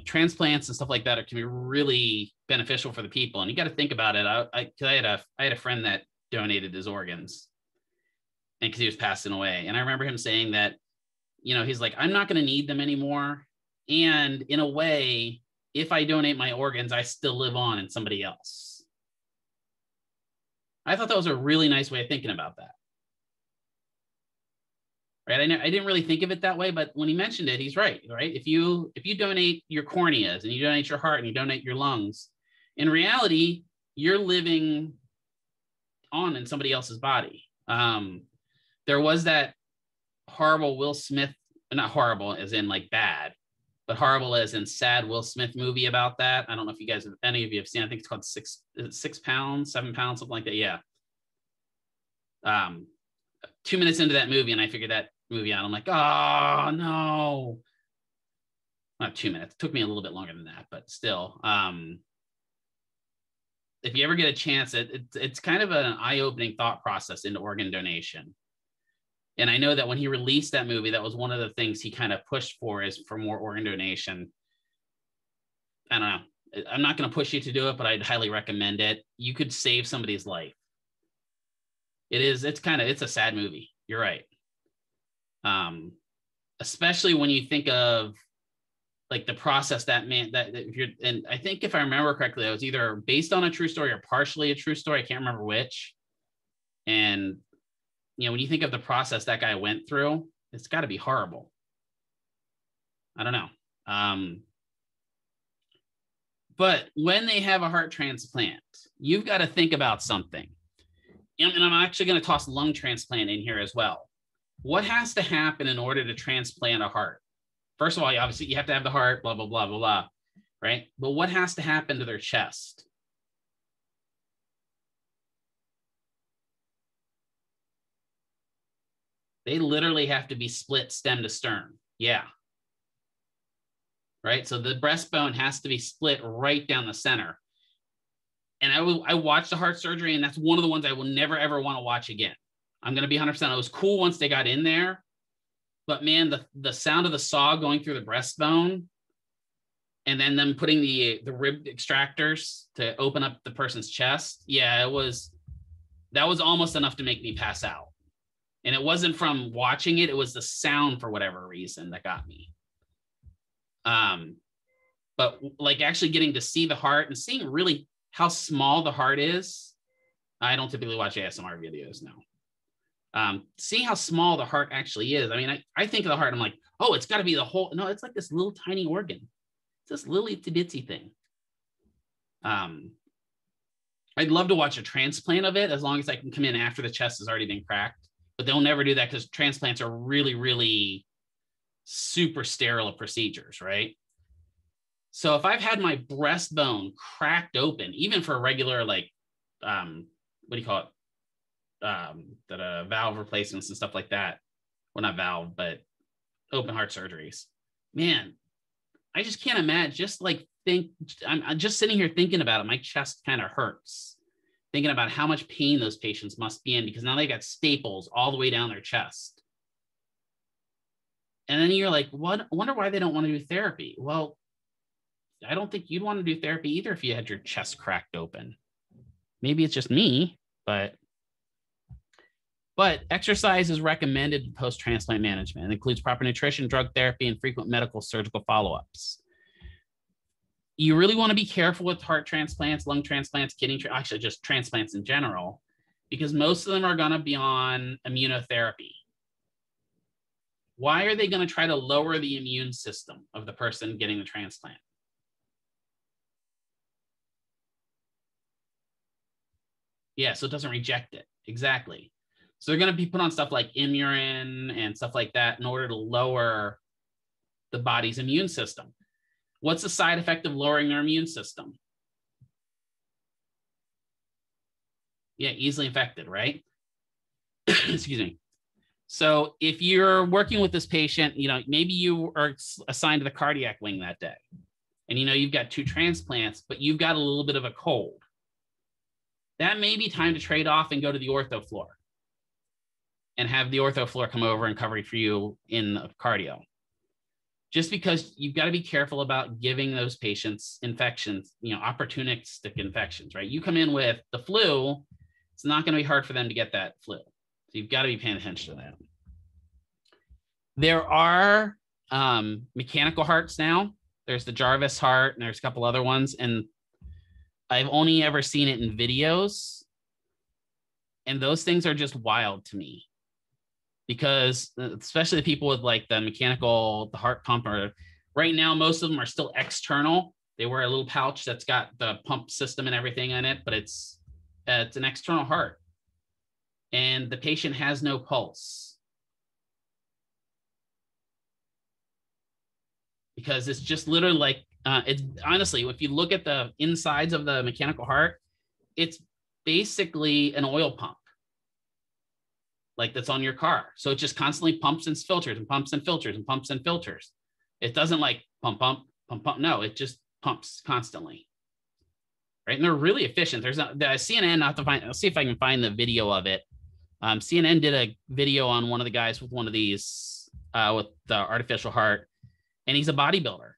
transplants and stuff like that can be really beneficial for the people. And you got to think about it. I had a friend that donated his organs and because he was passing away. And I remember him saying that, he's like, I'm not going to need them anymore. And in a way, if I donate my organs, I still live on in somebody else. I thought that was a really nice way of thinking about that. Right. I didn't really think of it that way, but when he mentioned it, he's right. Right. If you donate your corneas and you donate your heart and you donate your lungs, in reality, you're living on in somebody else's body. There was that horrible Will Smith, not horrible as in like bad, but horrible as in sad Will Smith movie about that. I don't know if you guys, any of you have seen, I think it's called 6 pounds, 7 pounds, something like that. Yeah. 2 minutes into that movie and I figured that movie out. I'm like, oh no. Not 2 minutes. It took me a little bit longer than that, but still. If you ever get a chance, it's kind of an eye-opening thought process into organ donation. And I know that when he released that movie, that was one of the things he kind of pushed for more organ donation. I don't know. I'm not going to push you to do it, but I'd highly recommend it. You could save somebody's life. It's a sad movie. You're right. Especially when you think of like the process that if you're, and I think if I remember correctly, it was either based on a true story or partially a true story. I can't remember which. And, when you think of the process that guy went through, it's got to be horrible. I don't know. But when they have a heart transplant, you've got to think about something. And I'm actually going to toss lung transplant in here as well. What has to happen in order to transplant a heart? First of all, obviously you have to have the heart, blah, blah, blah, blah, blah. right? But what has to happen to their chest? They literally have to be split stem to stern. Yeah. Right. So the breastbone has to be split right down the center. And I watched the heart surgery, and that's one of the ones I will never, ever want to watch again. I'm going to be 100%. It was cool once they got in there. But man, the sound of the saw going through the breastbone and then them putting the rib extractors to open up the person's chest. Yeah, that was almost enough to make me pass out. And it wasn't from watching it. It was the sound for whatever reason that got me. But like actually getting to see the heart and seeing really how small the heart is. I don't typically watch ASMR videos now. Seeing how small the heart actually is. I mean, I think of the heart, I'm like, oh, it's got to be the whole. No, it's like this little tiny organ. It's this little itsy-bitsy thing. I'd love to watch a transplant of it as long as I can come in after the chest has already been cracked. But they'll never do that because transplants are really, really super sterile procedures, right? So if I've had my breastbone cracked open, even for a regular, like, what do you call it? Valve replacements and stuff like that. Well, not valve, but open heart surgeries. Man, I just can't imagine. I'm just sitting here thinking about it. My chest kind of hurts. Thinking about how much pain those patients must be in because now they got staples all the way down their chest. And then you're like, what? I wonder why they don't want to do therapy. Well, I don't think you'd want to do therapy either if you had your chest cracked open. Maybe it's just me, but exercise is recommended in post-transplant management. It includes proper nutrition, drug therapy, and frequent medical surgical follow-ups. You really want to be careful with heart transplants, lung transplants, actually just transplants in general, because most of them are going to be on immunotherapy. Why are they going to try to lower the immune system of the person getting the transplant? Yeah, so it doesn't reject it. Exactly. So they're going to be put on stuff like Imurin and stuff like that in order to lower the body's immune system. What's the side effect of lowering their immune system? Yeah, easily infected, right? Excuse me. So if you're working with this patient, maybe you are assigned to the cardiac wing that day, and you've got 2 transplants, but you've got a little bit of a cold. That may be time to trade off and go to the ortho floor and have the ortho floor come over and cover it for you in cardio. Just because you've got to be careful about giving those patients infections, opportunistic infections, right? You come in with the flu, it's not going to be hard for them to get that flu. So you've got to be paying attention to that. There are mechanical hearts now. There's the Jarvis heart, and there's a couple other ones. And I've only ever seen it in videos. And those things are just wild to me. Because especially the people with like the heart pump, or right now, most of them are still external. They wear a little pouch that's got the pump system and everything in it, but it's an external heart. And the patient has no pulse. Because it's just literally like, it's honestly, if you look at the insides of the mechanical heart, it's basically an oil pump. Like that's on your car. So it just constantly pumps and filters and pumps and filters and pumps and filters. It doesn't like pump, pump, pump, pump. No, it just pumps constantly. Right. And they're really efficient. There's the CNN, I'll see if I can find the video of it. CNN did a video on one of the guys with one of these, with the artificial heart, and he's a bodybuilder.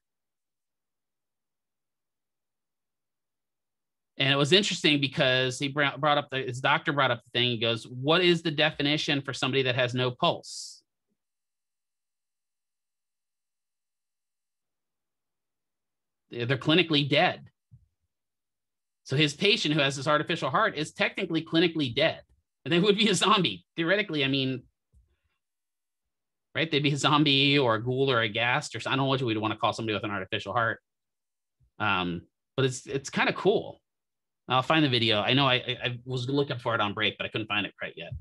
And it was interesting because he brought up his doctor brought up the thing. He goes, what is the definition for somebody that has no pulse? They're clinically dead. So his patient who has this artificial heart is technically clinically dead. And they would be a zombie. Theoretically, I mean, right? They'd be a zombie or a ghoul or a ghast, or I don't know what we'd want to call somebody with an artificial heart. But it's kind of cool. I'll find the video. I know I was looking for it on break, but I couldn't find it quite yet.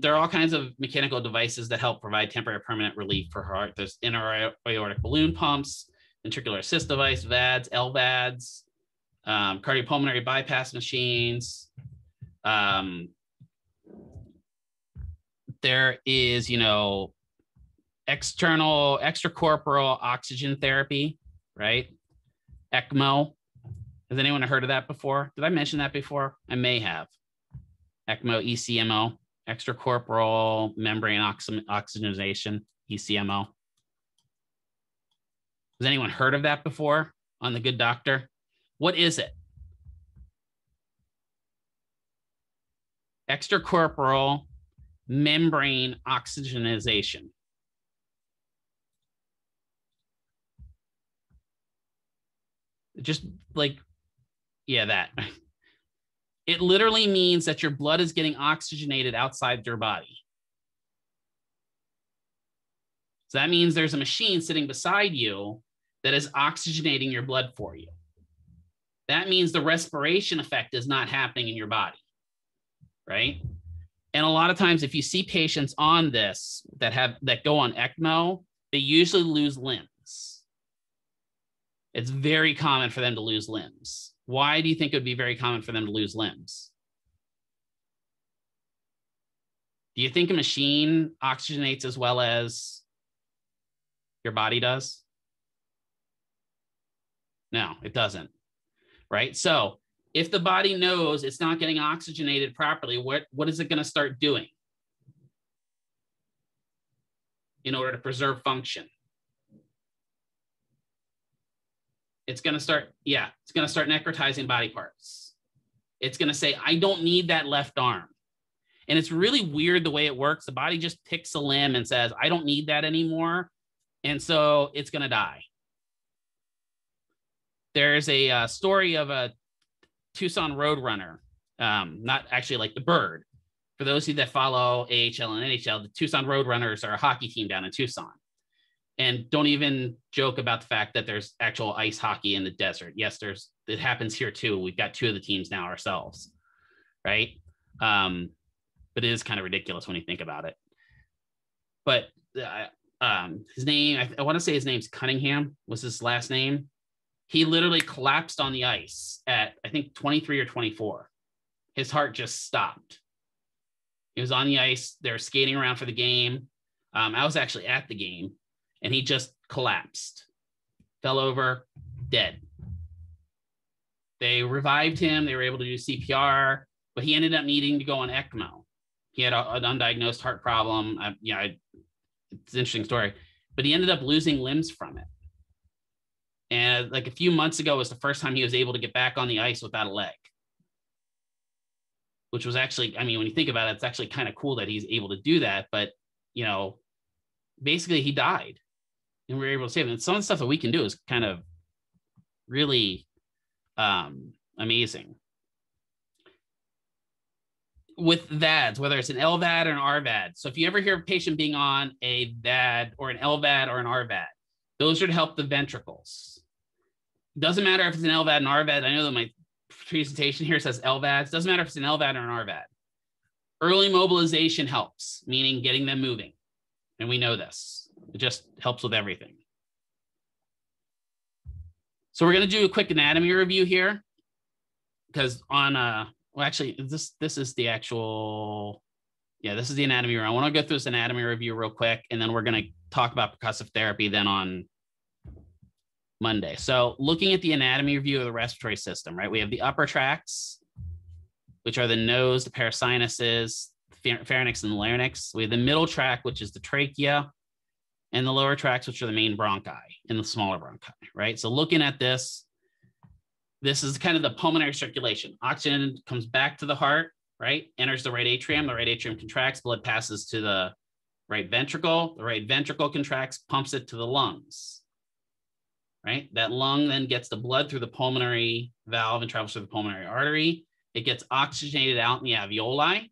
There are all kinds of mechanical devices that help provide temporary permanent relief for heart. There's intra-aortic balloon pumps. ventricular assist device, VADs, LVADs, cardiopulmonary bypass machines. There is, extracorporeal oxygen therapy, right? ECMO. Has anyone heard of that before? Did I mention that before? I may have. ECMO, ECMO, extracorporeal membrane oxygenation, ECMO. Has anyone heard of that before on The Good Doctor? What is it? Extracorporeal membrane oxygenation. Just like, yeah, that. It literally means that your blood is getting oxygenated outside your body. So that means there's a machine sitting beside you that is oxygenating your blood for you. That means the respiration effect is not happening in your body, right? And a lot of times, if you see patients on this that go on ECMO, they usually lose limbs. It's very common for them to lose limbs. Why do you think it would be very common for them to lose limbs? Do you think a machine oxygenates as well as your body does? No, it doesn't, right? So if the body knows it's not getting oxygenated properly, what is it going to start doing in order to preserve function? It's going to start, it's going to start necrotizing body parts. It's going to say, I don't need that left arm. And it's really weird the way it works. The body just picks a limb and says, I don't need that anymore. And so it's going to die. There's a story of a Tucson Roadrunner, not actually like the bird. For those of you that follow AHL and NHL, the Tucson Roadrunners are a hockey team down in Tucson. And don't even joke about the fact that there's actual ice hockey in the desert. Yes, it happens here too. We've got 2 of the teams now ourselves, right? But it is kind of ridiculous when you think about it. But his name, I want to say his name's Cunningham was his last name. He literally collapsed on the ice at, I think, 23 or 24. His heart just stopped. He was on the ice. They were skating around for the game. I was actually at the game, and he just collapsed, fell over, dead. They revived him. They were able to do CPR, but he ended up needing to go on ECMO. He had an undiagnosed heart problem. It's an interesting story, but he ended up losing limbs from it. And like a few months ago was the first time he was able to get back on the ice without a leg, which was actually, I mean, when you think about it, it's actually kind of cool that he's able to do that. But, basically he died and we were able to save him. And some of the stuff that we can do is kind of really amazing. With VADs, whether it's an LVAD or an RVAD. So if you ever hear a patient being on a VAD or an LVAD or an RVAD, those are to help the ventricles. Doesn't matter if it's an LVAD and RVAD. I know that my presentation here says LVADs. Doesn't matter if it's an LVAD or an RVAD. Early mobilization helps, meaning getting them moving. And we know this. It just helps with everything. So we're going to do a quick anatomy review here. Because on, well, actually, this is the actual, this is the anatomy review. I want to go through this anatomy review real quick, and then we're going to talk about percussive therapy then on Monday. So looking at the anatomy review of the respiratory system, right? We have the upper tracts, which are the nose, the parasinuses, pharynx, and the larynx. We have the middle tract, which is the trachea, and the lower tracts, which are the main bronchi and the smaller bronchi, right? So looking at this is kind of the pulmonary circulation. Oxygen comes back to the heart, right? Enters the right atrium. The right atrium contracts. Blood passes to the right ventricle. The right ventricle contracts, pumps it to the lungs, right? That lung then gets the blood through the pulmonary valve and travels through the pulmonary artery. It gets oxygenated out in the alveoli,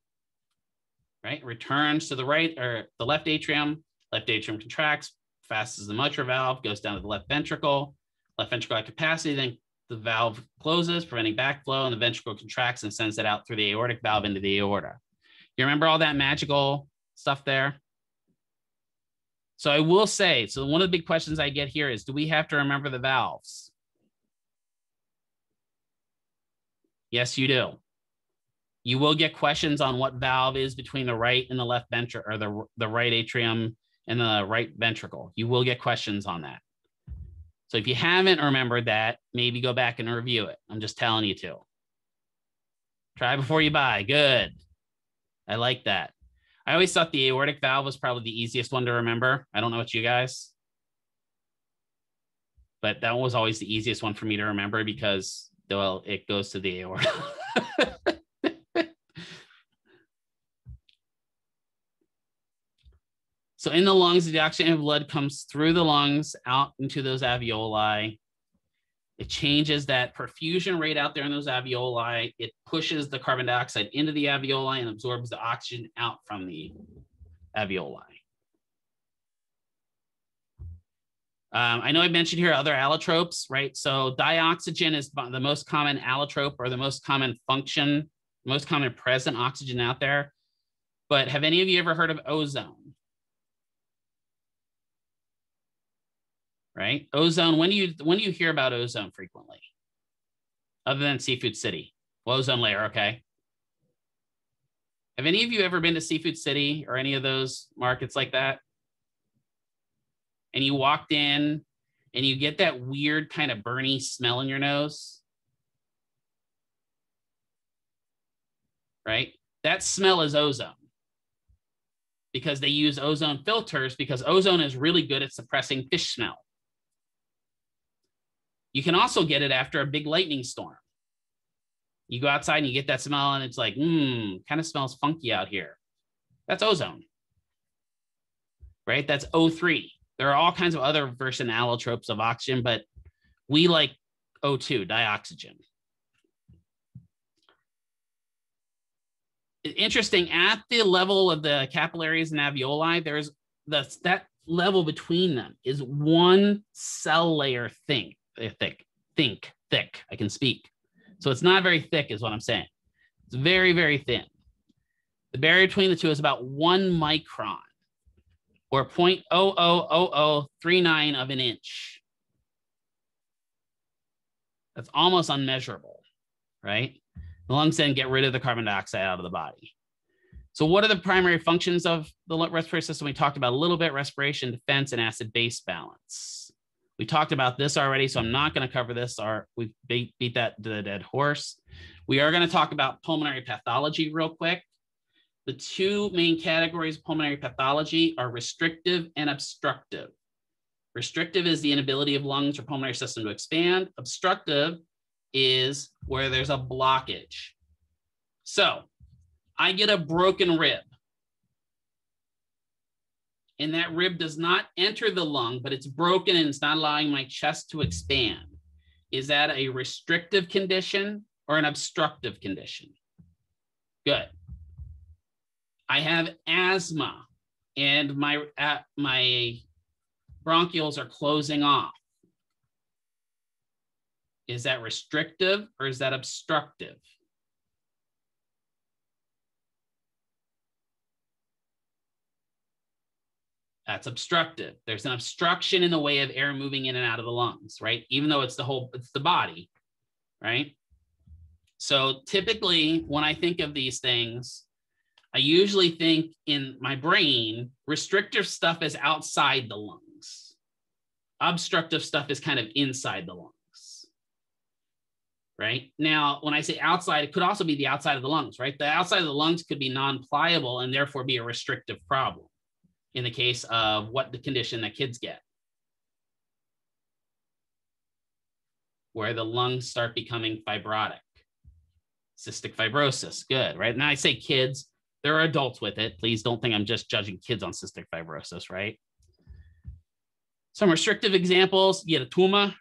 right? Returns to the right or the left atrium. Left atrium contracts, passes the mitral valve, goes down to the left ventricle. Left ventricle at capacity, then the valve closes, preventing backflow, and the ventricle contracts and sends it out through the aortic valve into the aorta. You remember all that magical stuff there? So I will say, so one of the big questions I get here is, do we have to remember the valves? Yes, you do. You will get questions on what valve is between the right and the left ventricle, or the right atrium and the right ventricle. You will get questions on that. So if you haven't remembered that, maybe go back and review it. I'm just telling you to. Try before you buy. Good. I like that. I always thought the aortic valve was probably the easiest one to remember. I don't know about you guys, but that was always the easiest one for me to remember because, well, it goes to the aorta. So in the lungs, the oxygenated blood comes through the lungs out into those alveoli. It changes that perfusion rate out there in those alveoli. It pushes the carbon dioxide into the alveoli and absorbs the oxygen out from the alveoli. I know I mentioned here other allotropes, right? So dioxygen is the most common allotrope, or the most common function, most common present oxygen out there. But have any of you ever heard of ozone? Right? Ozone, when do you hear about ozone frequently? Other than Seafood City? Well, ozone layer, okay. Have any of you ever been to Seafood City or any of those markets like that? And you walked in and you get that weird kind of burny smell in your nose? Right? That smell is ozone. Because they use ozone filters, because ozone is really good at suppressing fish smell. You can also get it after a big lightning storm. You go outside and you get that smell and it's like, kind of smells funky out here. That's ozone, right? That's O3. There are all kinds of other version allotropes of oxygen, but we like O2, dioxygen. Interesting, at the level of the capillaries and alveoli, there's that level between them is one cell layer thick. I can speak. So it's not very thick is what I'm saying. It's very, very thin. The barrier between the two is about 1 micron, or 0.000039 of an inch. That's almost unmeasurable, right? The lungs then get rid of the carbon dioxide out of the body. So what are the primary functions of the respiratory system? We talked about a little bit: respiration, defense, and acid-base balance. We talked about this already, so I'm not going to cover this. We beat that to the dead horse. We are going to talk about pulmonary pathology real quick. The two main categories of pulmonary pathology are restrictive and obstructive. Restrictive is the inability of lungs or pulmonary system to expand. Obstructive is where there's a blockage. So I get a broken rib, and that rib does not enter the lung, but it's broken and it's not allowing my chest to expand. Is that a restrictive condition or an obstructive condition? Good. I have asthma and my bronchioles are closing off. Is that restrictive or is that obstructive? That's obstructive. There's an obstruction in the way of air moving in and out of the lungs, right? Even though it's the body, right? So typically when I think of these things, I usually think in my brain, restrictive stuff is outside the lungs. Obstructive stuff is kind of inside the lungs, right? Now, when I say outside, it could also be the outside of the lungs, right? The outside of the lungs could be non-pliable and therefore be a restrictive problem in the case of what the condition that kids get, where the lungs start becoming fibrotic. Cystic fibrosis, good, right? Now I say kids, there are adults with it. Please don't think I'm just judging kids on cystic fibrosis, right? Some restrictive examples: hematoma,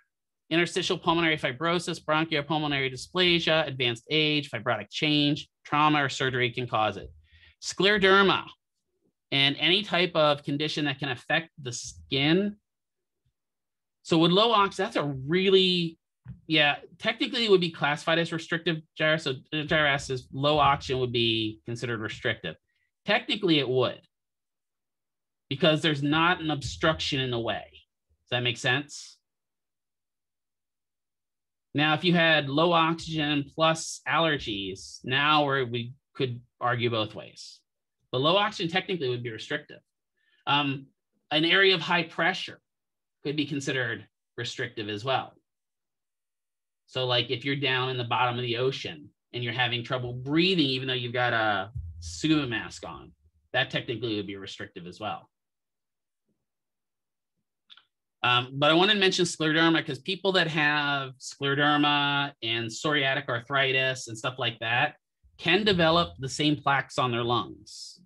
interstitial pulmonary fibrosis, bronchopulmonary dysplasia, advanced age, fibrotic change, trauma or surgery can cause it. Scleroderma, and any type of condition that can affect the skin. So with low oxygen, that's a really, technically it would be classified as restrictive, Jair. So Jair asks, is low oxygen would be considered restrictive? Technically it would. because there's not an obstruction in the way. Does that make sense? Now, if you had low oxygen plus allergies, now we could argue both ways. But low oxygen technically would be restrictive. An area of high pressure could be considered restrictive as well. So like if you're down in the bottom of the ocean and you're having trouble breathing, even though you've got a scuba mask on, that technically would be restrictive as well. But I want to mention scleroderma because people that have scleroderma and psoriatic arthritis and stuff like that can develop the same plaques on their lungs.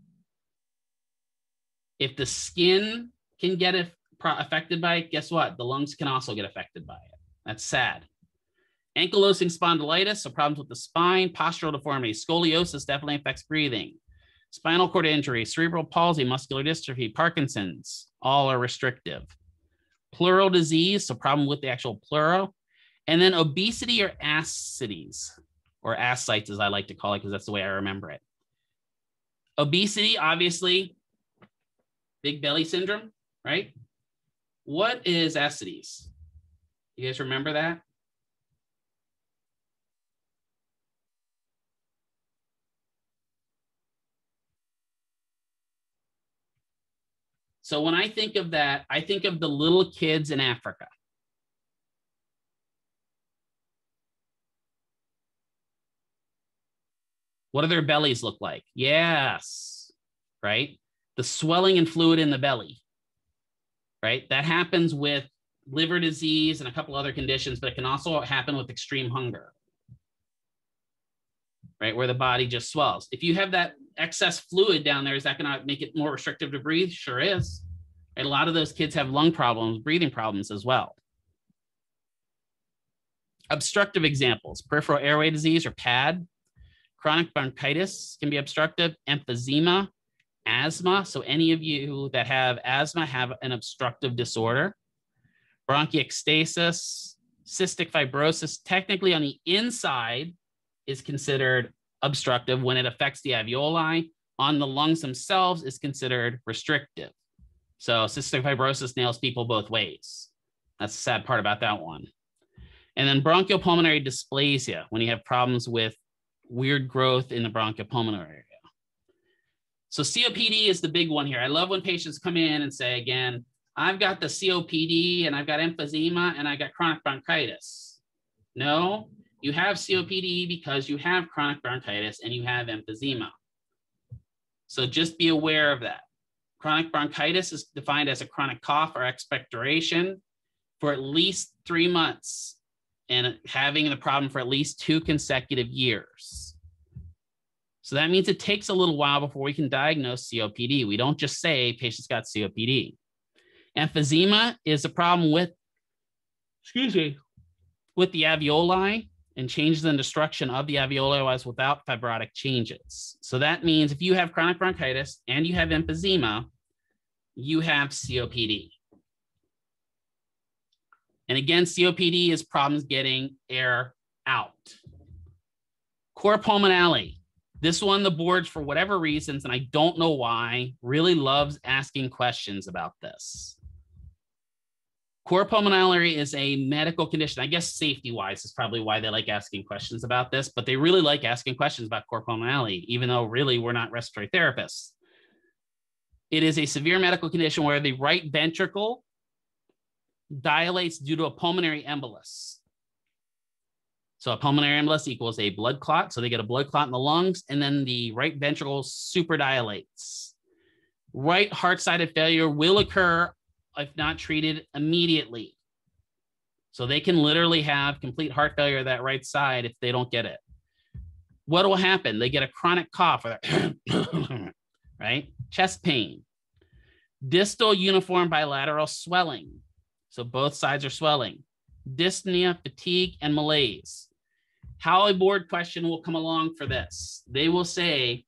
If the skin can get affected by it, guess what? The lungs can also get affected by it. That's sad. Ankylosing spondylitis, so problems with the spine, postural deformity, scoliosis definitely affects breathing. Spinal cord injury, cerebral palsy, muscular dystrophy, Parkinson's, all are restrictive. Pleural disease, so problem with the actual pleural. And then obesity or ascites, or ascites as I like to call it because that's the way I remember it. Obesity, obviously, big belly syndrome, right? What is ascites? You guys remember that? So when I think of that, I think of the little kids in Africa. What do their bellies look like? Yes, right? The swelling and fluid in the belly, right? That happens with liver disease and a couple other conditions, but it can also happen with extreme hunger, right? Where the body just swells. If you have that excess fluid down there, is that going to make it more restrictive to breathe? Sure is. And a lot of those kids have lung problems, breathing problems as well. Obstructive examples, peripheral airway disease or PAD, chronic bronchitis can be obstructive, emphysema, asthma. So any of you that have asthma have an obstructive disorder. Bronchiectasis, cystic fibrosis, technically on the inside is considered obstructive when it affects the alveoli. On the lungs themselves is considered restrictive. So cystic fibrosis nails people both ways. That's the sad part about that one. And then bronchopulmonary dysplasia, when you have problems with weird growth in the bronchopulmonary area. So COPD is the big one here. I love when patients come in and say, again, I've got the COPD and I've got emphysema and I got chronic bronchitis. No, you have COPD because you have chronic bronchitis and you have emphysema. So just be aware of that. Chronic bronchitis is defined as a chronic cough or expectoration for at least 3 months and having the problem for at least 2 consecutive years. So that means it takes a little while before we can diagnose COPD. We don't just say patient's got COPD. Emphysema is a problem with, with the alveoli and changes in destruction of the alveoli without fibrotic changes. So that means if you have chronic bronchitis and you have emphysema, you have COPD. And again, COPD is problems getting air out. Cor pulmonale. This one, the boards, for whatever reasons, and I don't know why, really loves asking questions about this. Cor pulmonale is a medical condition. I guess safety-wise is probably why they like asking questions about this, but they really like asking questions about cor pulmonale, even though really we're not respiratory therapists. It is a severe medical condition where the right ventricle dilates due to a pulmonary embolus. So a pulmonary embolus equals a blood clot. So they get a blood clot in the lungs, and then the right ventricle superdilates. Right heart-sided failure will occur if not treated immediately. So they can literally have complete heart failure of that right side if they don't get it. What will happen? They get a chronic cough, or right? Chest pain. Distal uniform bilateral swelling. So both sides are swelling. Dyspnea, fatigue, and malaise. How a board question will come along for this. They will say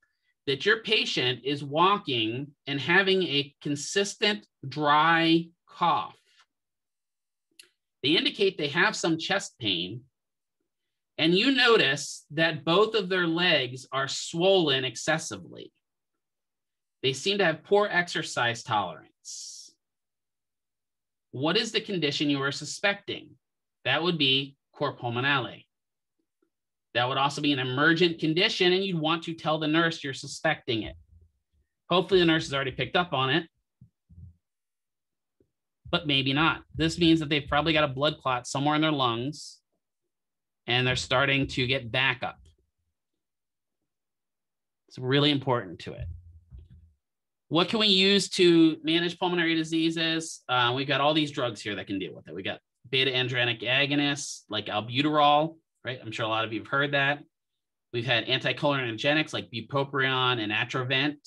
that your patient is walking and having a consistent dry cough. They indicate they have some chest pain, and you notice that both of their legs are swollen excessively. They seem to have poor exercise tolerance. What is the condition you are suspecting? That would be cor pulmonale. That would also be an emergent condition, and you'd want to tell the nurse you're suspecting it. Hopefully the nurse has already picked up on it, but maybe not. This means that they've probably got a blood clot somewhere in their lungs, and they're starting to get backup. It's really important to it. What can we use to manage pulmonary diseases? We've got all these drugs here that can deal with it. We got beta-androgenic agonists like albuterol, right? I'm sure a lot of you have heard that. We've had anticholinergics like bupropion and Atrovent.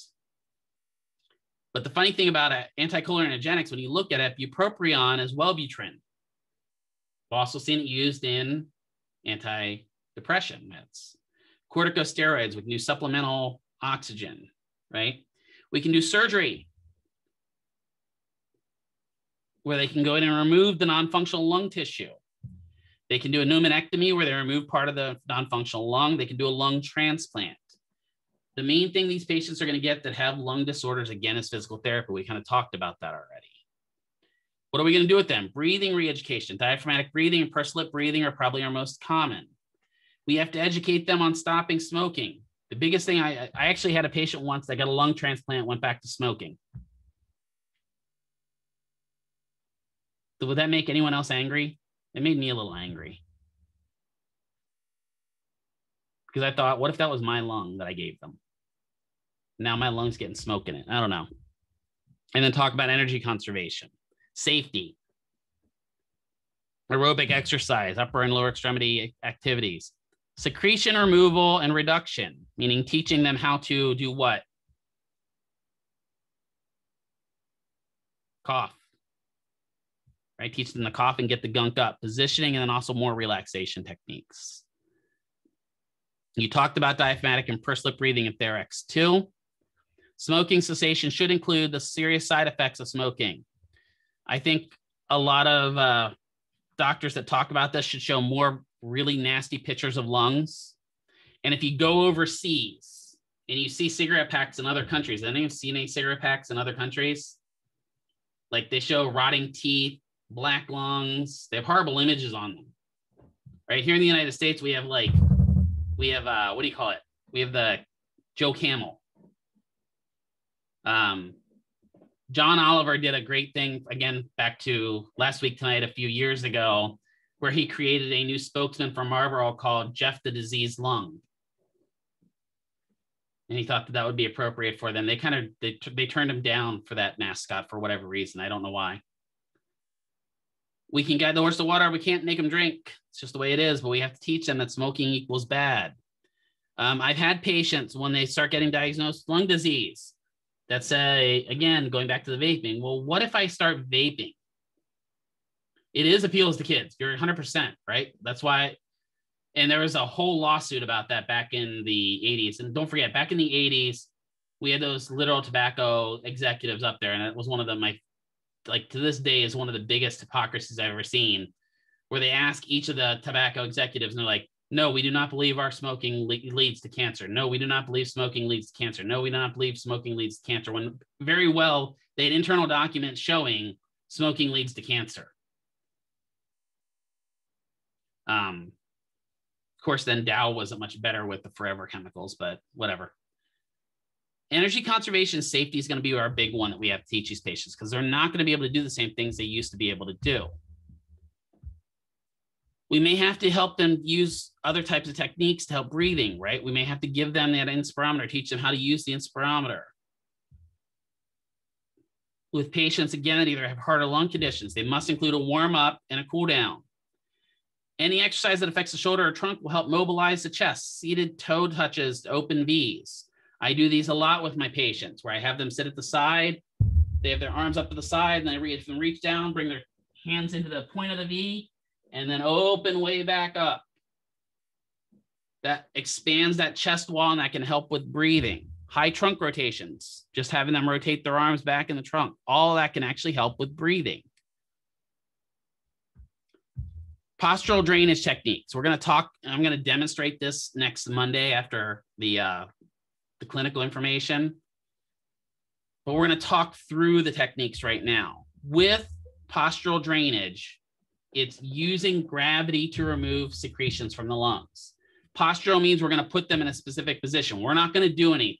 But the funny thing about anticholinergics, when you look at it, bupropion is Wellbutrin. We've also seen it used in antidepressant meds. Corticosteroids with new supplemental oxygen, right? We can do surgery where they can go in and remove the non-functional lung tissue. They can do a pneumonectomy where they remove part of the non-functional lung. They can do a lung transplant. The main thing these patients are going to get that have lung disorders, again, is physical therapy. We kind of talked about that already. What are we going to do with them? Breathing re-education. Diaphragmatic breathing and pursed lip breathing are probably our most common. We have to educate them on stopping smoking. The biggest thing, I actually had a patient once that got a lung transplant, went back to smoking. So would that make anyone else angry? It made me a little angry. Because I thought, what if that was my lung that I gave them? Now my lung's getting smoke in it. I don't know. And then talk about energy conservation, safety, aerobic exercise, upper and lower extremity activities, secretion removal and reduction, meaning teaching them how to do what? Cough, right? Teach them to cough and get the gunk up, positioning, and then also more relaxation techniques. You talked about diaphragmatic and pursed lip breathing in Therex 2. Smoking cessation should include the serious side effects of smoking. I think a lot of doctors that talk about this should show more really nasty pictures of lungs. And if you go overseas and you see cigarette packs in other countries, anyone have seen any cigarette packs in other countries? Like they show rotting teeth, black lungs. They have horrible images on them. Right here in the United States, we have what do you call it? We have the Joe Camel. John Oliver did a great thing, again, back to last week tonight, a few years ago, where he created a new spokesman for Marlboro called Jeff the Diseased Lung. And he thought that that would be appropriate for them. They turned him down for that mascot for whatever reason. I don't know why. We can guide the horse to water. We can't make them drink. It's just the way it is, but we have to teach them that smoking equals bad. I've had patients when they start getting diagnosed with lung disease that say, again, going back to the vaping, well, what if I start vaping? It is appeals to kids. You're 100%, right? That's why, and there was a whole lawsuit about that back in the 80s. And don't forget, back in the 80s, we had those literal tobacco executives up there. And it was one of them, to this day, is one of the biggest hypocrisies I've ever seen, where they ask each of the tobacco executives, and they're like, no, we do not believe our smoking leads to cancer. No, we do not believe smoking leads to cancer. No, we do not believe smoking leads to cancer. When very well, they had internal documents showing smoking leads to cancer. Of course, then Dow wasn't much better with the forever chemicals, but whatever. Energy conservation safety is going to be our big one that we have to teach these patients, because they're not going to be able to do the same things they used to be able to do. We may have to help them use other types of techniques to help breathing, right? We may have to give them that inspirometer, teach them how to use the inspirometer. With patients, again, that either have heart or lung conditions, they must include a warm up and a cool down. Any exercise that affects the shoulder or trunk will help mobilize the chest. Seated toe touches to open V's. I do these a lot with my patients, where I have them sit at the side. They have their arms up to the side, and I reach down, bring their hands into the point of the V, and then open way back up. That expands that chest wall, and that can help with breathing. High trunk rotations, just having them rotate their arms back in the trunk. All that can actually help with breathing. Postural drainage techniques. We're going to talk, I'm going to demonstrate this next Monday after the clinical information. but we're going to talk through the techniques right now. With postural drainage, it's using gravity to remove secretions from the lungs. Postural means we're going to put them in a specific position. We're not going to do anything.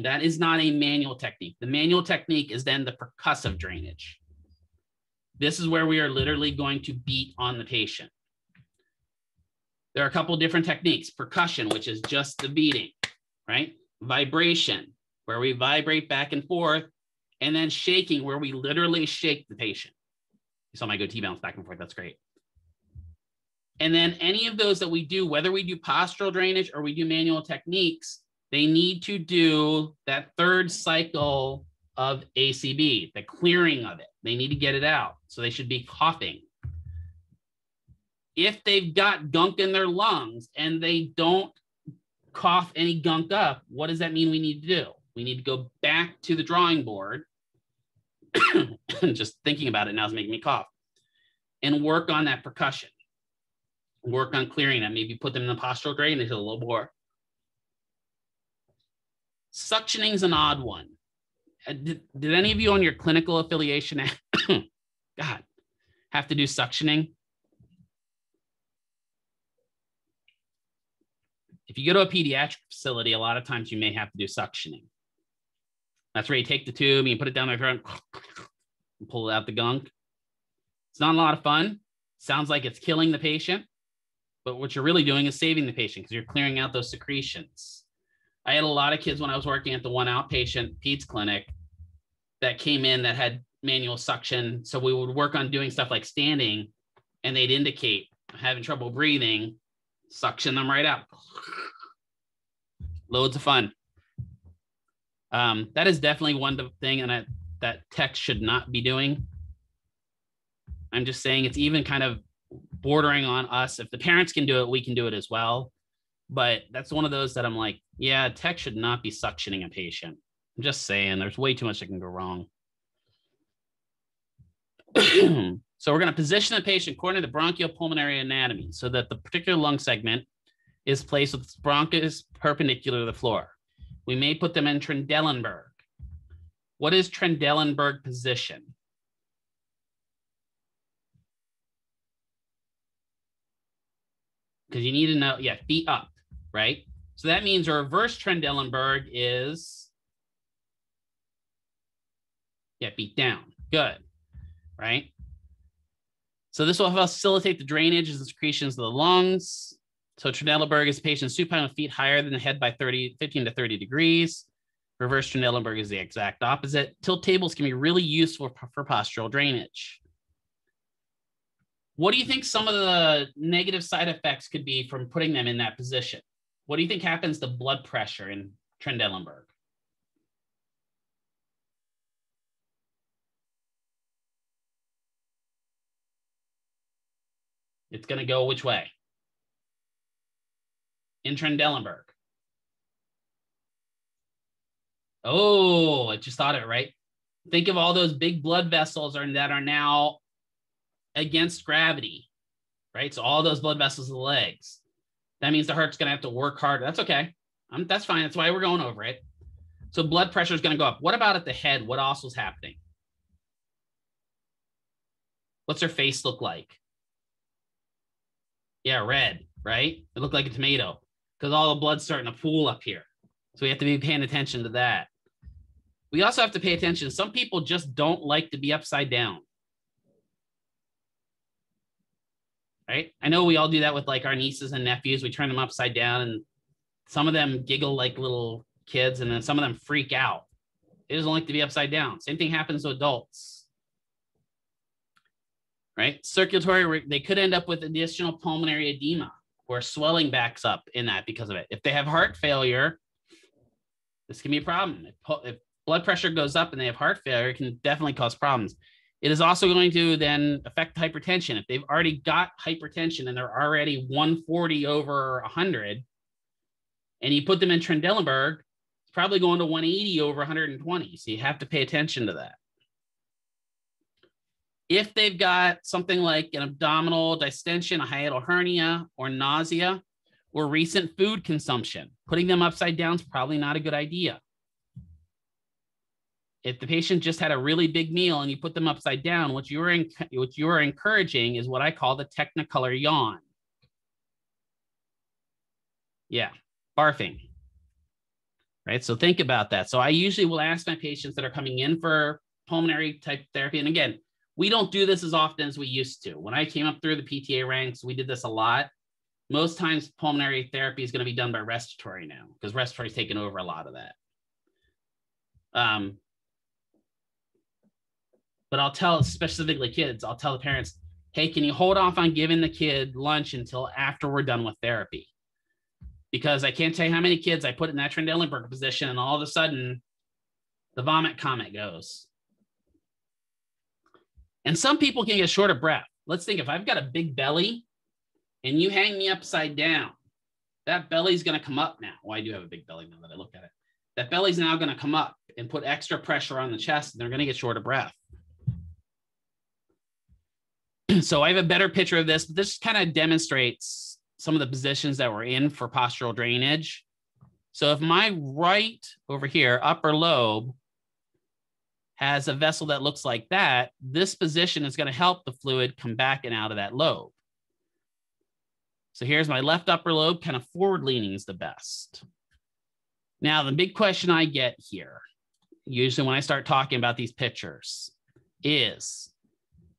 That is not a manual technique. The manual technique is then the percussive drainage. This is where we are literally going to beat on the patient. There are a couple different techniques. Percussion, which is just the beating, right? Vibration, where we vibrate back and forth, and then shaking, where we literally shake the patient. You saw my goatee bounce back and forth. That's great. And then any of those that we do, whether we do postural drainage or we do manual techniques, they need to do that third cycle of ACB, the clearing of it. They need to get it out. So they should be coughing. If they've got gunk in their lungs and they don't cough any gunk up, what does that mean we need to do? We need to go back to the drawing board. Just thinking about it now is making me cough. And work on that percussion. Work on clearing that. Maybe put them in the postural drainage a little more. Suctioning is an odd one. Did any of you on your clinical affiliation God, have to do suctioning? If you go to a pediatric facility, a lot of times you may have to do suctioning. That's where you take the tube and you put it down their throat and pull out the gunk. It's not a lot of fun. Sounds like it's killing the patient, but what you're really doing is saving the patient because you're clearing out those secretions. I had a lot of kids when I was working at the one outpatient peds clinic that came in that had manual suction. So we would work on doing stuff like standing, and they'd indicate having trouble breathing, suction them right out. Loads of fun. That is definitely one thing and that tech should not be doing. I'm just saying it's even kind of bordering on us. If the parents can do it, we can do it as well. But that's one of those that I'm like, yeah, tech should not be suctioning a patient. I'm just saying there's way too much that can go wrong. So we're going to position the patient according to the bronchiopulmonary anatomy so that the particular lung segment is placed with its bronchus perpendicular to the floor. We may put them in Trendelenburg. What is Trendelenburg position? Because you need to know, yeah, feet up, right? So that means a reverse Trendelenburg is, yeah, feet down. Good, right? So this will facilitate the drainage and secretions of the lungs. So Trendelenburg is a patient supine with feet higher than the head by 15 to 30 degrees. Reverse Trendelenburg is the exact opposite. Tilt tables can be really useful for postural drainage. What do you think some of the negative side effects could be from putting them in that position? What do you think happens to blood pressure in Trendelenburg? It's going to go which way? In Trendelenburg. Oh, I just thought it, right? Think of all those big blood vessels that are now against gravity, right? So all those blood vessels in the legs. That means the heart's going to have to work harder. That's okay. That's fine. That's why we're going over it. So blood pressure is going to go up. What about at the head? What else was happening? What's her face look like? Yeah, red, right? It looked like a tomato because all the blood's starting to pool up here. So we have to be paying attention to that. We also have to pay attention. Some people just don't like to be upside down. Right? I know we all do that with like our nieces and nephews. We turn them upside down and some of them giggle like little kids and then some of them freak out. They just don't like to be upside down. Same thing happens to adults. Right? Circulatory, they could end up with additional pulmonary edema where swelling backs up in that because of it. If they have heart failure, this can be a problem. If blood pressure goes up and they have heart failure, it can definitely cause problems. It is also going to then affect hypertension. If they've already got hypertension and they're already 140 over 100, and you put them in Trendelenburg, it's probably going to 180 over 120. So you have to pay attention to that. If they've got something like an abdominal distension, a hiatal hernia, or nausea, or recent food consumption, putting them upside down is probably not a good idea. If the patient just had a really big meal and you put them upside down, what you are encouraging is what I call the technicolor yawn. Yeah, barfing. Right, so think about that. So I usually will ask my patients that are coming in for pulmonary type therapy, and again, we don't do this as often as we used to. When I came up through the PTA ranks, we did this a lot. Most times pulmonary therapy is going to be done by respiratory now because respiratory is taking over a lot of that. But I'll tell specifically kids, I'll tell the parents, hey, can you hold off on giving the kid lunch until after we're done with therapy? Because I can't tell you how many kids I put in that Trendelenburg position and all of a sudden the vomit comment goes. And some people can get short of breath. Let's think if I've got a big belly and you hang me upside down, that belly's going to come up now. Well, I do have a big belly now that I look at it. That belly's now going to come up and put extra pressure on the chest and they're going to get short of breath. So I have a better picture of this, but this kind of demonstrates some of the positions that we're in for postural drainage. So if my right over here, upper lobe, has a vessel that looks like that, this position is going to help the fluid come back and out of that lobe. So here's my left upper lobe, kind of forward leaning is the best. Now, the big question I get here, usually when I start talking about these pictures, is,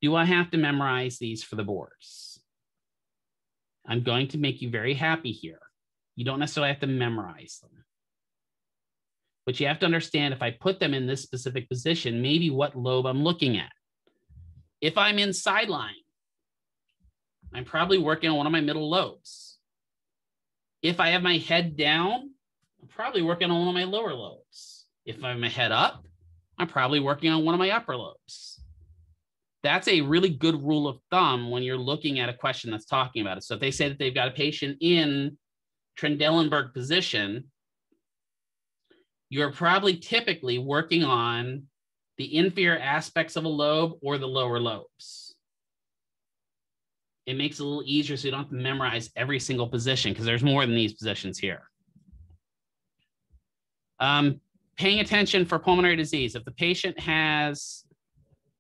do I have to memorize these for the boards? I'm going to make you very happy here. You don't necessarily have to memorize them. But you have to understand if I put them in this specific position, maybe what lobe I'm looking at. If I'm in sideline, I'm probably working on one of my middle lobes. If I have my head down, I'm probably working on one of my lower lobes. If I have my head up, I'm probably working on one of my upper lobes. That's a really good rule of thumb when you're looking at a question that's talking about it. So if they say that they've got a patient in Trendelenburg position, you're probably typically working on the inferior aspects of a lobe or the lower lobes. It makes it a little easier so you don't have to memorize every single position because there's more than these positions here. Paying attention for pulmonary disease. If the patient has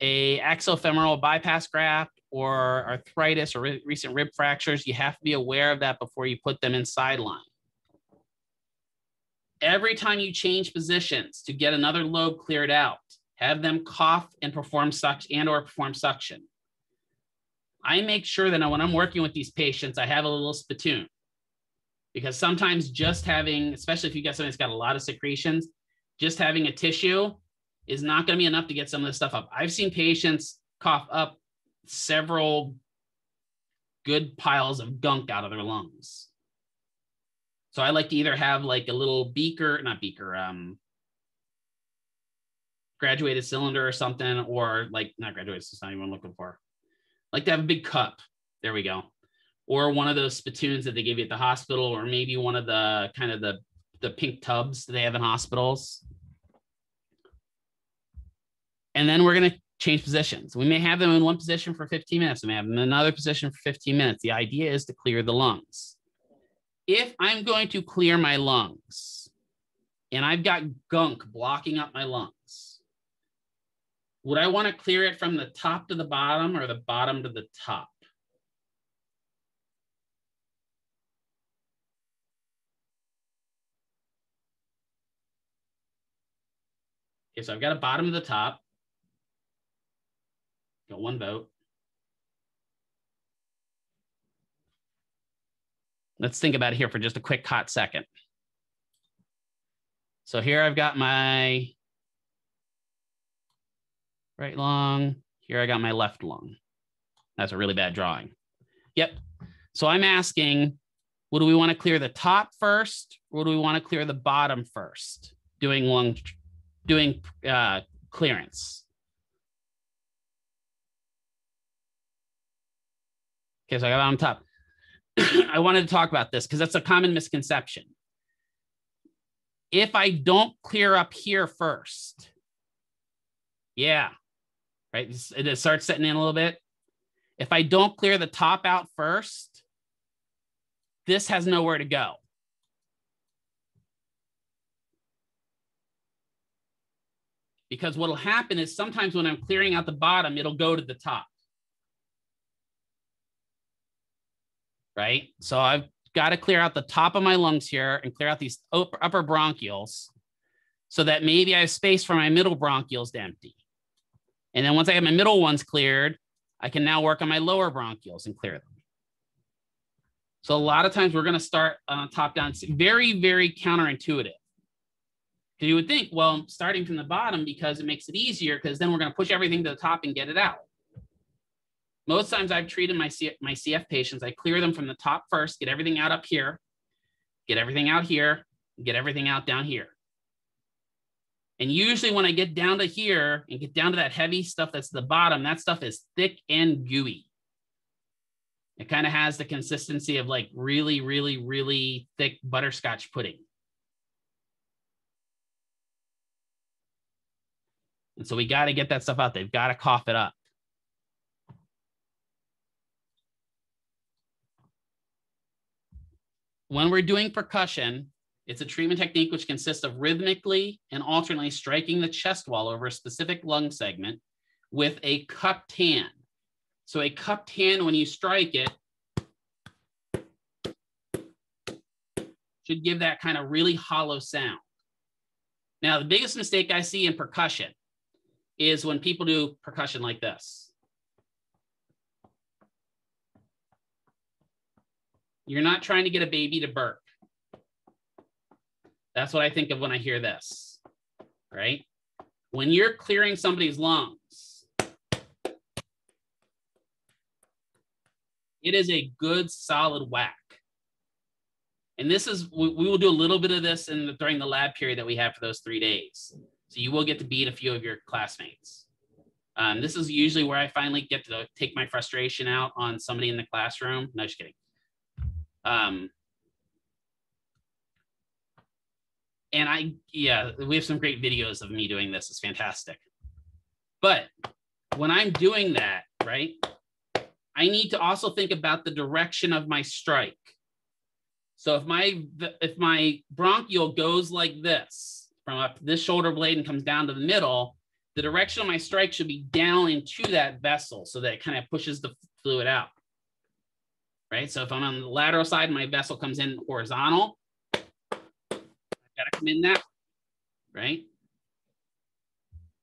a axofemoral bypass graft or arthritis or recent rib fractures, you have to be aware of that before you put them in sideline. Every time you change positions to get another lobe cleared out, have them cough and perform suction or perform suction. I make sure that when I'm working with these patients, I have a little spittoon because sometimes just having, especially if you get something that's got a lot of secretions, just having a tissue is not going to be enough to get some of this stuff up. I've seen patients cough up several good piles of gunk out of their lungs. So I like to either have like a little beaker, not beaker, graduated cylinder or something, or like, not graduated, it's not even what I'm looking for. Like to have a big cup, there we go. Or one of those spittoons that they give you at the hospital, or maybe one of the kind of the pink tubs that they have in hospitals. And then we're going to change positions. We may have them in one position for 15 minutes. We may have them in another position for 15 minutes. The idea is to clear the lungs. If I'm going to clear my lungs and I've got gunk blocking up my lungs, would I want to clear it from the top to the bottom or the bottom to the top? Okay, so I've got a bottom to the top. Got one vote. Let's think about it here for just a quick hot second. So here I've got my right lung. Here I got my left lung. That's a really bad drawing. Yep. So I'm asking, would we want to clear the top first, or do we want to clear the bottom first? Doing clearance. Okay, so I got on top. I wanted to talk about this because that's a common misconception. If I don't clear up here first, yeah, right, it starts setting in a little bit. If I don't clear the top out first, this has nowhere to go. because what'll happen is sometimes when I'm clearing out the bottom, it'll go to the top. Right? So I've got to clear out the top of my lungs here and clear out these upper bronchioles so that maybe I have space for my middle bronchioles to empty. And then once I have my middle ones cleared, I can now work on my lower bronchioles and clear them. So a lot of times we're going to start top down. It's very, very counterintuitive. Because you would think, well, I'm starting from the bottom because it makes it easier because then we're going to push everything to the top and get it out. Most times I've treated my CF patients, I clear them from the top first, get everything out up here, get everything out here, get everything out down here. And usually when I get down to here and get down to that heavy stuff that's the bottom, that stuff is thick and gooey. It kind of has the consistency of like really, really, really thick butterscotch pudding. And so we got to get that stuff out. They've got to cough it up. When we're doing percussion, it's a treatment technique which consists of rhythmically and alternately striking the chest wall over a specific lung segment with a cupped hand. So a cupped hand, when you strike it, should give that kind of really hollow sound. Now, the biggest mistake I see in percussion is when people do percussion like this. You're not trying to get a baby to burp. That's what I think of when I hear this, right? When you're clearing somebody's lungs, it is a good solid whack. And this is, we will do a little bit of this during the lab period that we have for those 3 days. So you will get to beat a few of your classmates. This is usually where I finally get to take my frustration out on somebody in the classroom. No, just kidding. And yeah, we have some great videos of me doing this. It's fantastic. But when I'm doing that, right, I need to also think about the direction of my strike. So if my bronchiole goes like this, from up this shoulder blade and comes down to the middle, the direction of my strike should be down into that vessel so that it kind of pushes the fluid out. Right? So if I'm on the lateral side and my vessel comes in horizontal, I've got to come in that way, right?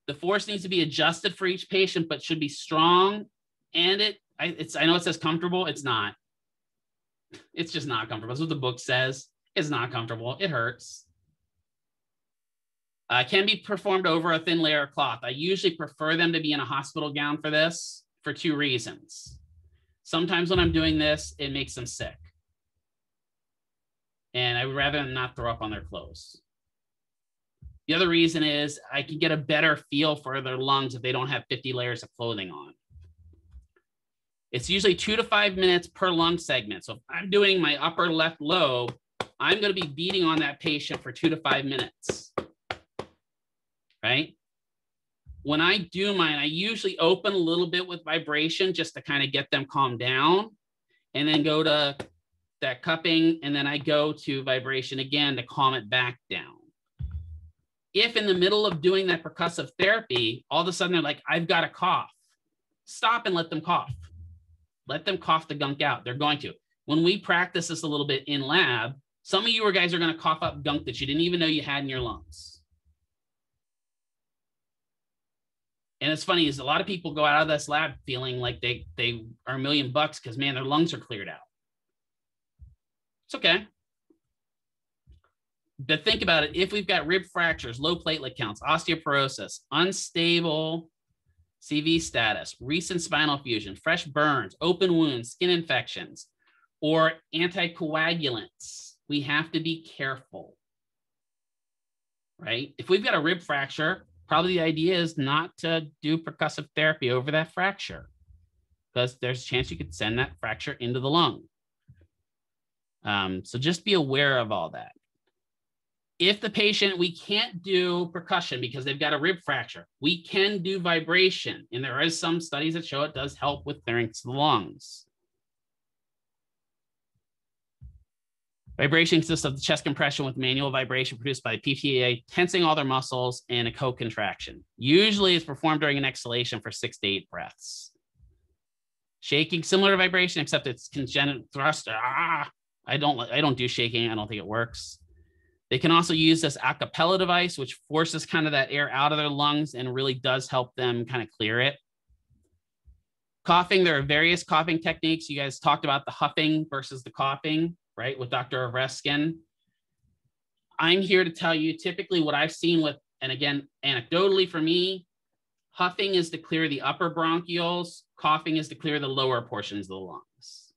The force needs to be adjusted for each patient, but should be strong. And I know it says comfortable. It's not. It's just not comfortable. That's what the book says. It's not comfortable. It hurts. Can be performed over a thin layer of cloth. I usually prefer them to be in a hospital gown for this for 2 reasons. Sometimes when I'm doing this, it makes them sick. And I would rather them not throw up on their clothes. The other reason is I can get a better feel for their lungs if they don't have 50 layers of clothing on. It's usually 2 to 5 minutes per lung segment. So if I'm doing my upper left lobe, I'm going to be beating on that patient for 2 to 5 minutes, right? When I do mine, I usually open a little bit with vibration just to kind of get them calmed down and then go to that cupping. And then I go to vibration again to calm it back down. If in the middle of doing that percussive therapy, all of a sudden they're like, I've got to cough, stop and let them cough. Let them cough the gunk out. They're going to. When we practice this a little bit in lab, some of you guys are going to cough up gunk that you didn't even know you had in your lungs. And it's funny is a lot of people go out of this lab feeling like they are $1 million because, man, their lungs are cleared out. It's okay. But think about it. If we've got rib fractures, low platelet counts, osteoporosis, unstable CV status, recent spinal fusion, fresh burns, open wounds, skin infections, or anticoagulants, we have to be careful, right? If we've got a rib fracture, probably the idea is not to do percussive therapy over that fracture because there's a chance you could send that fracture into the lung. So just be aware of all that. If the patient, we can't do percussion because they've got a rib fracture, we can do vibration. And there is some studies that show it does help with clearance of the lungs. Vibration consists of the chest compression with manual vibration produced by the PTA tensing all their muscles and a co-contraction. Usually it's performed during an exhalation for 6 to 8 breaths. Shaking, similar to vibration, except it's congenital thrust. I don't do shaking. I don't think it works. They can also use this a cappella device, which forces kind of that air out of their lungs and really does help them kind of clear it. Coughing, there are various coughing techniques. You guys talked about the huffing versus the coughing, right, with Dr. Reskin. I'm here to tell you typically what I've seen with, and again, anecdotally for me, huffing is to clear the upper bronchioles, coughing is to clear the lower portions of the lungs.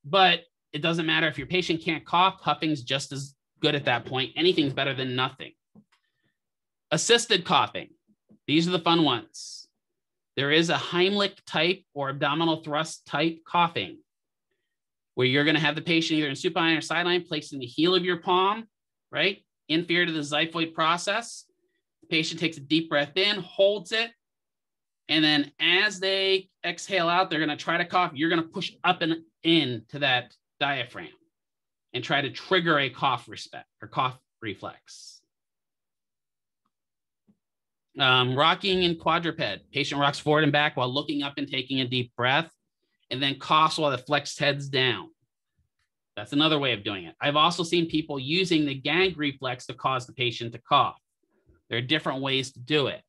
But it doesn't matter if your patient can't cough, huffing's just as good at that point. Anything's better than nothing. Assisted coughing. These are the fun ones. There is a Heimlich type or abdominal thrust type coughing where you're going to have the patient either in supine or sideline placed in the heel of your palm, right? Inferior to the xiphoid process. The patient takes a deep breath in, holds it, and then as they exhale out, they're going to try to cough. You're going to push up and in to that diaphragm and try to trigger a cough reflex. Rocking in quadruped. Patient rocks forward and back while looking up and taking a deep breath, and then coughs while the flexed head's down. That's another way of doing it. I've also seen people using the gag reflex to cause the patient to cough. There are different ways to do it.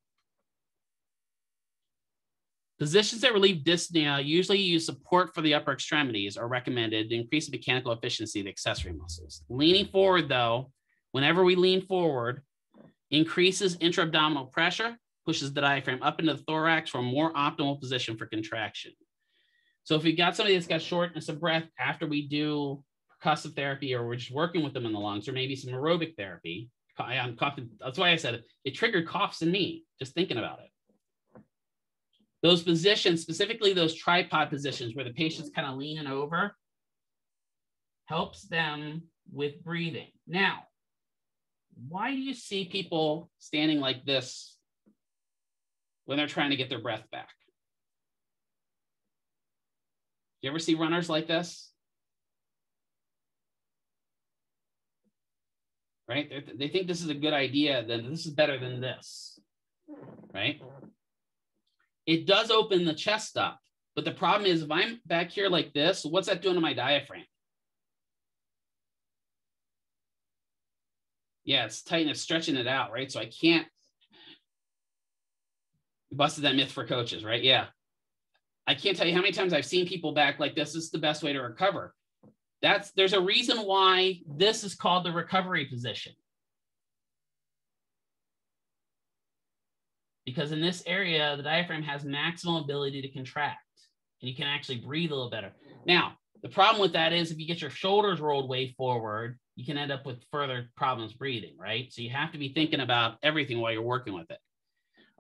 Positions that relieve dyspnea usually use support for the upper extremities are recommended to increase the mechanical efficiency of the accessory muscles. Leaning forward, though, whenever we lean forward, increases intra-abdominal pressure, pushes the diaphragm up into the thorax for a more optimal position for contraction. So if we've got somebody that's got shortness of breath after we do percussive therapy, or we're just working with them in the lungs, or maybe some aerobic therapy, I'm coughing. That's why I said it triggered coughs in me, just thinking about it. Those positions, specifically those tripod positions where the patient's kind of leaning over, helps them with breathing. Now, why do you see people standing like this when they're trying to get their breath back? You ever see runners like this? Right? They think this is a good idea, then this is better than this, right? It does open the chest up, but the problem is if I'm back here like this, what's that doing to my diaphragm? Yeah, it's tight, it's stretching it out, right? So I can't. Busted that myth for coaches, right? Yeah. I can't tell you how many times I've seen people back like this. This is the best way to recover. There's a reason why this is called the recovery position. Because in this area, the diaphragm has maximum ability to contract, and you can actually breathe a little better. Now, the problem with that is if you get your shoulders rolled way forward, you can end up with further problems breathing, right? So you have to be thinking about everything while you're working with it.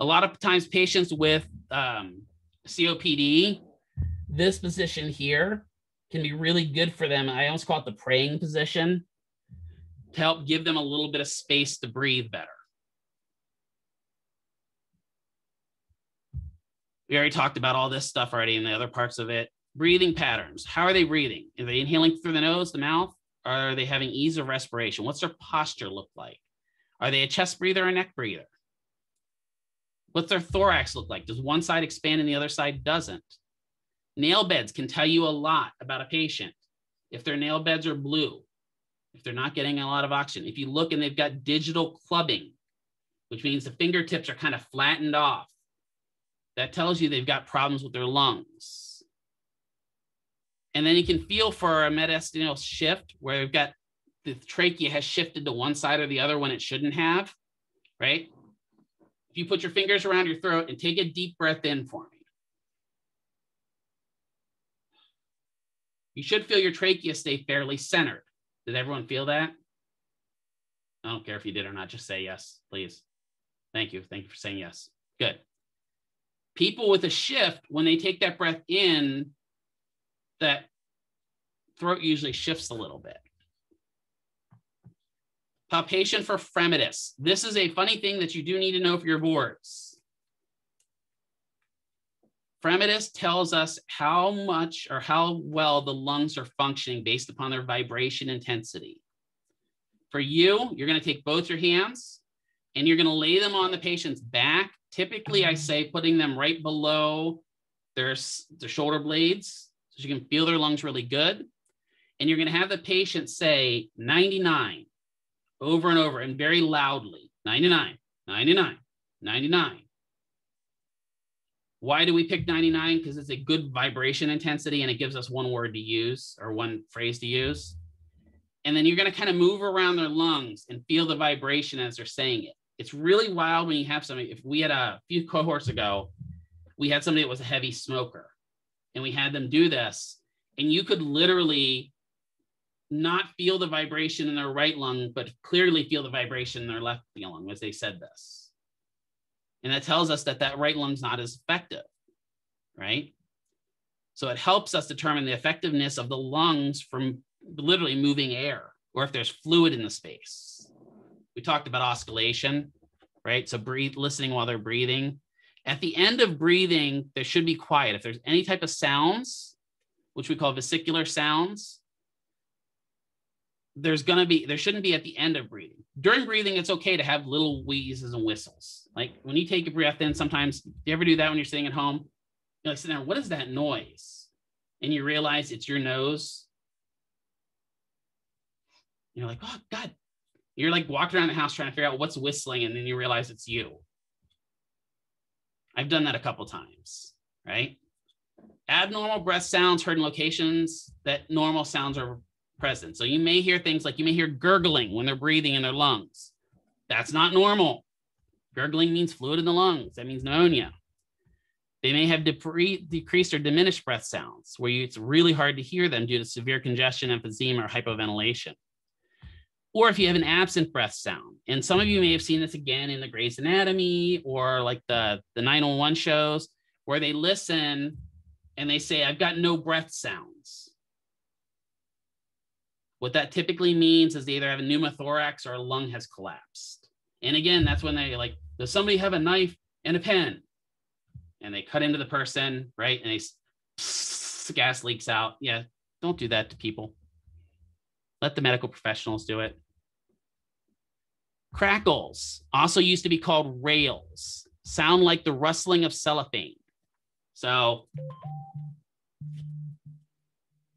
A lot of times patients with COPD, this position here can be really good for them. I almost call it the praying position to help give them a little bit of space to breathe better. We already talked about all this stuff already in the other parts of it. Breathing patterns. How are they breathing? Are they inhaling through the nose, the mouth? Or are they having ease of respiration? What's their posture look like? Are they a chest breather or a neck breather? What's their thorax look like? Does one side expand and the other side doesn't? Nail beds can tell you a lot about a patient. If their nail beds are blue, if they're not getting a lot of oxygen, if you look and they've got digital clubbing, which means the fingertips are kind of flattened off, that tells you they've got problems with their lungs. And then you can feel for a mediastinal shift where we've got the trachea has shifted to one side or the other when it shouldn't have, right? If you put your fingers around your throat and take a deep breath in for me. You should feel your trachea stay fairly centered. Did everyone feel that? I don't care if you did or not, just say yes, please. Thank you. Thank you for saying yes. Good. People with a shift, when they take that breath in, that throat usually shifts a little bit. Palpation for fremitus. This is a funny thing that you do need to know for your boards. Fremitus tells us how much or how well the lungs are functioning based upon their vibration intensity. For you, you're going to take both your hands and you're going to lay them on the patient's back. Typically, I say putting them right below their shoulder blades so you can feel their lungs really good. And you're going to have the patient say 99 over and over and very loudly, 99, 99, 99. Why do we pick 99? Because it's a good vibration intensity and it gives us one word to use or one phrase to use. And then you're going to kind of move around their lungs and feel the vibration as they're saying it. It's really wild when you have somebody. If we had a few cohorts ago, we had somebody that was a heavy smoker and we had them do this, and you could literally not feel the vibration in their right lung, but clearly feel the vibration in their left lung as they said this. And that tells us that that right lung's not as effective, right? So it helps us determine the effectiveness of the lungs from literally moving air, or if there's fluid in the space. We talked about oscillation, right? So listening while they're breathing. At the end of breathing, there should be quiet. If there's any type of sounds, which we call vesicular sounds, there shouldn't be at the end of breathing. During breathing, it's okay to have little wheezes and whistles. Like when you take a breath in, sometimes, do you ever do that when you're sitting at home? You're like sitting there, what is that noise? And you realize it's your nose. You're like, oh God. You're like walking around the house trying to figure out what's whistling, and then you realize it's you. I've done that a couple times, right? Abnormal breath sounds heard in locations that normal sounds are present. So you may hear things like, you may hear gurgling when they're breathing in their lungs. That's not normal. Gurgling means fluid in the lungs. That means pneumonia. They may have decreased or diminished breath sounds where it's really hard to hear them due to severe congestion, emphysema, or hypoventilation. Or if you have an absent breath sound. And some of you may have seen this again in the Grey's Anatomy or like the 911 shows where they listen and they say, I've got no breath sounds. What that typically means is they either have a pneumothorax or a lung has collapsed. And again, that's when they like, does somebody have a knife and a pen? And they cut into the person, right? And gas leaks out. Yeah, don't do that to people. Let the medical professionals do it. Crackles, also used to be called rails, sound like the rustling of cellophane. So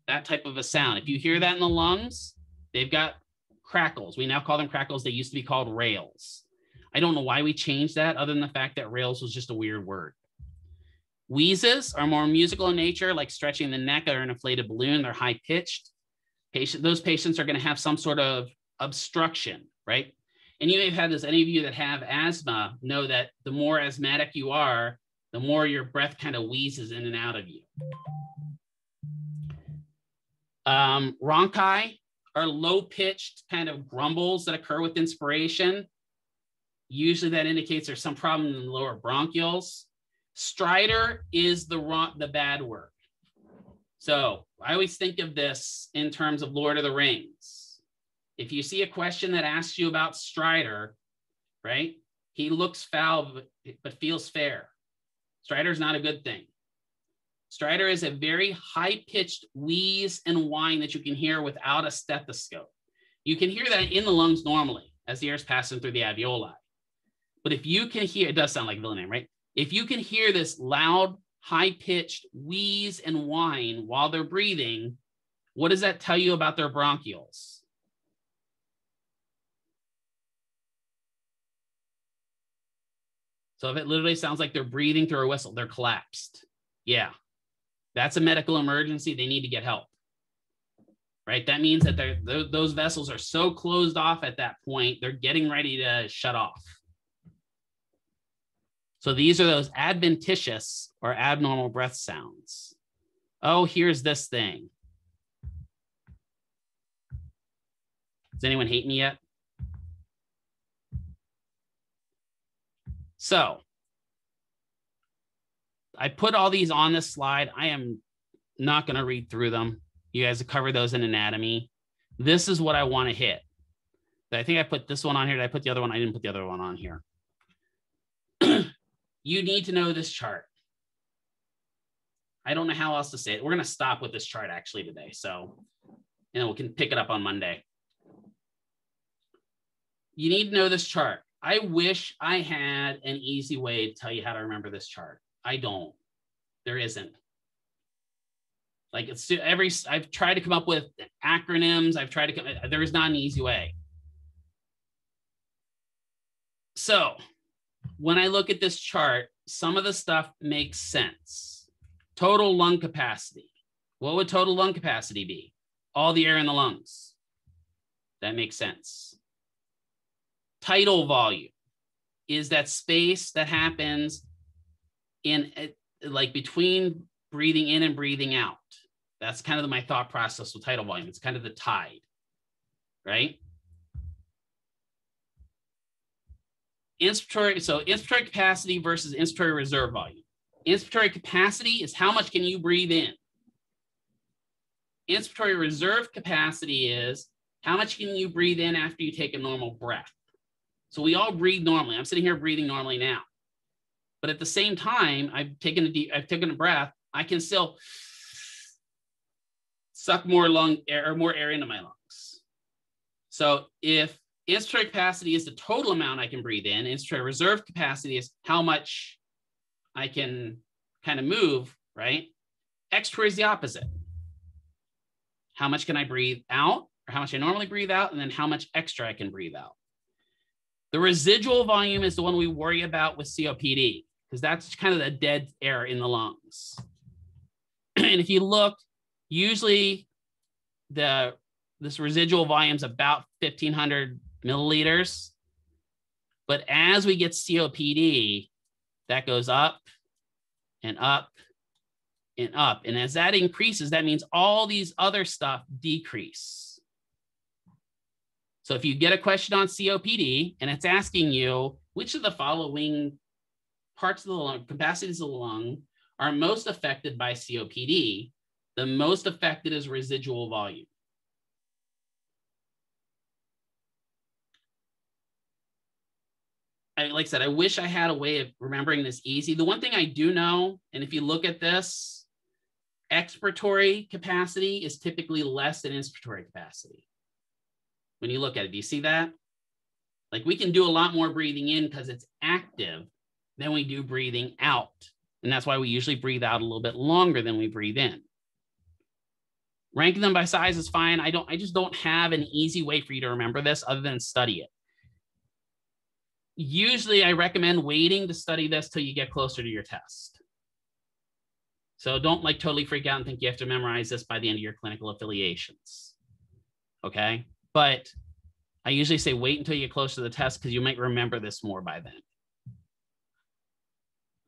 that type of a sound. If you hear that in the lungs, they've got crackles. We now call them crackles. They used to be called rails. I don't know why we changed that other than the fact that rails was just a weird word. Wheezes are more musical in nature, like stretching the neck or an inflated balloon. They're high-pitched. Those patients are going to have some sort of obstruction, right? And you may have had this, any of you that have asthma know that the more asthmatic you are, the more your breath kind of wheezes in and out of you. Rhonchi are low-pitched kind of grumbles that occur with inspiration. Usually that indicates there's some problem in the lower bronchioles. Stridor is the bad word. So I always think of this in terms of Lord of the Rings. If you see a question that asks you about Stridor, right? He looks foul, but feels fair. Stridor is not a good thing. Stridor is a very high-pitched wheeze and whine that you can hear without a stethoscope. You can hear that in the lungs normally as the air is passing through the alveoli. But if you can hear, it does sound like villain name, right? If you can hear this loud, high-pitched wheeze and whine while they're breathing, what does that tell you about their bronchioles? So if it literally sounds like they're breathing through a whistle, they're collapsed. Yeah, that's a medical emergency. They need to get help, right? That means that those vessels are so closed off at that point, they're getting ready to shut off. So these are those adventitious or abnormal breath sounds. Oh, here's this thing. Does anyone hate me yet? So I put all these on this slide. I am not going to read through them. You guys have covered those in anatomy. This is what I want to hit. I think I put this one on here. Did I put the other one? I didn't put the other one on here. You need to know this chart. I don't know how else to say it. We're going to stop with this chart actually today. So, we can pick it up on Monday. You need to know this chart. I wish I had an easy way to tell you how to remember this chart. I don't. There isn't. Like I've tried to come up with acronyms. There is not an easy way. So when I look at this chart, some of the stuff makes sense. Total lung capacity. What would total lung capacity be? All the air in the lungs. That makes sense. Tidal volume is that space that happens in like between breathing in and breathing out. That's kind of my thought process with tidal volume. It's kind of the tide, right? Inspiratory capacity versus inspiratory reserve volume. Inspiratory capacity is how much can you breathe in. Inspiratory reserve capacity is how much can you breathe in after you take a normal breath. So we all breathe normally. I'm sitting here breathing normally now. But at the same time, I've taken a breath, I can still suck more air into my lungs. So if inspiratory capacity is the total amount I can breathe in, inspiratory reserve capacity is how much I can kind of move, right? Expiratory is the opposite. How much can I breathe out, or how much I normally breathe out, and then how much extra I can breathe out. The residual volume is the one we worry about with COPD, because that's kind of the dead air in the lungs. And if you look, usually this residual volume is about 1,500 milliliters. But as we get COPD, that goes up and up and up. And as that increases, that means all these other stuff decrease. So if you get a question on COPD and it's asking you, which of the following parts of the lung, capacities of the lung are most affected by COPD, the most affected is residual volume. Like I said, I wish I had a way of remembering this easy. The one thing I do know, and if you look at this, expiratory capacity is typically less than inspiratory capacity. When you look at it, do you see that? Like we can do a lot more breathing in because it's active than we do breathing out. And that's why we usually breathe out a little bit longer than we breathe in. Ranking them by size is fine. I just don't have an easy way for you to remember this other than study it. Usually I recommend waiting to study this till you get closer to your test. So don't like totally freak out and think you have to memorize this by the end of your clinical affiliations. Okay. But I usually say wait until you get close to the test because you might remember this more by then.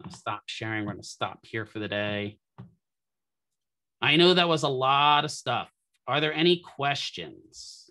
I'll stop sharing. We're going to stop here for the day. I know that was a lot of stuff. Are there any questions?